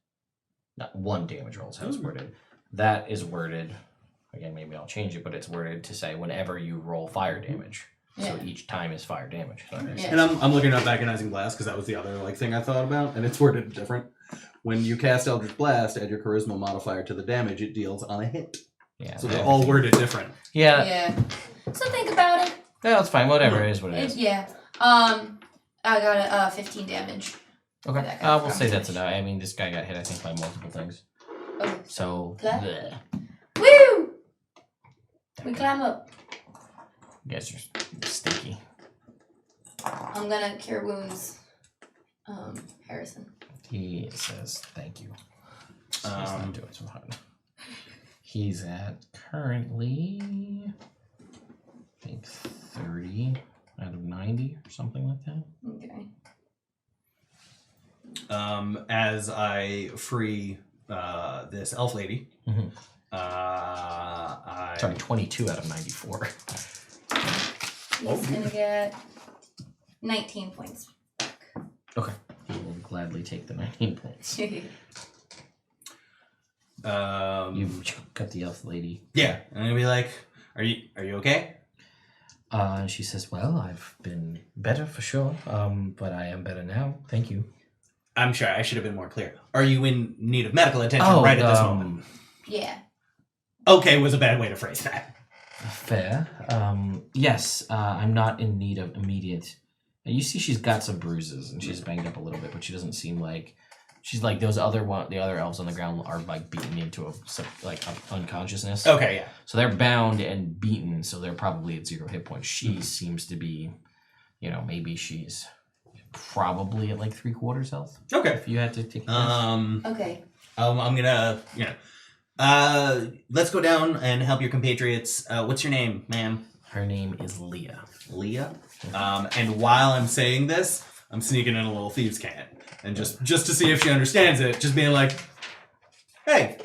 Not 1 damage roll is how it's worded. That is worded, again, maybe I'll change it, but it's worded to say whenever you roll fire damage. So
Yeah.
each time is fire damage. So that makes
Yeah.
And I'm looking up Agonizing Blast because that was the other thing I thought about, and it's worded different. When you cast Eldritch Blast, add your charisma modifier to the damage it deals on a hit.
Yeah,
So they're all worded different.
Yeah,
Yeah. So think about it.
that's fine. Whatever it is, what it is.
Yeah. I got 15 damage.
Okay,
that guy
we'll
from
say that's
Flash.
enough. I mean, this guy got hit, I think, by multiple things.
Okay.
So,
Okay.
bleh.
Woo! We climb up.
You guys are stinky.
I'm gonna cure wounds. Harrison.
He says thank you. So he's not doing so hot. He's at currently, I think 30 out of 90 or something like that.
Okay.
As I free this elf lady,
Mhm.
I
Sorry, 22 out of 94.
He's gonna get 19 points back.
Okay. He will gladly take the 19 points. You cut the elf lady.
Yeah, and I'll be like, "Are you okay?"
And she says, well, I've been better for sure, but I am better now. Thank you.
I'm sure I should have been more clear. Are you in need of medical attention right at this moment?
Yeah.
Okay was a bad way to phrase that.
Fair. Yes, I'm not in need of immediate. And you see, she's got some bruises and she's banged up a little bit, but she doesn't seem like she's like those other the other elves on the ground are like beaten into unconsciousness.
Okay, yeah.
So they're bound and beaten, so they're probably at 0 hit points. She seems to be, maybe she's probably at like 3/4 health.
Okay.
If you had to take a guess.
Okay.
I'm gonna, let's go down and help your compatriots. What's your name, ma'am?
Her name is Leah.
Leah. And while I'm saying this, I'm sneaking in a little thieves' cant, and just to see if she understands it, just being like, "Hey."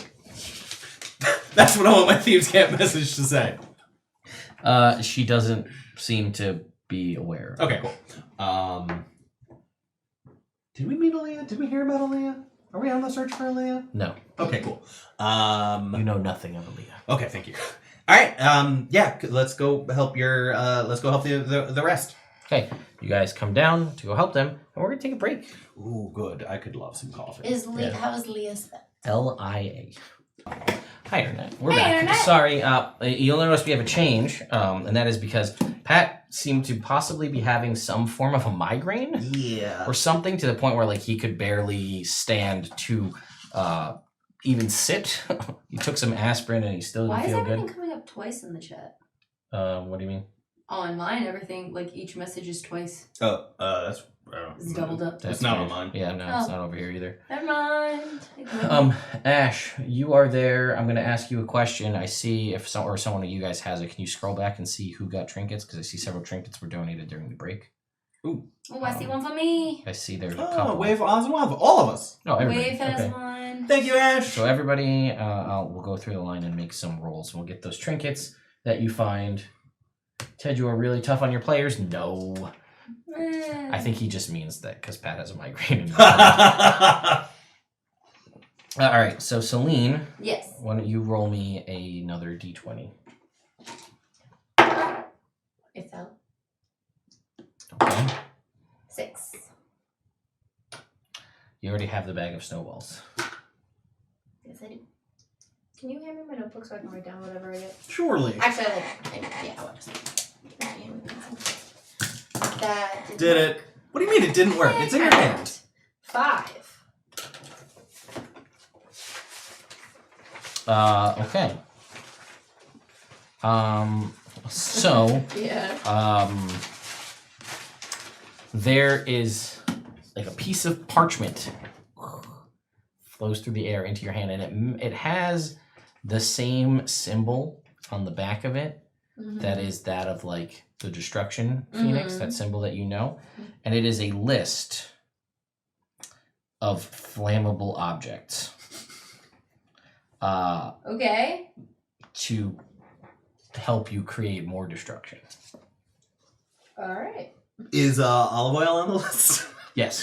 That's what I want my thieves' cant message to say.
She doesn't seem to be aware.
Okay, cool. Did we meet Aaliyah? Did we hear about Aaliyah? Are we on the search for Aaliyah?
No.
Okay, cool.
You know nothing of Aaliyah.
Okay, thank you. All right. Yeah. Let's go help your. Let's go help the rest.
Okay, you guys come down to go help them, and we're gonna take a break.
Ooh, good. I could love some coffee.
How is Leah spelled?
LIA. Hi, Internet. We're
Hey,
back.
Internet.
Sorry, you'll notice we have a change, and that is because Pat seemed to possibly be having some form of a migraine
Yeah.
or something to the point where like he could barely stand to even sit. He took some aspirin and he still
Why
didn't
is
feel
everything
good.
coming up twice in the chat?
What do you mean?
On mine, everything, like each message is twice.
Oh, that's.
It's doubled up.
It's not on
weird.
mine.
Yeah, no, it's not over here either.
Never mind.
Ash, you are there. I'm gonna ask you a question. I see if someone of you guys has it. Can you scroll back and see who got trinkets? Because I see several trinkets were donated during the break.
Ooh.
Oh, I see one for me.
I see there's a
Oh,
couple.
Wave Oz and Love. All of us.
Oh, everybody.
Wave has
Okay.
one.
Thank you, Ash.
So everybody, we'll go through the line and make some rolls. We'll get those trinkets that you find. Ted, you are really tough on your players? No. I think he just means that because Pat has a migraine. All right, so Selene,
Yes.
why don't you roll me another d20?
It fell.
Okay.
6.
You already have the bag of snowballs.
Yes, I do. Can you hand me my notebook so I can write down whatever I get?
Surely.
Actually, I will just. That
Did it? What do you mean it didn't work? It's in your hand.
5.
Okay. So,
Yeah.
there is like a piece of parchment flows through the air into your hand, and it has the same symbol on the back of it that is that of like the destruction phoenix, that symbol that you know, and it is a list of flammable objects.
Okay.
To help you create more destruction.
All right.
Is olive oil on the list?
Yes.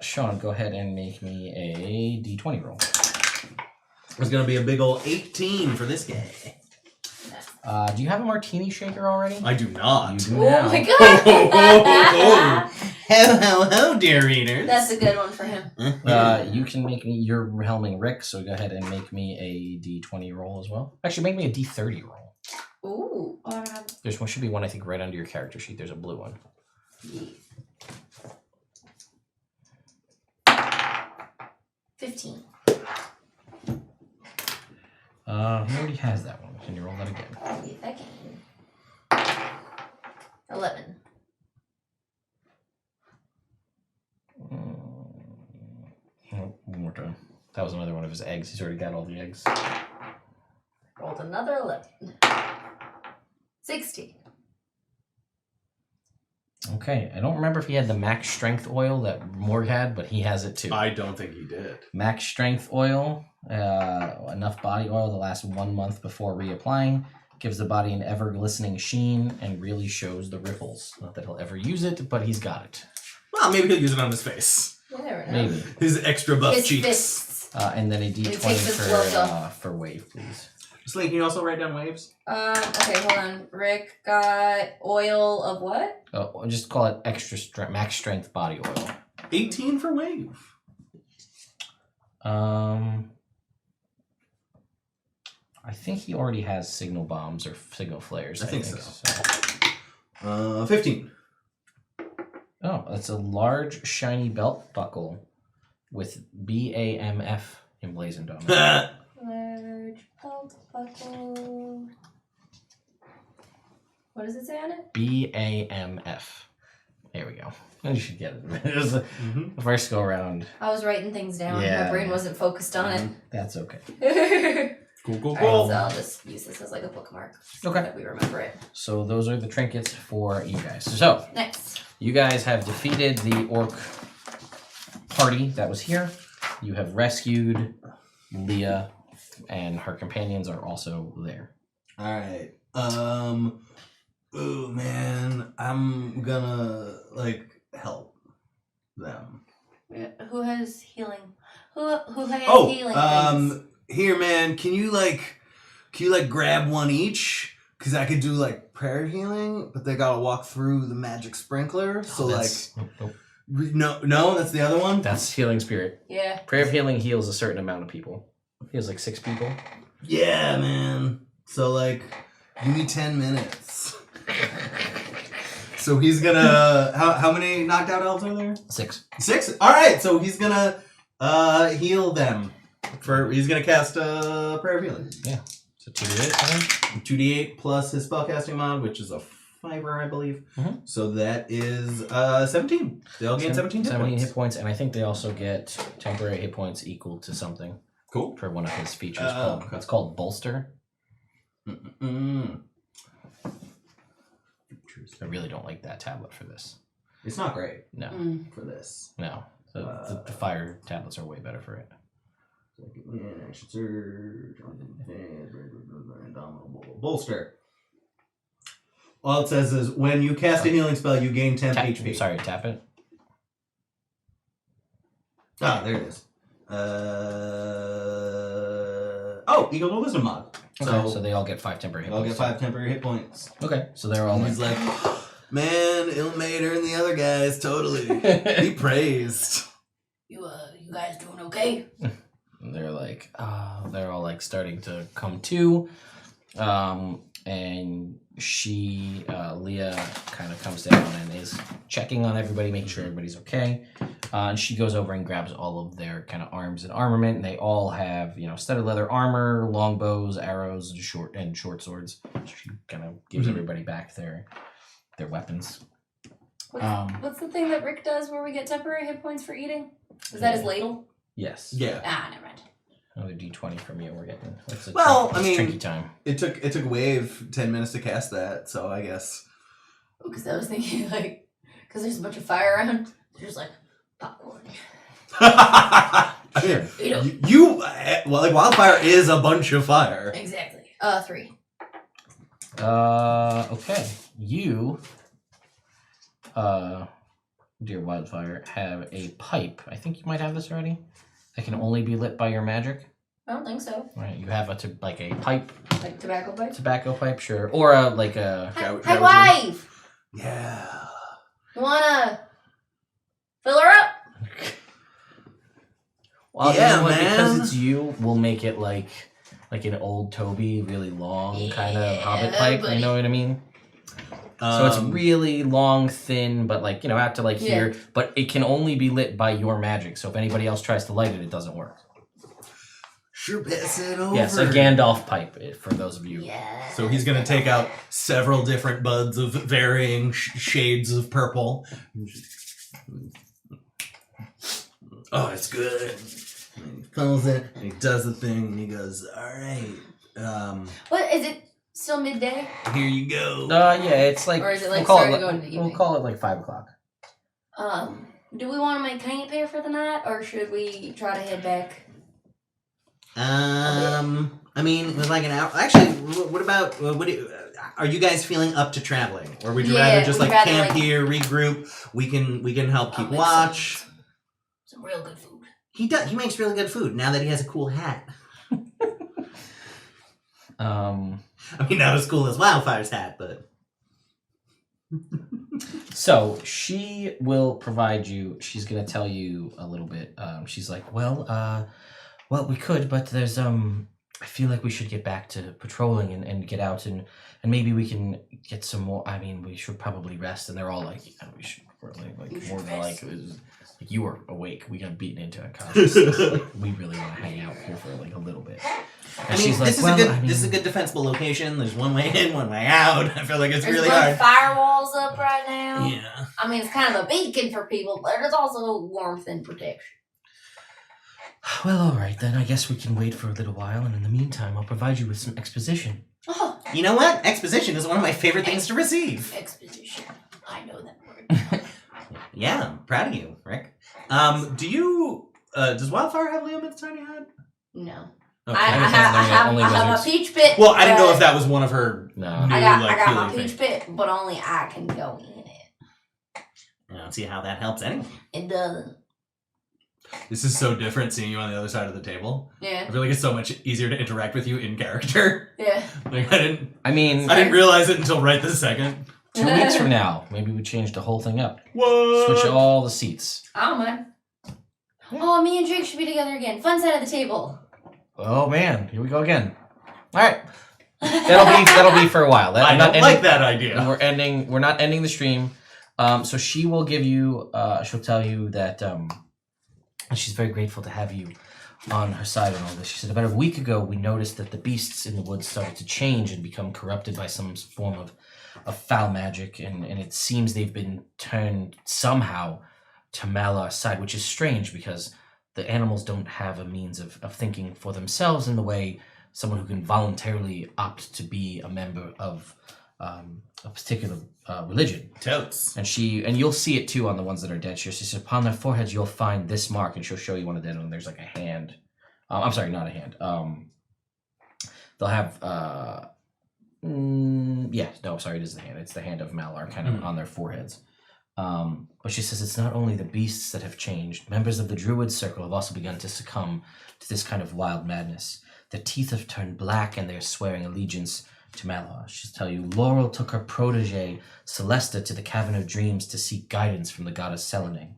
Sean, go ahead and make me a d20 roll.
It's gonna be a big old 18 for this guy.
Do you have a martini shaker already?
I do not.
You do
Oh
now.
my god.
Ho, dear readers.
That's a good one for him.
You can make me. You're helming Rick, so go ahead and make me a d20 roll as well. Actually, make me a d30 roll.
Ooh.
There's one. Should be one I think right under your character sheet. There's a blue one.
15.
He already has that one. Can you roll that again?
See if I can. 11.
One more time. That was another one of his eggs. He's already got all the eggs.
Rolled another 11. 16.
Okay, I don't remember if he had the max strength oil that Morg had, but he has it too.
I don't think he did.
Max strength oil, enough body oil to last 1 month before reapplying, gives the body an ever glistening sheen, and really shows the ripples. Not that he'll ever use it, but he's got it.
Well, maybe he'll use it on his face.
You never know.
Maybe.
His extra buff
His
cheeks.
fists.
And then a
He takes his gloves
d20 for wave, please.
Selene, can you also write down waves?
Okay, hold on. Rick got oil of what?
Oh, just call it max strength body oil.
18 for wave.
I think he already has signal bombs or signal flares.
I think so. 15.
Oh, that's a large, shiny belt buckle with BAMF emblazoned on it.
Large belt buckle. What does it say on it?
BAMF. There we go. You should get it. It was the first go around.
I was writing things down.
Yeah.
My brain wasn't focused on
That's okay.
it.
Cool, cool,
Alright,
cool.
so I'll just use this as like a bookmark. So
Okay.
that we remember it.
So those are the trinkets for you guys. So
Next.
you guys have defeated the orc party that was here. You have rescued Leah, and her companions are also there.
Alright. Oh man, I'm gonna help them.
Who has healing? Who has healing things?
Here man, can you grab one each? Cause I could do prayer healing, but they gotta walk through the magic sprinkler. So no, that's the other one.
That's healing spirit.
Yeah.
Prayer of healing heals a certain amount of people. Heals 6 people.
Yeah, man. So give me 10 minutes. So he's gonna how many knocked out elves are there?
6.
6? Alright, so he's gonna heal them. He's gonna cast prayer of healing.
Yeah. So 2d8, I think.
2d8 plus his spellcasting mod, which is a fiber, I believe.
Mm-hmm.
So that is 17. They all gain 17 hit points.
Hit points, and I think they also get temporary hit points equal to something.
Cool.
For one of his features.
Okay.
It's called Bolster. I really don't like that tablet for this.
It's not great.
No.
For this.
No. The fire tablets are way better for it.
Action surge. Indomitable. Bolster. All it says is when you cast a healing spell, you gain 10 HP.
Sorry, tap it.
Ah, there it is. Eagle to Wisdom mod.
Okay, so they all get 5 temporary hit points.
They all get 5 temporary hit points.
Okay, so they're all
He's like, man, Ilmater and the other guys, totally. Be praised.
You guys doing okay?
And they're they're all starting to come to. And she, Leah, kind of comes down and is checking on everybody, making sure everybody's okay. And she goes over and grabs all of their kind of arms and armament, and they all have, studded leather armor, longbows, arrows, and short swords. She kind of gives everybody back their weapons.
What's the thing that Rick does where we get temporary hit points for eating? Is that his ladle?
Yes.
Yeah.
Never mind.
Another D20 from you. We're getting. It's tricky time.
It took Wave 10 minutes to cast that, so I guess.
Because I was thinking because there's a bunch of fire around, they're just popcorn.
I mean, wildfire is a bunch of fire.
Exactly. 3.
Okay. You, dear wildfire, have a pipe. I think you might have this already. That can only be lit by your magic.
I don't think so.
Right. You have a pipe.
Like tobacco pipe?
Tobacco pipe, sure. Or
Hey, wife!
Yeah.
You wanna fill her up?
Well,
yeah,
you know what?
man.
Because it's you, we'll make it like an old Toby, really long kind of hobbit pipe.
buddy.
You know what I mean? So it's really long, thin, but out to here. But it can only be lit by your magic. So if anybody else tries to light it, it doesn't work.
Sure, pass it over.
Yes, a Gandalf pipe, for those of you.
Yeah.
So he's going to take out several different buds of varying shades of purple. Oh, it's good. And he fills it, and he does the thing, and he goes, all right.
What, is it still midday?
Here you go.
Yeah, it's
Or is it
we'll
starting to go into the
We'll
evening?
call it 5 o'clock.
Do we want to make camp here for the night, or should we try to head back?
I mean, it was an hour. Actually, what about, are you guys feeling up to traveling? Or would you rather just camp here, regroup? We can help keep watch.
Some real good food.
He makes really good food now that he has a cool hat. I mean, not as cool as Wildfire's hat, but...
So she will provide you. She's gonna tell you a little bit. She's like, well, we could, but there's I feel like we should get back to patrolling and get out and maybe we can get some more. I mean, we should probably rest. And they're all like, yeah, we should really more than you were awake. We got beaten into unconsciousness. We really want to hang out here for a little bit. And
she's like, this is a good defensible location. There's one way in, one way out. I feel like it's really hard.
There's firewalls up right now.
Yeah.
I mean, it's kind of a beacon for people, but there's also warmth and protection.
Well, all right, then. I guess we can wait for a little while, and in the meantime, I'll provide you with some exposition.
Oh.
You know what? Exposition is one of my favorite things to receive.
Exposition. I know that word.
Yeah, I'm proud of you, Rick. Does Wildfire have Liam at the tiny hat?
No.
Okay.
I
Anything
have
only
I have
wizards.
a peach pit.
Well, I didn't know
but
if that was one of her.
No.
New,
I got
like,
my
healing
peach
thing.
pit, but only I can go in it.
I don't see how that helps anyone.
It doesn't.
This is so different seeing you on the other side of the table. I
Yeah.
feel like it's so much easier to interact with you in character.
Yeah.
Like I didn't
I mean,
realize it until right this second.
2 weeks from now, maybe we change the whole thing up.
What?
Switch all the seats.
I don't mind. Oh, me and Drake should be together again. Fun side of the table.
Oh man, here we go again. All right, that'll be for a while.
I don't like that idea.
We're not ending the stream. So she will give you. She'll tell you that she's very grateful to have you on her side on all this. She said about a week ago we noticed that the beasts in the woods started to change and become corrupted by some form of foul magic, and it seems they've been turned somehow to Malar's side, which is strange because the animals don't have a means of thinking for themselves in the way someone who can voluntarily opt to be a member of a particular religion.
Totes.
And you'll see it too on the ones that are dead. She says, upon their foreheads you'll find this mark, and she'll show you one of them, and there's like a hand. I'm sorry, not a hand. They'll have it is the hand. It's the hand of Malar kind of on their foreheads. But she says it's not only the beasts that have changed. Members of the Druid Circle have also begun to succumb to this kind of wild madness. Their teeth have turned black and they're swearing allegiance to Malar. She'll tell you Laurel took her protege, Celesta, to the Cavern of Dreams to seek guidance from the goddess Selune.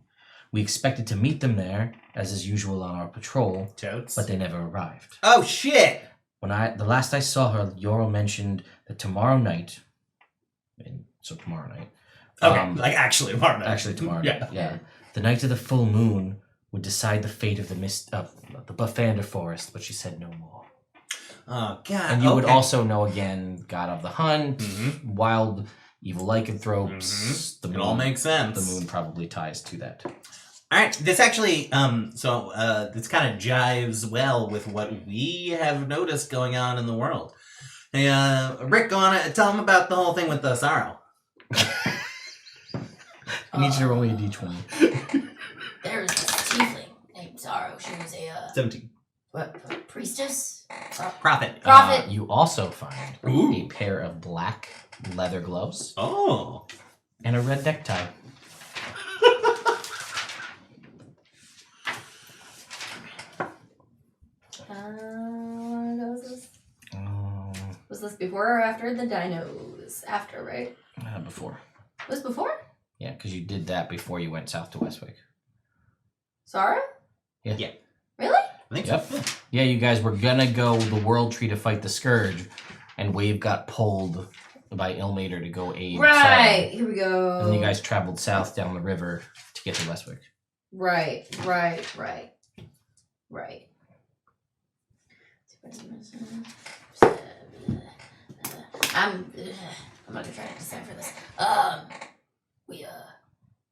We expected to meet them there, as is usual on our patrol,
Totes.
but they never arrived.
Oh shit!
The last I saw her, Laurel mentioned that tomorrow night,
Okay, like actually tomorrow night.
Actually, tomorrow.
Yeah.
Yeah. The night of the full moon would decide the fate of the Buffander Forest, but she said no more.
Oh god.
And you would also know again, God of the Hunt, wild evil lycanthropes. The moon,
It all makes sense.
The moon probably ties to that.
All right, this actually, this kind of jives well with what we have noticed going on in the world. Hey, Rick, go on, tell him about the whole thing with the sorrow.
I need you to roll me a d20.
There's this tiefling named Sorrow. She was a
17.
what priestess?
Profit.
Prophet.
You also find
Ooh.
a pair of black leather gloves
Oh.
and a red necktie.
Was this before or after the dinos? After, right?
Before.
It was before?
Yeah, because you did that before you went south to Westwick.
Sorrow?
Yeah.
Yeah.
Really?
I think
Yep.
so.
Yeah, you guys were gonna go the World Tree to fight the Scourge, and Wave got pulled by Ilmater to go aid
Right.
Sauron.
Here we go.
And then you guys traveled south down the river to get to Westwick.
Right. I'm not gonna try to decipher this.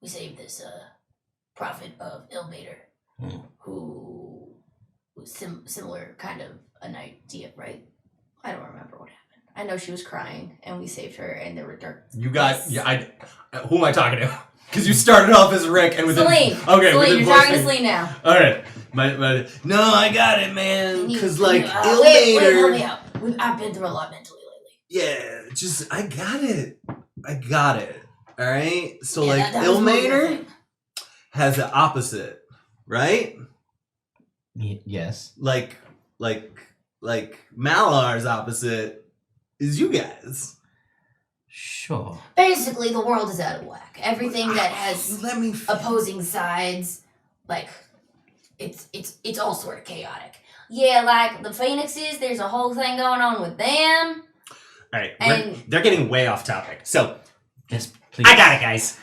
We saved this prophet of Ilmater, who was similar kind of an idea, right? I don't remember what happened. I know she was crying, and we saved her, and there were dark.
You got who am I talking to? Because you started off as Rick and within
Celine.
okay,
Celine,
within
you're
four
talking to
seconds-
Celine now.
All right, no, I got it, man. Because like
wait, help me
Ilmater,
out. I've been through a lot mentally lately.
yeah, just I got it. All right, so
Yeah,
like
that was more your
Ilmater
thing.
has the opposite, right?
Yes.
Like Malar's opposite is you guys.
Sure.
Basically, the world is out of whack. Everything that has
Let me.
opposing sides, like it's all sort of chaotic. Yeah, like the Phoenixes, there's a whole thing going on with them.
All right,
And-
they're getting way off topic. So,
Yes, please.
I got it, guys.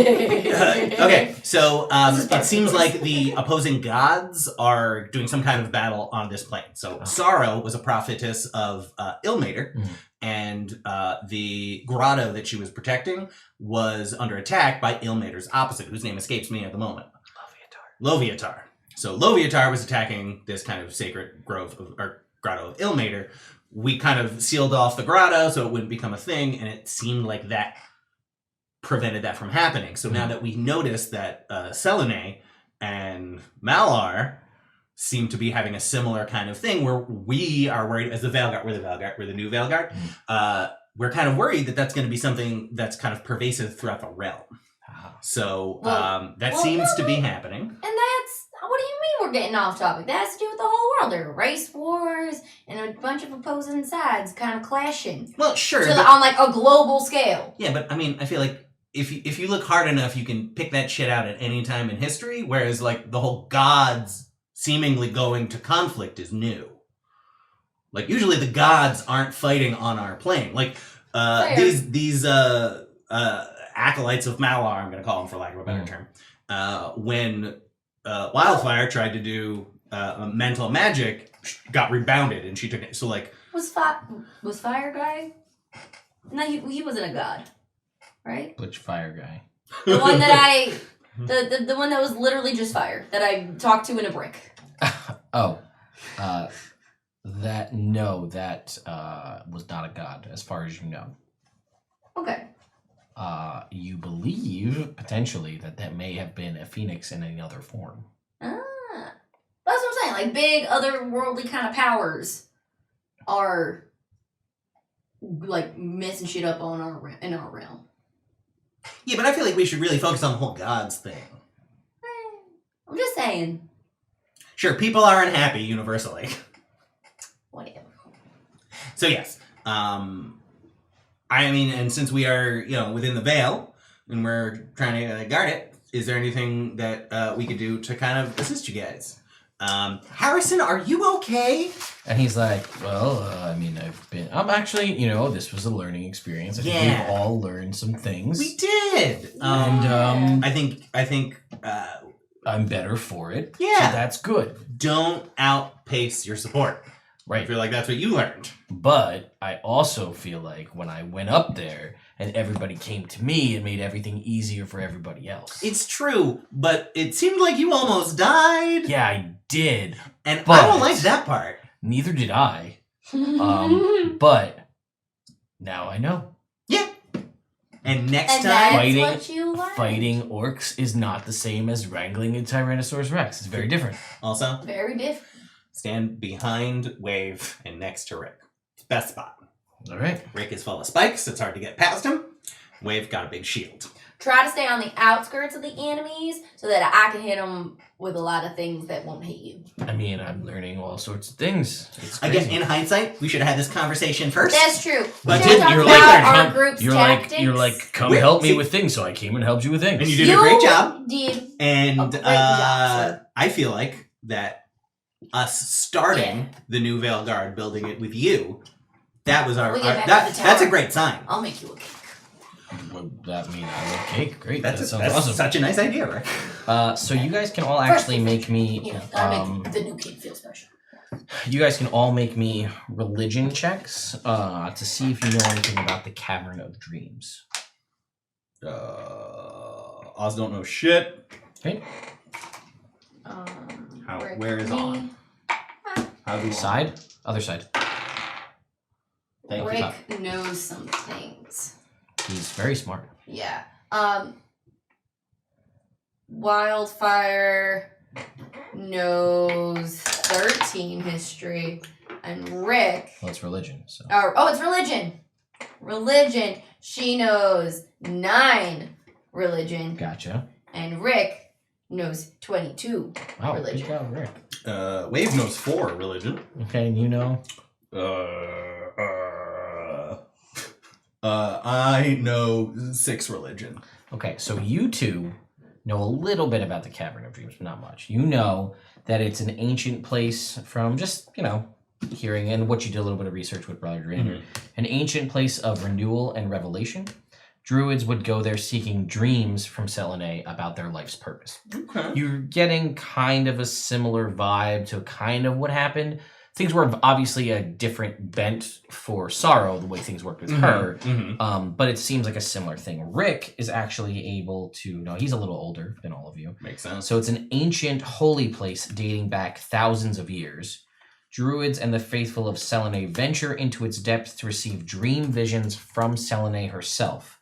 Okay, so it seems like the opposing gods are doing some kind of battle on this plane. So Sorrow was a prophetess of Ilmater, and the grotto that she was protecting was under attack by Ilmater's opposite, whose name escapes me at the moment. Loviatar. So Loviatar was attacking this kind of sacred grotto of Ilmater. We kind of sealed off the grotto so it wouldn't become a thing, and it seemed like that prevented that from happening. So now that we noticed that Selune and Malar seem to be having a similar kind of thing where we are worried as the Veilguard, we're the new Veilguard. We're kind of worried that that's going to be something that's kind of pervasive throughout the realm. So that seems to be happening.
And that's, what do you mean we're getting off topic? That has to do with the whole world. There are race wars and a bunch of opposing sides kind of clashing.
Well, sure.
On like a global scale.
Yeah, but I mean, I feel like if you look hard enough, you can pick that shit out at any time in history, whereas like the whole gods seemingly going to conflict is new. Like usually the gods aren't fighting on our plane. Like these acolytes of Malar, I'm going to call them for lack of a better term. When Wildfire tried to do mental magic, got rebounded, and she took it. So like
was Fire Guy? No, he wasn't a god, right?
Which fire guy?
The one that the one that was literally just fire that I talked to in a brick.
That was not a god, as far as you know.
Okay.
You believe potentially that may have been a phoenix in another form.
That's what I'm saying. Like big otherworldly kind of powers are like messing shit up in our realm.
Yeah, but I feel like we should really focus on the whole gods thing.
I'm just saying.
Sure, people are unhappy universally.
Whatever.
So yes, I mean, and since we are, within the veil, and we're trying to guard it, is there anything that we could do to kind of assist you guys? Harrison, are you okay?
And he's like, well, I'm actually, this was a learning experience. I think we've all learned some things.
We did.
And
I think
I'm better for it.
Yeah.
So that's good.
Don't outpace your support.
Right.
I feel like that's what you learned.
But I also feel like when I went up there and everybody came to me, it made everything easier for everybody else.
It's true, but it seemed like you almost died.
Yeah, I did.
And
but
I don't like that part.
Neither did I. But now I know.
Yeah. And next
And
time,
that's what you learned.
Fighting orcs is not the same as wrangling a Tyrannosaurus Rex. It's very different.
Also,
Very different.
stand behind Wave and next to Rick. Best spot.
All right.
Rick is full of spikes. It's hard to get past him. Wave got a big shield.
Try to stay on the outskirts of the enemies so that I can hit them with a lot of things that won't hit you.
I mean, I'm learning all sorts of things. It's
Again,
crazy.
in hindsight, we should have had this conversation first.
That's true.
But
We should
didn't-
talk
you're
about
like-
our group's
You're
tactics.
like, come
Wait,
help me
see-
with things. So I came and helped you with things.
And you did a great job.
Did
And
a great job, sir.
I feel like that us starting the new Veil Guard, building it with you, that was our
We get back to the
that's a
tower.
great sign.
I'll make you a cake.
Would that mean I love cake? Great.
That's
That sounds awesome.
such a nice idea, Rick.
So you guys can all
First,
actually make me.
You know, gotta make the new kid feel special.
You guys can all make me religion checks to see if you know anything about the Cavern of Dreams.
Oz don't know shit.
Okay.
Rick,
where is
me,
on? How do
Side. Other side. Thank you.
Rick knows some things.
He's very smart.
Yeah. Wildfire knows 13 history, and Rick.
Well, it's religion. So.
It's religion. Religion. She knows 9 religion,
Gotcha.
and Rick knows 22
Wow.
religion.
Good job, Rick.
Wave knows 4 religion.
Okay, and you know.
I know 6 religion.
Okay, so you two know a little bit about the Cavern of Dreams, but not much. You know that it's an ancient place from just, hearing and what you did a little bit of research with Brother Drander. An ancient place of renewal and revelation. Druids would go there seeking dreams from Selune about their life's purpose.
Okay.
You're getting kind of a similar vibe to kind of what happened. Things were obviously a different bent for Sorrow, the way things worked with her. But it seems like a similar thing. Rick is actually able to, he's a little older than all of you.
Makes sense.
So it's an ancient holy place dating back thousands of years. Druids and the faithful of Selune venture into its depths to receive dream visions from Selune herself.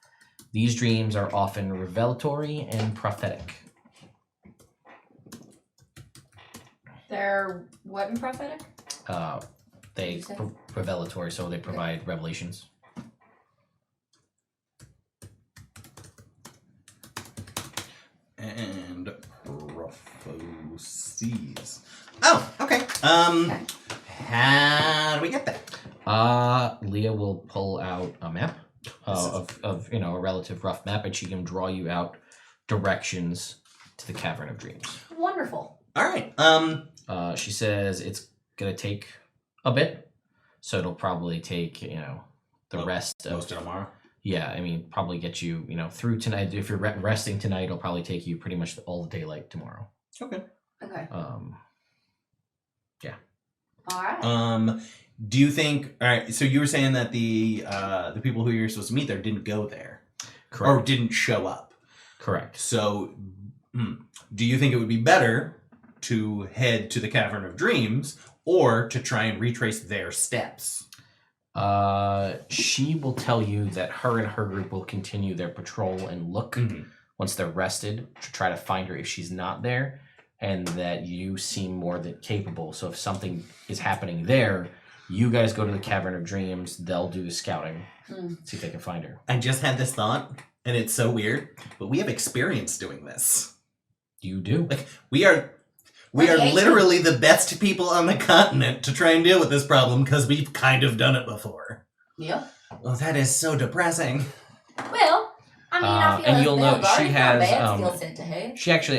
These dreams are often revelatory and prophetic.
They're what in prophetic?
They revelatory, so they provide revelations.
And prophecies. Oh, okay. How do we get that?
Leah will pull out a map of a relative rough map, and she can draw you out directions to the Cavern of Dreams.
Wonderful.
All right.
She says it's gonna take a bit, so it'll probably take the rest of
Most of tomorrow.
Yeah, I mean, probably get you through tonight. If you're resting tonight, it'll probably take you pretty much all the daylight tomorrow.
Okay.
Okay.
Yeah.
All right.
Do you think? All right. So you were saying that the people who you're supposed to meet there didn't go there,
Correct.
or didn't show up.
Correct.
So, do you think it would be better to head to the Cavern of Dreams or to try and retrace their steps?
She will tell you that her and her group will continue their patrol and look once they're rested to try to find her if she's not there, and that you seem more than capable. So if something is happening there, you guys go to the Cavern of Dreams. They'll do the scouting, see if they can find her.
I just had this thought, and it's so weird, but we have experience doing this.
You do.
Like we are literally the best people on the continent to try and deal with this problem because we've kind of done it before.
Yeah.
Well, that is so depressing.
Well, I mean, I feel
and
like
you'll know she has,
bad skill set to have.
She actually,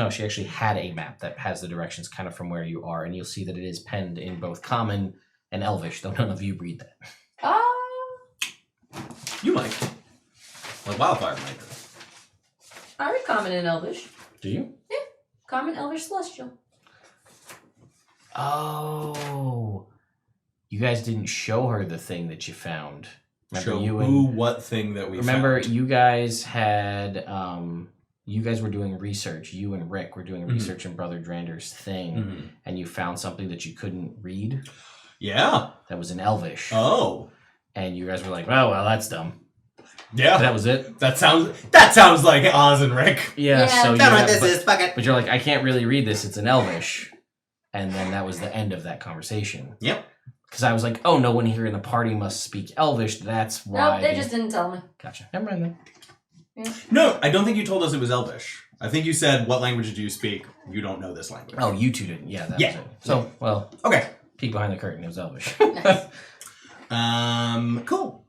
she actually had a map that has the directions kind of from where you are, and you'll see that it is penned in both Common and Elvish, though none of you read that.
You might. Like Wildfire might.
I read Common and Elvish.
Do you?
Yeah. Common, Elvish, Celestial.
Oh. You guys didn't show her the thing that you found. Remember
what thing that we found?
You guys had you guys were doing research. You and Rick were doing research in Brother Drander's thing, and you found something that you couldn't read.
Yeah.
That was in Elvish.
Oh.
And you guys were like, well, that's dumb.
Yeah.
That was it.
That sounds like Oz and Rick.
Yeah. So
Don't know what this is. Fuck it.
But you're like, I can't really read this. It's in Elvish. And then that was the end of that conversation.
Yep.
Because I was like, oh, no one here in the party must speak Elvish. That's why.
Nope, they just didn't tell me.
Gotcha. Never mind then.
Yeah.
No, I don't think you told us it was Elvish. I think you said, what language do you speak? You don't know this language.
Oh, you two didn't. Yeah, that was it. So, well,
okay.
peek behind the curtain. It was Elvish.
Nice.
Cool.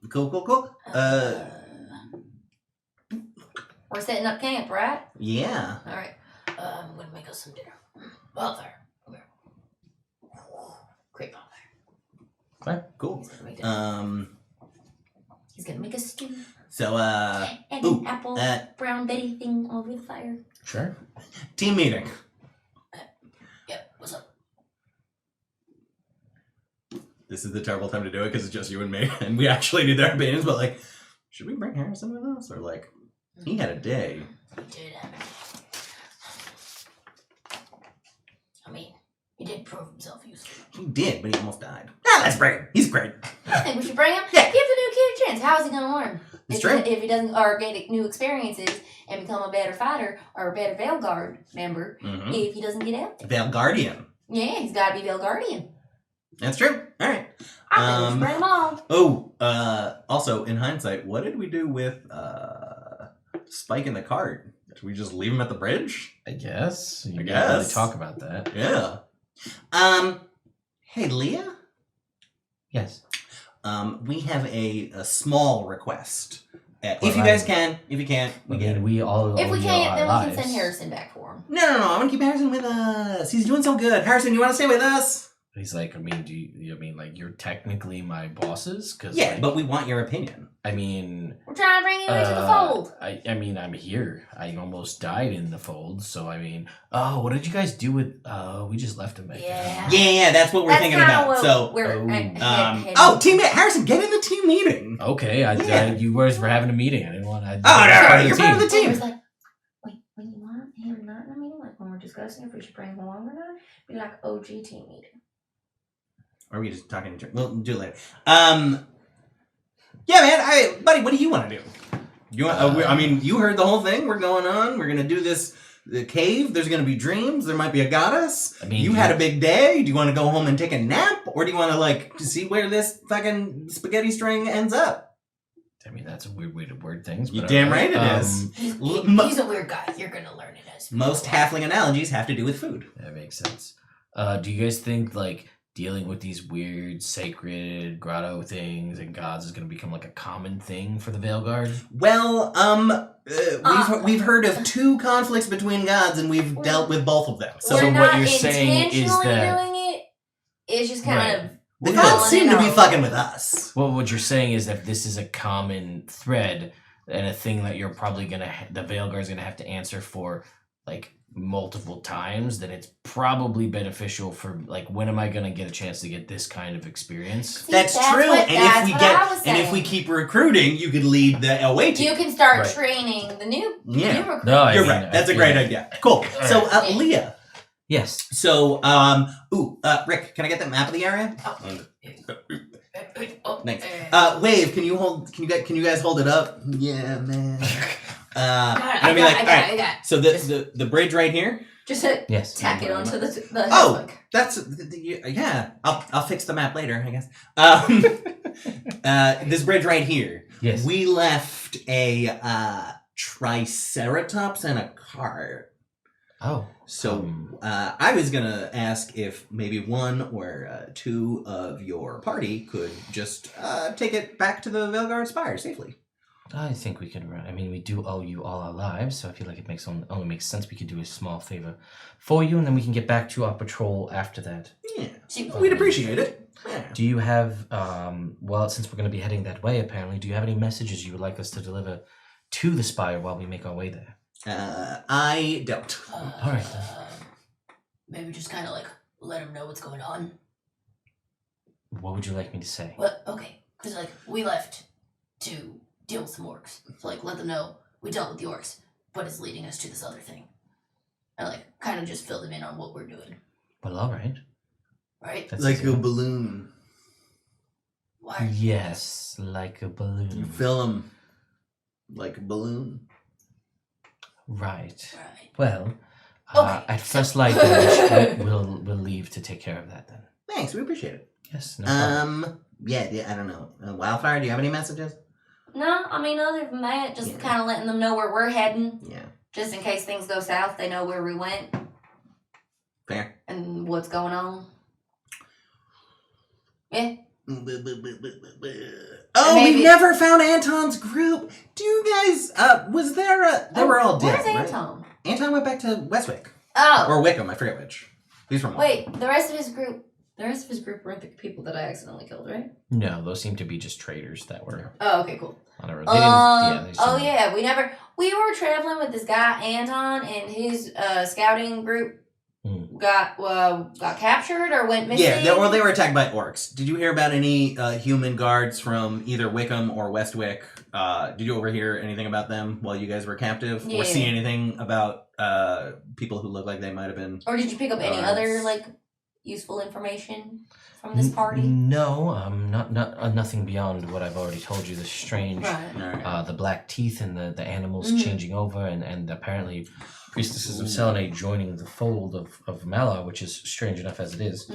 We're setting up camp, right?
Yeah.
All right. I'm gonna make us some dinner. Bonfire. Okay. Great bonfire.
Okay.
Cool.
He's gonna make dinner. He's gonna make a stew
So,
and an apple brown Betty thing over the fire.
Sure.
team meeting.
Yep. What's up?
This is the terrible time to do it because it's just you and me, and we actually need their opinions, but like, should we bring Harrison with us? Or like, he had a day.
He did have it. I mean, he did prove himself useful.
He did, but he almost died. Let's bring him. He's great.
I think we should bring him.
Yeah.
Give the new kid a chance. How is he gonna learn?
It's
if
true.
If he doesn't, or get new experiences and become a better fighter or a better Veilguard member, if he doesn't get out there.
Veil Guardian.
Yeah, he's got to be Veilguardian.
That's true. All right.
I think we should bring him along.
Also, in hindsight, what did we do with Spike in the cart? Did we just leave him at the bridge?
I guess. You
I
didn't really
guess.
talk about that.
Yeah. Hey, Leah?
Yes.
We have a small request. If
Well,
you guys can. If you can't, we get it.
We all
If we
owe you
can't,
our
then we
lives.
can send Harrison back for him.
No. I want to keep Harrison with us. He's doing so good. Harrison, you want to stay with us?
He's like, I mean, do you mean like you're technically my bosses? Cause
Yeah,
like,
but we want your opinion.
I mean,
We're trying to bring you into the fold.
I mean, I'm here. I almost died in the fold, so I mean, oh, what did you guys do with? We just left him.
Yeah.
Yeah, that's what we're
That's
thinking
kinda
about.
what
So,
we're
team Harrison, get in the team meeting.
Okay,
Yeah.
you guys were having a meeting. I didn't want to.
Oh no, you're part of the
He
team.
was like, wait, when you want him not in a meeting, like when we're discussing if we should bring him along or not, be like OG team meeting.
Or are we just talking to each other? We'll do it later. Yeah, man. Buddy, what do you want to do? You want? I mean, you heard the whole thing. We're going on. We're gonna do this the cave. There's gonna be dreams. There might be a goddess.
I mean,
You had a big day. Do you want to go home and take a nap, or do you want to like see where this fucking spaghetti string ends up?
I mean, that's a weird way to word things.
You
But
damn
alright.
right it is.
He's a weird guy. You're gonna learn it as we
Most
go.
halfling analogies have to do with food.
That makes sense. Do you guys think like dealing with these weird sacred grotto things and gods is going to become like a common thing for the Veilguard?
Well, we've heard of 2 conflicts between gods, and we've dealt with both of them. So
So
We're
what
not
you're saying is
intentionally
that-
doing it. It's just kind
Right.
of
the
we're
gods
calling
seem
it
to be
out.
fucking with us.
Well, what you're saying is that this is a common thread and a thing that you're probably gonna the Veilguard's gonna have to answer for like multiple times. That it's probably beneficial for like when am I gonna get a chance to get this kind of experience?
See,
That's true.
what-
And
that's
if we
what
get
I was
and if we
saying.
keep recruiting, you could lead the away team.
You can start
Right.
training the new
Yeah.
recruits.
No, I
You're
mean,
right. That's
I
a great
feel-
idea. Cool. So,
Alright.
Leah.
Yes.
So, Rick, can I get the map of the area?
Oh,
Thanks. Wave, can you guys hold it up? Yeah, man.
I
I mean, like,
got
alright.
it.
So the bridge right here.
Just
Yes.
tack it onto the
Oh!
hook.
That's yeah. I'll fix the map later, I guess. This bridge right here.
Yes.
We left a triceratops and a cart.
Oh.
So I was gonna ask if maybe 1 or 2 of your party could just take it back to the Veilguard Spire safely.
I think we could. I mean, we do owe you all our lives, so I feel like it only makes sense. We could do a small favor for you, and then we can get back to our patrol after that.
Yeah,
Super.
we'd appreciate it. Yeah.
Do you have, well, since we're going to be heading that way, apparently, do you have any messages you would like us to deliver to the Spire while we make our way there?
I don't.
Alright.
Maybe just kind of like let him know what's going on.
What would you like me to say?
Well, okay, because like we left to deal with some orcs. So like let them know we dealt with the orcs, but it's leading us to this other thing. And like kind of just fill them in on what we're doing,
Well, all right.
right?
That's
Like
easy.
a balloon.
Why?
Yes, like a
You
balloon.
fill them like a balloon.
Right.
Right.
Well,
Okay,
at
so-
first light, then, we'll leave to take care of that then.
Thanks, we appreciate it.
Yes, no problem.
Yeah, I don't know. Wildfire, do you have any messages?
No, I mean other than that, just
Yeah.
kind of letting them know where we're heading,
Yeah,
just in case things go south. They know where we went
fair.
and what's going on. Yeah.
Oh,
Maybe-
we never found Anton's group. Do you guys? Was there a? They were all dead,
Where's
right?
Anton?
Anton went back to Westwick
Oh,
or Wickham. I forget which. He's from.
wait. The rest of his group weren't the people that I accidentally killed, right?
No, those seem to be just traders that were
Oh, okay, cool.
on a road. They didn't- they
Oh
seemed-
yeah, we were traveling with this guy Anton and his scouting group got captured or went missing.
Yeah, they were attacked by orcs. Did you hear about any human guards from either Wickham or Westwick? Did you overhear anything about them while you guys were captive,
Yeah.
or see anything about people who look like they might have been?
Or did you pick up any
Guards.
other like useful information from this party?
No, nothing beyond what I've already told you. The strange,
Right.
Alright.
the black teeth and the animals
Mhm.
changing over, and apparently priestesses of Selune joining the fold of Malar, which is strange enough as it is.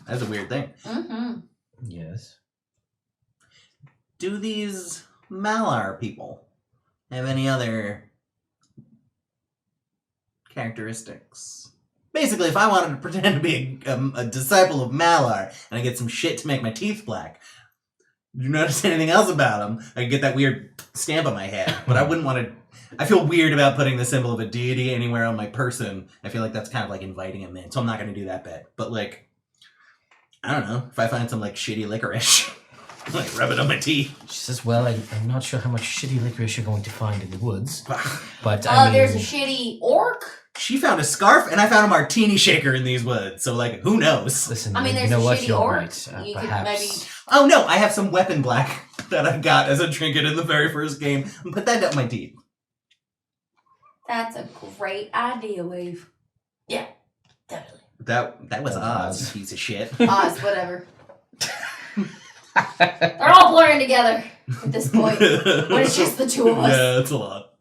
That's a weird thing.
Mm-hmm.
Yes.
Do these Malar people have any other characteristics? Basically, if I wanted to pretend to be a disciple of Malar and I get some shit to make my teeth black, do you notice anything else about them? I get that weird stamp on my head, but I wouldn't want to. I feel weird about putting the symbol of a deity anywhere on my person. I feel like that's kind of like inviting him in, so I'm not going to do that bit. But like, I don't know, if I find some like shitty licorice, like rub it on my teeth.
She says, "Well, I'm not sure how much shitty licorice you're going to find in the woods, but
Oh,
I mean,
there's a shitty orc.
She found a scarf, and I found a martini shaker in these woods. So, like, who knows?
listen,
I mean,
you
there's
know
a
what?
shitty
You're
orc.
right.
You could
Perhaps.
maybe.
Oh no, I have some weapon black that I got as a trinket in the very first game. Put that up my teeth.
That's a great idea, Wave. Yeah, definitely.
That was
That was
Oz,
Oz.
piece of shit.
Oz, whatever. They're all blurring together at this point. When it's just the two of us.
Yeah, it's a lot.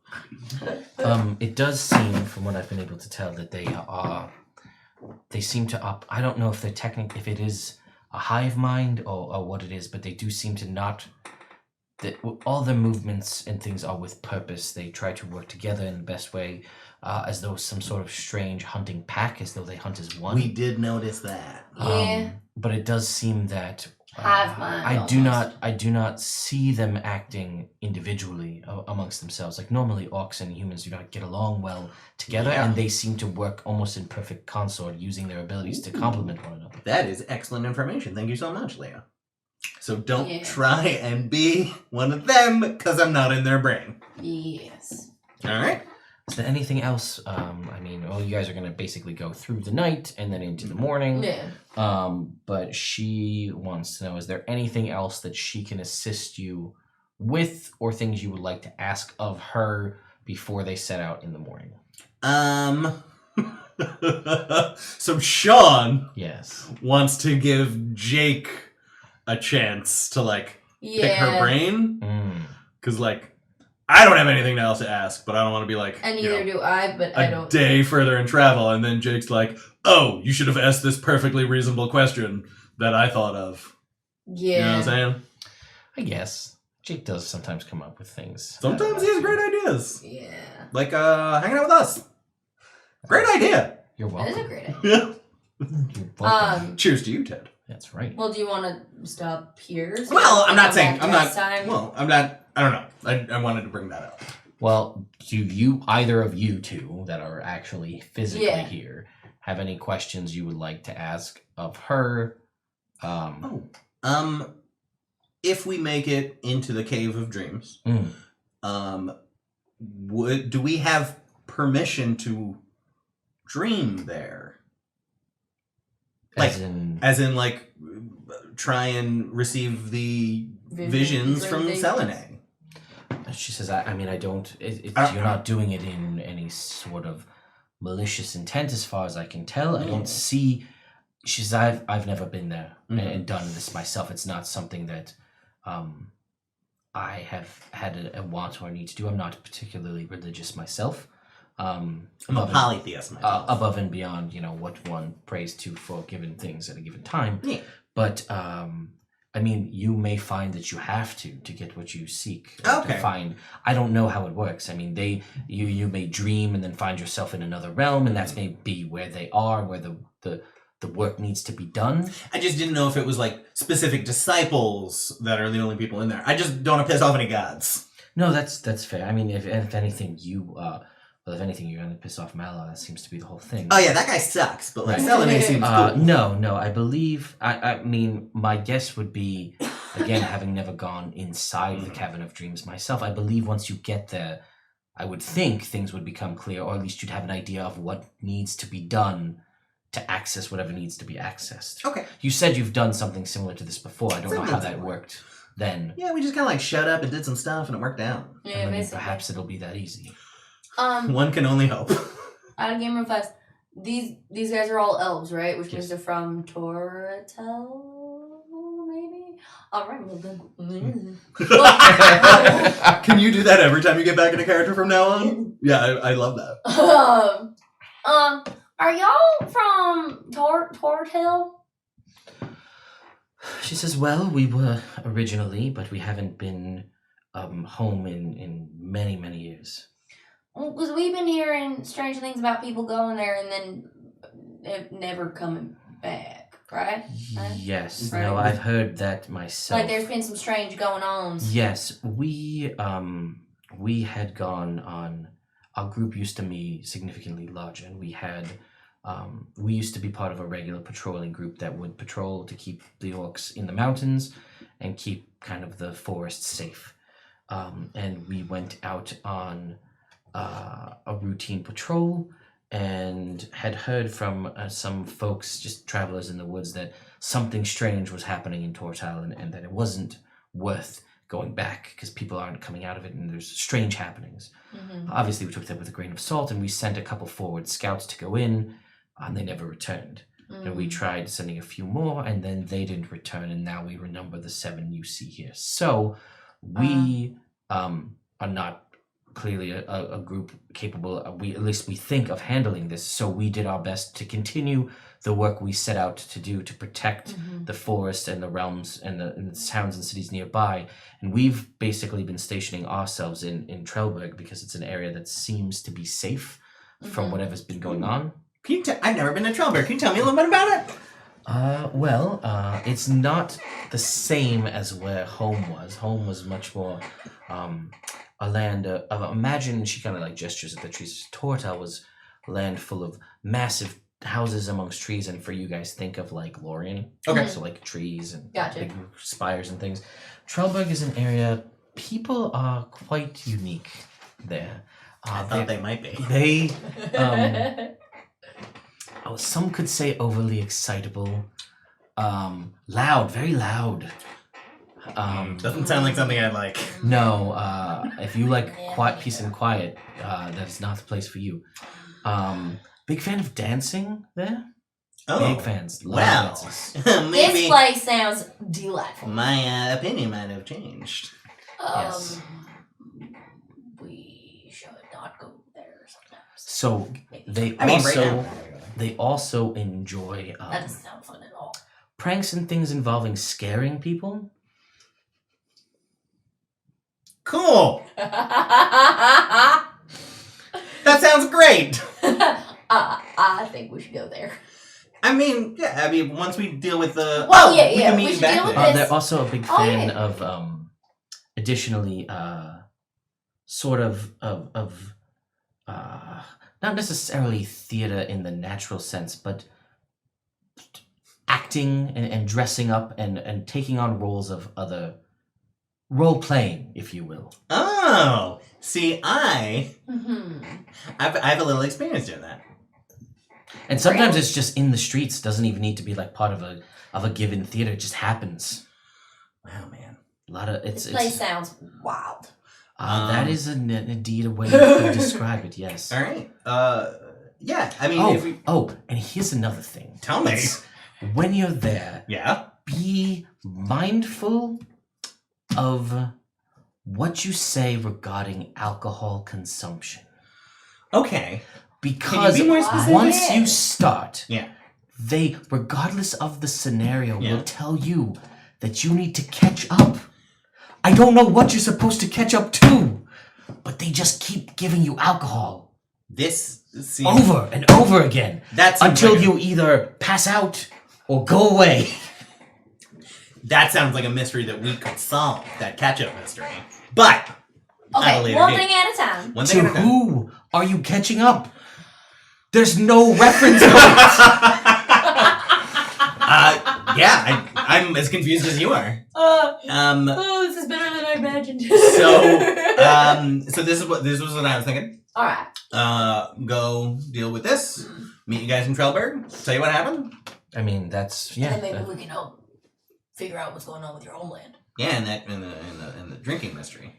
It does seem, from what I've been able to tell, that they seem to I don't know if they're if it is a hive mind or what it is, but they do seem to not. That all their movements and things are with purpose. They try to work together in the best way, as though some sort of strange hunting pack, as though they hunt as one.
We did notice that.
Yeah.
But it does seem that
Hive mind.
I do not see them acting individually amongst themselves. Like normally, orcs and humans do not get along well together,
Yeah.
and they seem to work almost in perfect consort, using their abilities to complement one another.
That is excellent information. Thank you so much, Leo. So don't
Yeah.
try and be one of them, because I'm not in their brain.
Yes.
All right.
Is there anything else? You guys are going to basically go through the night and then into the morning.
Yeah.
But she wants to know, is there anything else that she can assist you with, or things you would like to ask of her before they set out in the morning?
So Sean
Yes.
wants to give Jake a chance to, like,
Yeah.
pick her brain.
Mm.
Because, like, I don't have anything else to ask, but I don't want to be like,
And
you
neither
know,
do I, but I
a
don't.
day further in travel, and then Jake's like, "Oh, you should have asked this perfectly reasonable question that I thought of."
Yeah.
You know what I'm saying?
I guess Jake does sometimes come up with things.
Sometimes he has great ideas,
Yeah.
like hanging out with us. Great idea.
You're
That is a
welcome.
great idea.
You're welcome.
Cheers to you, Ted.
That's right.
Well, do you want to stop here? So
Well, I'm not
come
saying
back
I'm
next
not.
Time?
Well, I'm not. I don't know. I wanted to bring that up.
Well, do you, either of you two that are actually physically
Yeah.
here, have any questions you would like to ask of her?
If we make it into the Cave of Dreams,
Mm.
do we have permission to dream there? Like,
As in,
like, try and receive the visions from
visions.
Selune.
she says, I don't, you're not doing it in any sort of malicious intent as far as I can tell. I don't see, she says, I've never been there and done this myself. It's not something that I have had a want or a need to do. I'm not particularly religious myself.
I'm a polytheist myself.
Above and beyond, what one prays to for given things at a given time.
Yeah.
But you may find that you have to get what you seek.
Okay.
To find. I don't know how it works. You may dream and then find yourself in another realm, and that's maybe where they are, where the work needs to be done.
I just didn't know if it was, like, specific disciples that are the only people in there. I just don't want to piss off any gods.
No, that's fair. If anything, if anything, you're going to piss off Malar. That seems to be the whole thing.
Oh yeah, that guy sucks, but, like,
Right.
Selune seems cool.
No, I believe, my guess would be, again, having never gone inside the Cavern of Dreams myself, I believe once you get there, I would think things would become clear, or at least you'd have an idea of what needs to be done to access whatever needs to be accessed.
Okay.
You said you've done something similar to this before. I don't know how
Something
that
similar.
worked then.
Yeah, we just kind of, like, shut up and did some stuff, and it worked out.
Yeah, basically.
Perhaps it'll be that easy.
One can only hope.
Out of Game of Fest, these guys are all elves, right? Which
Yes.
means they're from Toratel, maybe? Alright, well then.
Can you do that every time you get back in a character from now on? Yeah, I love that.
Are y'all from Toratel?
She says, well, we were originally, but we haven't been home in many, many years.
Because we've been hearing strange things about people going there and then never coming back, right?
Yes.
Right.
No, I've heard that myself.
Like there's been some strange going on.
Yes, we had gone on. Our group used to be significantly larger, and we used to be part of a regular patrolling group that would patrol to keep the orcs in the mountains and keep kind of the forest safe. And we went out on a routine patrol and had heard from some folks, just travelers in the woods, that something strange was happening in Tortal and that it wasn't worth going back because people aren't coming out of it and there's strange happenings.
Mm-hmm.
Obviously, we took that with a grain of salt and we sent a couple forward scouts to go in and they never returned. And we tried sending a few more and then they didn't return, and now we renumber the 7 you see here. So we are not clearly a group capable, at least we think, of handling this. So we did our best to continue the work we set out to do to protect the forest and the realms and the towns and cities nearby. And we've basically been stationing ourselves in Trelberg because it's an area that seems to be safe from whatever's been going on.
Can you I've never been to Trelberg. Can you tell me a little bit about it?
It's not the same as where home was. Home was much more a land of, imagine, she kind of like gestures at the trees. Tortal was a land full of massive houses amongst trees, and for you guys, think of like Lorien.
Okay.
So like trees and
Gotcha.
big spires and things. Trelberg is an area, people are quite unique there.
I thought they might be.
They, some could say overly excitable, loud, very loud.
Doesn't sound like something I'd like.
No, if you like quiet, peace and quiet, that is not the place for you. Big fan of dancing there?
Oh,
Big fans. Love
well,
dances.
This
maybe
place sounds delightful.
my opinion might have changed.
Yes.
We should not go there sometimes.
So they
I mean,
also
right now.
they also enjoy
That doesn't sound fun at all.
pranks and things involving scaring people.
Cool. That sounds great.
I think we should go there.
I mean, yeah. I mean, once we deal with the
Well, yeah,
we
yeah,
can
we
meet you
should
back
deal with
there.
this.
They're also a big
Oh,
fan
yeah.
of additionally sort of not necessarily theater in the natural sense, but acting and dressing up and taking on roles of other role playing, if you will.
Oh, see, I
Mm-hmm.
have a little experience doing that.
And sometimes it's just in the streets. Doesn't even need to be like part of a given theater. It just happens.
Wow, man.
A lot of
This place sounds wild.
that is indeed a way to describe it. Yes.
All right. Yeah. I mean, if we
And here's another thing.
tell me.
It's, when you're there,
Yeah.
be mindful of what you say regarding alcohol consumption.
Okay.
Because
be more specific?
once you start,
Yeah.
they, regardless of the scenario,
Yeah.
will tell you that you need to catch up. I don't know what you're supposed to catch up to, but they just keep giving you alcohol
This seems
over and over again
that seems
until
like
you either pass out or go away.
that sounds like a mystery that we could solve. That catch-up mystery. But at a
Okay,
later
one
date.
thing at a time.
One thing
To
at a time.
who are you catching up? There's no reference point.
Yeah, I'm as confused as you are.
This is better than I imagined.
So this was what I was thinking.
All right.
Go deal with this. Meet you guys in Trelberg. Tell you what happened.
I mean, that's
And then maybe we can help figure out what's going on with your homeland.
Yeah, and that in the drinking mystery.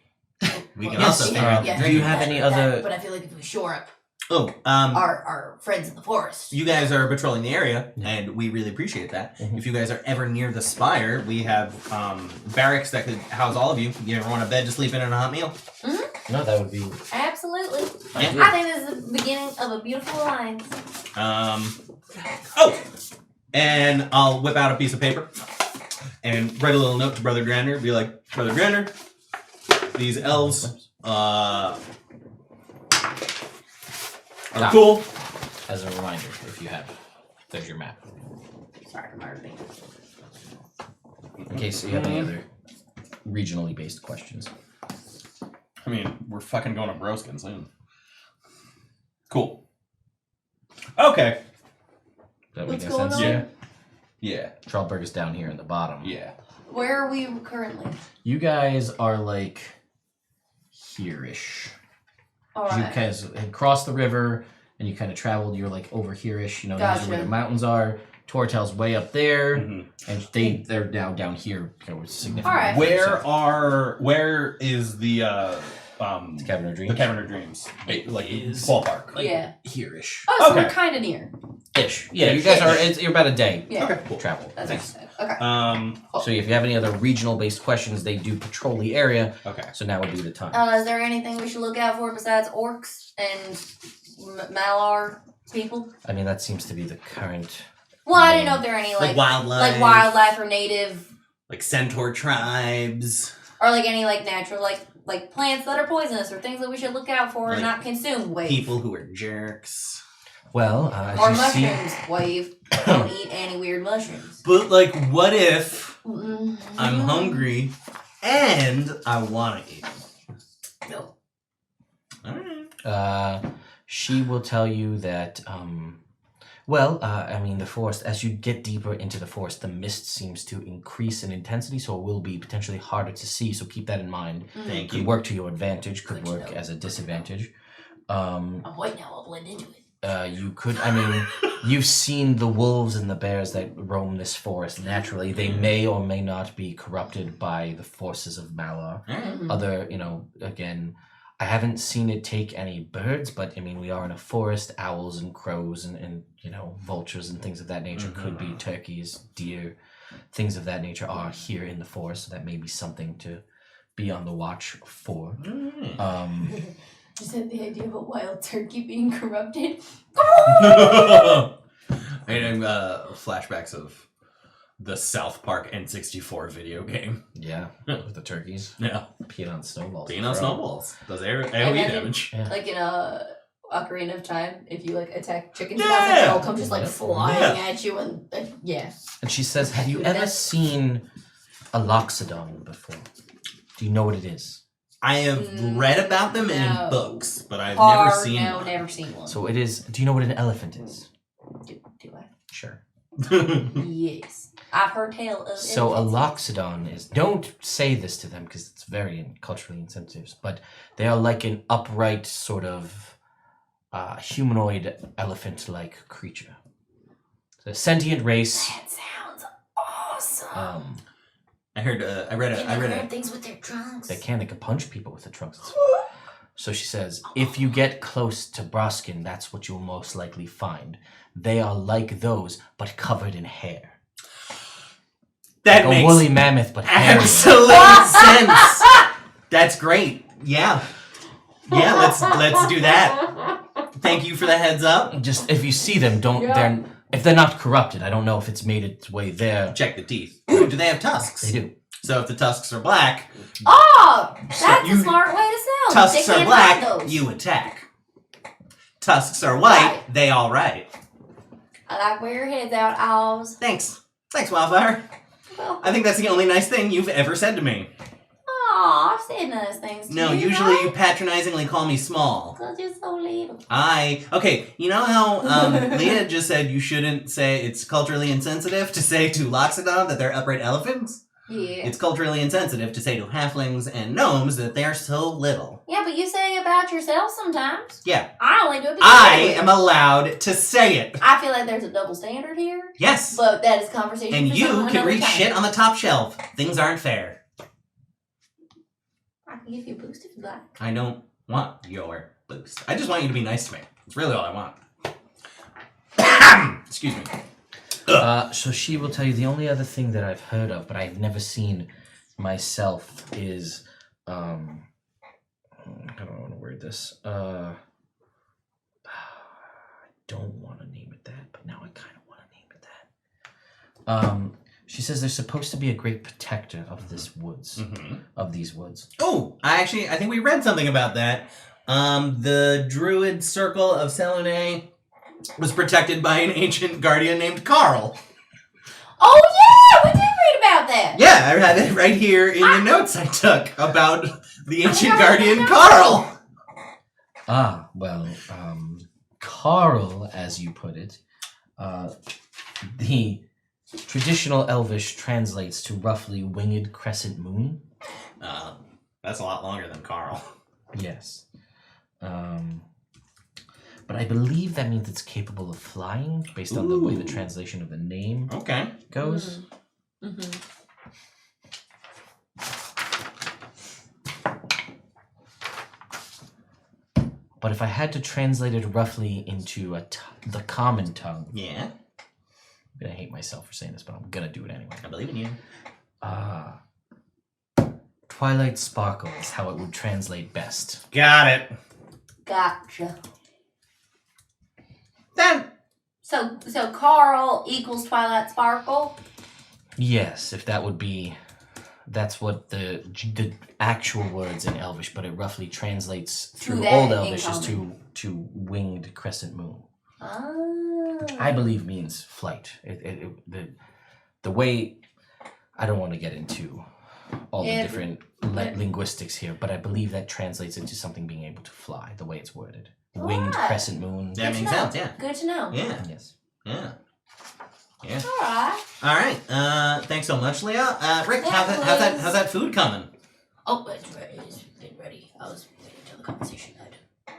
We can
Yes,
also figure out the
yeah,
do you
drinking.
have
that-
any
that-
other-
But I feel like if we shore up
Oh,
our friends in the forest.
you guys are patrolling the area,
Yeah.
and we really appreciate that.
Mhm.
If you guys are ever near the spire, we have barracks that could house all of you. You ever want a bed to sleep in and a hot meal?
no, that would be.
Absolutely.
Yeah.
I think this is the beginning of a beautiful alliance.
And I'll whip out a piece of paper and write a little note to Brother Grander. Be like, Brother Grander, these elves are cool.
As a reminder, if you have, there's your map.
Sorry, Marty.
In case you have any other regionally based questions.
I mean, we're fucking going to Broskin soon. Cool. Okay.
That
What's
make
going
sense?
on?
Yeah. Yeah.
Trelberg is down here in the bottom.
Yeah.
Where are we currently?
You guys are like here-ish.
All
You
right.
guys had crossed the river and you kind of traveled. You're like over here-ish. You know, these are where
Gotcha.
the mountains are. Tortel's way up there,
Mhm.
and they're now down here. You know, significantly.
All right.
Where is the
The Cavern of Dreams.
the Cavern of Dreams? Like
Is-
ballpark.
Like
Yeah.
here-ish.
Oh, so
Okay.
we're kind of near.
Ish. Yeah, you guys are. You're about a day
Yeah.
Okay, cool.
travel.
That's
Thanks.
okay.
So if you have any other regional-based questions, they do patrol the area.
Okay.
So now would be the time.
Is there anything we should look out for besides orcs and Malar people?
I mean, that seems to be the current.
Well, I didn't know if there are any
Like wildlife.
like wildlife or native,
Like centaur tribes.
or like any like natural like plants that are poisonous or things that we should look out for and
Like
not consume. Wave.
People who are jerks.
Well,
Or
as you see,
mushrooms. Wave. Don't eat any weird mushrooms.
But like, what if
Mm-hmm.
I'm hungry and I want to eat?
No.
Alright.
she will tell you that. I mean, the forest. As you get deeper into the forest, the mist seems to increase in intensity, so it will be potentially harder to see. So keep that in mind.
Thank
Could
you.
work to your advantage. Could
Good to
work
know.
as a disadvantage.
I'm white now. I'll blend into it.
You could, I mean, you've seen the wolves and the bears that roam this forest naturally. They may or may not be corrupted by the forces of Malar.
Mm-hmm.
Other, again, I haven't seen it take any birds, but I mean, we are in a forest. Owls and crows and vultures and things of that nature could be turkeys, deer, things of that nature are here in the forest. So that may be something to be on the watch for.
Just had the idea of a wild turkey being corrupted.
And flashbacks of the South Park N64 video game.
Yeah, with the turkeys
Yeah.
peeing on snowballs.
Being on snowballs. Does AoE
then-
damage.
Yeah.
Like in a Ocarina of Time, if you like attack chickens,
Yeah.
they'll come just like
Yeah.
flying at you and yeah.
And she says, "Have you ever seen a loxodon before? Do you know what it is?"
I have read about them
No.
in books, but I've never seen
No,
one.
never seen one.
So it is. Do you know what an elephant is?
Do I?
Sure.
Yes. I've heard tale of
So a
elephants.
loxodon is. Don't say this to them because it's very culturally insensitive. But they are like an upright sort of humanoid elephant-like creature. It's a sentient race.
That sounds awesome.
I heard. I read
Can they
a.
grab things with their trunks?
They can punch people with the trunks. So she says, if you get close to Broskin, that's what you'll most likely find. They are like those, but covered in hair.
That
Like a
makes
woolly mammoth, but hairier.
absolute sense. That's great. Yeah. Yeah. Let's do that. Thank you for the heads up.
Just if you see them, don't.
Yeah.
If they're not corrupted, I don't know if it's made its way there.
Check the teeth. Do they have tusks?
They do.
So if the tusks are black,
Oh, that's
you-
a smart way to sell.
tusks
They
are
can't
black,
hide those.
you attack. Tusks are white,
Right.
they all right.
I like where your head's out, Oz.
Thanks. Thanks, Wildfire.
Well,
I think that's the only nice thing you've ever said to me.
I've said nice things to
No,
you,
usually
right?
you patronizingly call me small.
Because you're so little.
Okay, you know how Leah just said you shouldn't say it's culturally insensitive to say to Loxodon that they're upright elephants?
Yeah.
It's culturally insensitive to say to halflings and gnomes that they're so little.
Yeah, but you say about yourself sometimes.
Yeah,
I only do it because
I
you do it.
am allowed to say it.
I feel like there's a double standard here,
Yes.
but that is conversation
And
for
you
some
can
another
read
time.
shit on the top shelf. Things aren't fair.
I can give you a boost if you like.
I don't want your boost. I just want you to be nice to me. That's really all I want. Excuse me.
So she will tell you the only other thing that I've heard of, but I've never seen myself, is I don't want to word this. I don't want to name it that, but now I kind of want to name it that. She says there's supposed to be a great protector of this woods, of these woods.
Oh, I think we read something about that. The Druid Circle of Selune was protected by an ancient guardian named Carl.
Oh yeah, we did read about that.
Yeah, I have it right here in the notes I took about the ancient
I
guardian
know.
Carl.
Ah, well, Carl, as you put it, the traditional Elvish translates to roughly winged crescent moon.
That's a lot longer than Carl.
Yes. But I believe that means it's capable of flying, based on the way the
Ooh.
translation of the name
Okay.
goes.
Mm-hmm.
But if I had to translate it roughly into the common tongue,
Yeah,
I'm gonna hate myself for saying this, but I'm gonna do it anyway.
I believe in you.
Twilight Sparkle is how it would translate best.
Got it.
Gotcha.
Then
So Carl equals Twilight Sparkle.
Yes, if that would be, that's what the actual words in Elvish, but it roughly translates through
that
Old
in
Elvish is
common.
to winged crescent moon,
Oh.
which I believe means flight. The way, I don't want to get into all the
Yeah,
different
but-
linguistics here, but I believe that translates into something being able to fly. The way it's worded, winged
Alright.
crescent moon.
that
Good to
makes
know.
sense. Yeah.
Good to know.
Yeah.
Yes.
Yeah. Yeah.
All right.
All right. Thanks so much, Leah. Rick, how's that food coming?
Oh, it's ready. It's been ready. I was waiting until the conversation ended.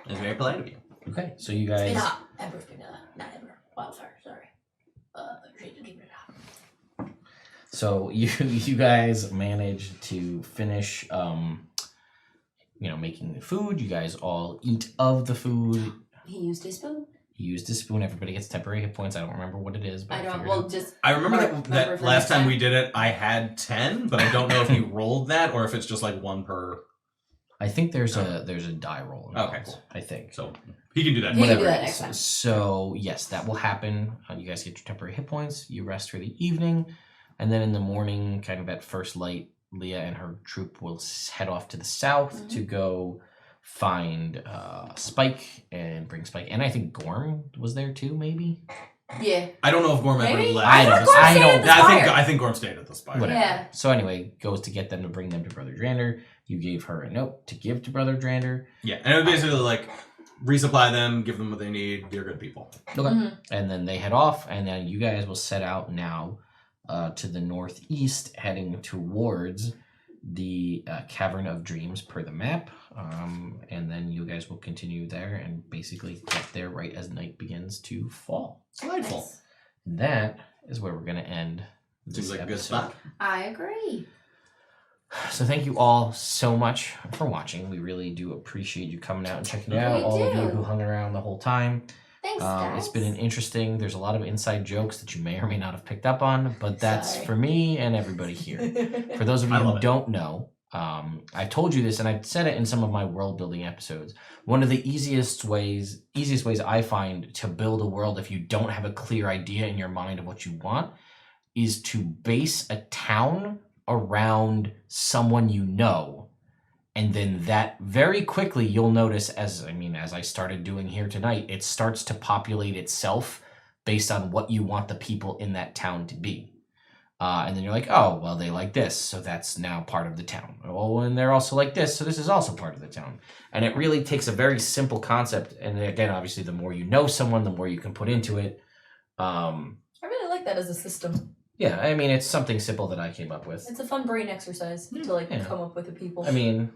It's very polite of you.
Okay, so you
It's been
guys.
hot. Ember's been not Ember. Wildfire. Sorry. Shade to keep it hot.
So you guys managed to finish, making the food. You guys all eat of the food.
He used his spoon.
You used a spoon. Everybody gets temporary hit points. I don't remember what it is, but
I don't.
figured
Well,
it-
just
I remember
Remember
that
for
last
next
time we
time?
did it, I had 10, but I don't know if you rolled that or if it's just like one per.
I think there's a die roll. Involved,
Okay, cool.
I think.
So he can do that.
He can
Whatever
do that
it
next
is.
time.
So yes, that will happen. You guys get your temporary hit points. You rest for the evening, and then in the morning, kind of at first light, Leah and her troop will head off to the south to go find Spike and bring Spike. And I think Gorm was there too, maybe.
yeah.
I don't know if Gorm ever
Maybe?
left.
I don't-
Gorm
I
stayed
don't-
at the
Yeah,
spire.
I think Gorm stayed at the spire.
Whatever.
Yeah.
So anyway, goes to get them to bring them to Brother Drander. You gave her a note to give to Brother Drander.
Yeah, and it would basically like resupply them, give them what they need. They're good people.
Okay.
Mhm.
And then they head off, and then you guys will set out now to the northeast, heading towards the Cavern of Dreams per the map. And then you guys will continue there and basically get there right as night begins to fall.
Delightful.
Nice.
That is where we're going to end this
Seems like a good
episode.
spot.
I agree.
So thank you all so much for watching. We really do appreciate you coming out and checking it out.
We
All of you
do.
who hung around the whole time.
Thanks, guys.
It's been an interesting. There's a lot of inside jokes that you may or may not have picked up on, but that's
Sorry.
for me and everybody here. For those of you
I
who
love it.
don't know, I told you this, and I've said it in some of my world building episodes. One of the easiest ways I find to build a world, if you don't have a clear idea in your mind of what you want, is to base a town around someone you know. And then that very quickly you'll notice, as I started doing here tonight, it starts to populate itself based on what you want the people in that town to be. And then you're like, oh, well, they like this, so that's now part of the town. Oh, and they're also like this, so this is also part of the town. And it really takes a very simple concept. And again, obviously, the more you know someone, the more you can put into it.
I really like that as a system.
Yeah, I mean, it's something simple that I came up with.
It's a fun brain exercise to
Yeah.
come up with the people.
I mean,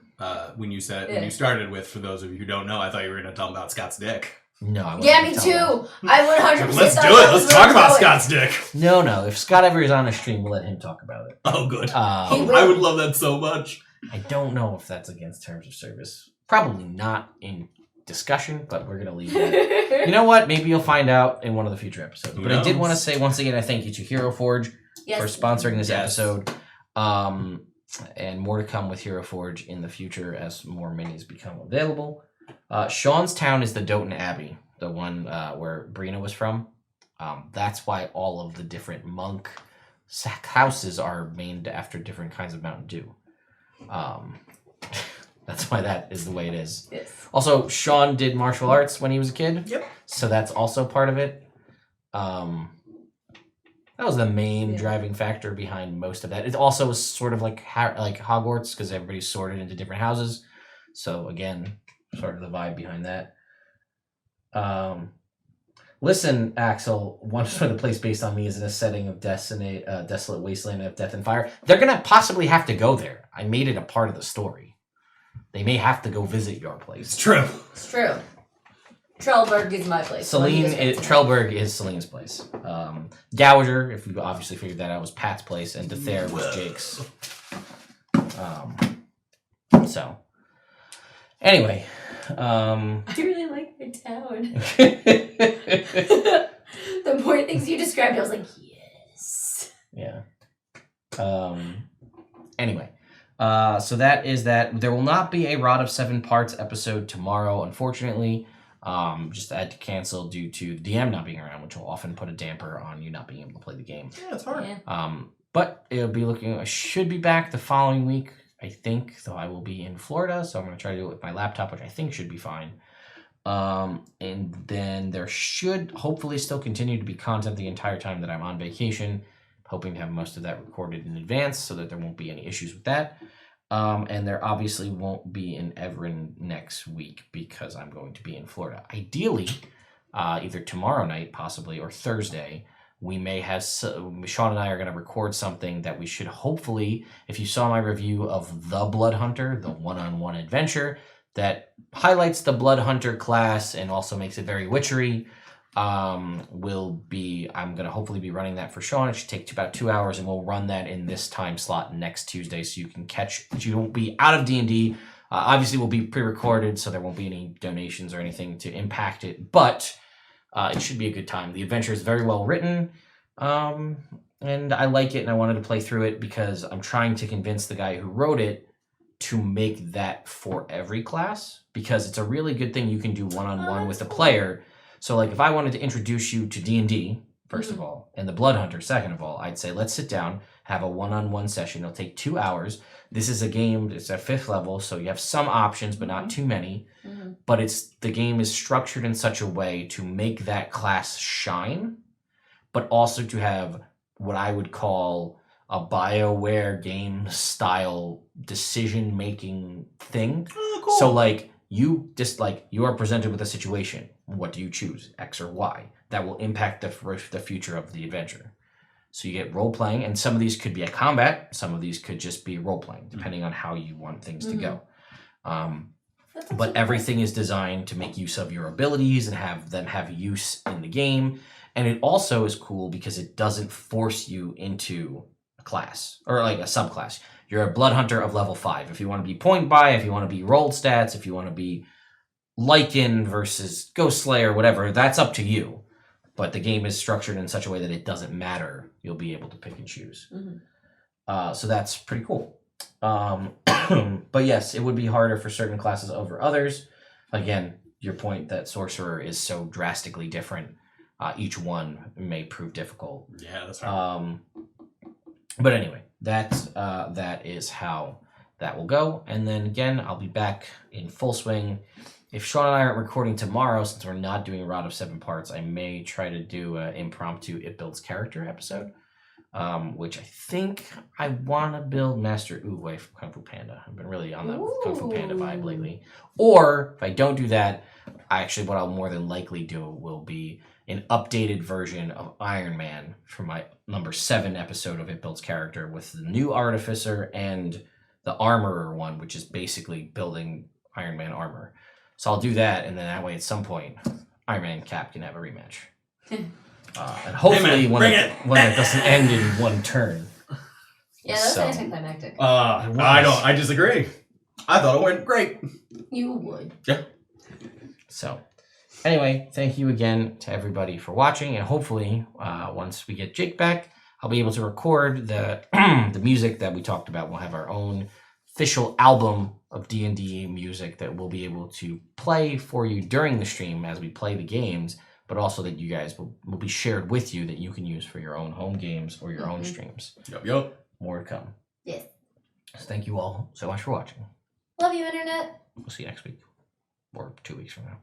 When you
Yeah.
started with, for those of you who don't know, I thought you were going to tell them about Scott's dick.
no. I wasn't
Yeah,
gonna
me
tell them.
too. I 100%.
Let's do
thought
it.
that was
Let's
where
talk about
was going.
Scott's dick.
No. If Scott ever is on a stream, we'll let him talk about it.
Oh, good.
He
I would love that so much.
I don't know if that's against terms of service. Probably not in discussion, but we're gonna leave it. You know what? Maybe you'll find out in one of the future episodes.
Who
But I did
knows?
want to say once again, I thank you to Hero Forge
Yes.
for sponsoring this
Yes.
episode. And more to come with Hero Forge in the future as more minis become available. Sean's town is the Doton Abbey, the one where Brina was from. That's why all of the different monk houses are named after different kinds of Mountain Dew. That's why that is the way it is.
yes.
Also, Sean did martial arts when he was a kid.
Yep.
So that's also part of it. That was the main
Yeah.
driving factor behind most of that. It also was sort of like Hogwarts because everybody's sorted into different houses. So again, sort of the vibe behind that. Listen, Axel, once when the place based on me is in a setting of desolate wasteland of death and fire, they're gonna possibly have to go there. I made it a part of the story. They may have to go visit your place.
It's true.
It's true. Trellberg is my place.
Trellberg is Celine's place. Dowager, if you obviously figured that out, was Pat's place, and Dethere was Jake's. So, anyway,
I really like my town. The more things you described, I was like, yes.
Yeah. Anyway, so that is that. There will not be a Rod of 7 Parts episode tomorrow, unfortunately. Just had to cancel due to the DM not being around, which will often put a damper on you not being able to play the game.
Yeah, it's hard.
Yeah.
But it'll be I should be back the following week, I think, though I will be in Florida, so I'm going to try to do it with my laptop, which I think should be fine. And then there should hopefully still continue to be content the entire time that I'm on vacation, hoping to have most of that recorded in advance so that there won't be any issues with that. And there obviously won't be an Evrand next week because I'm going to be in Florida. Ideally, either tomorrow night possibly or Thursday, we may have, Sean and I are going to record something that we should hopefully, if you saw my review of The Blood Hunter, the one-on-one adventure, that highlights the Blood Hunter class and also makes it very witchery. I'm going to hopefully be running that for Sean. It should take about 2 hours, and we'll run that in this time slot next Tuesday, so you can you won't be out of D&D. Obviously, we'll be pre-recorded, so there won't be any donations or anything to impact it, but it should be a good time. The adventure is very well written, and I like it, and I wanted to play through it because I'm trying to convince the guy who wrote it to make that for every class, because it's a really good thing you can do one-on-one with a player. So, like, if I wanted to introduce you to D&D, first of all, and the Blood Hunter, second of all, I'd say let's sit down, have a one-on-one session. It'll take 2 hours. This is a game, it's at 5th level, so you have some options, but not too many.
Mm-hmm.
But the game is structured in such a way to make that class shine, but also to have what I would call a BioWare game style decision-making thing.
Oh, cool.
So, like, you are presented with a situation. What do you choose, X or Y? That will impact the future of the adventure. So you get role playing, and some of these could be a combat, some of these could just be role playing, depending on how you want things to go. But everything is designed to make use of your abilities and have them have use in the game. And it also is cool because it doesn't force you into a class or like a subclass. You're a blood hunter of level 5. If you want to be point buy, if you want to be rolled stats, if you want to be Lycan versus Ghost Slayer, whatever, that's up to you. But the game is structured in such a way that it doesn't matter. You'll be able to pick and choose.
Mm-hmm.
So that's pretty cool. But yes, it would be harder for certain classes over others. Again, your point that Sorcerer is so drastically different. Each one may prove difficult.
Yeah, that's right.
But anyway, that is how that will go. And then again, I'll be back in full swing. If Sean and I aren't recording tomorrow, since we're not doing Rod of 7 Parts, I may try to do an impromptu It Builds Character episode, which I think I want to build Master Uwe from Kung Fu Panda. I've been really on the Kung Fu Panda vibe lately. Or if I don't do that, what I'll more than likely do will be an updated version of Iron Man for my number 7 episode of It Builds Character with the new Artificer and the Armorer one, which is basically building Iron Man armor. So I'll do that, and then that way at some point, Iron Man and Cap can have a rematch. And hopefully one that doesn't end in one turn.
Yeah, that was anticlimactic.
I disagree. I thought it went great.
You would.
Yeah.
So, anyway, thank you again to everybody for watching, and hopefully, once we get Jake back, I'll be able to record the the music that we talked about. We'll have our own official album of D&D music that we'll be able to play for you during the stream as we play the games, but also that you guys will be shared with you that you can use for your own home games or your own streams.
Yup.
More to come.
Yes.
So thank you all so much for watching.
Love you, Internet.
We'll see you next week or 2 weeks from now.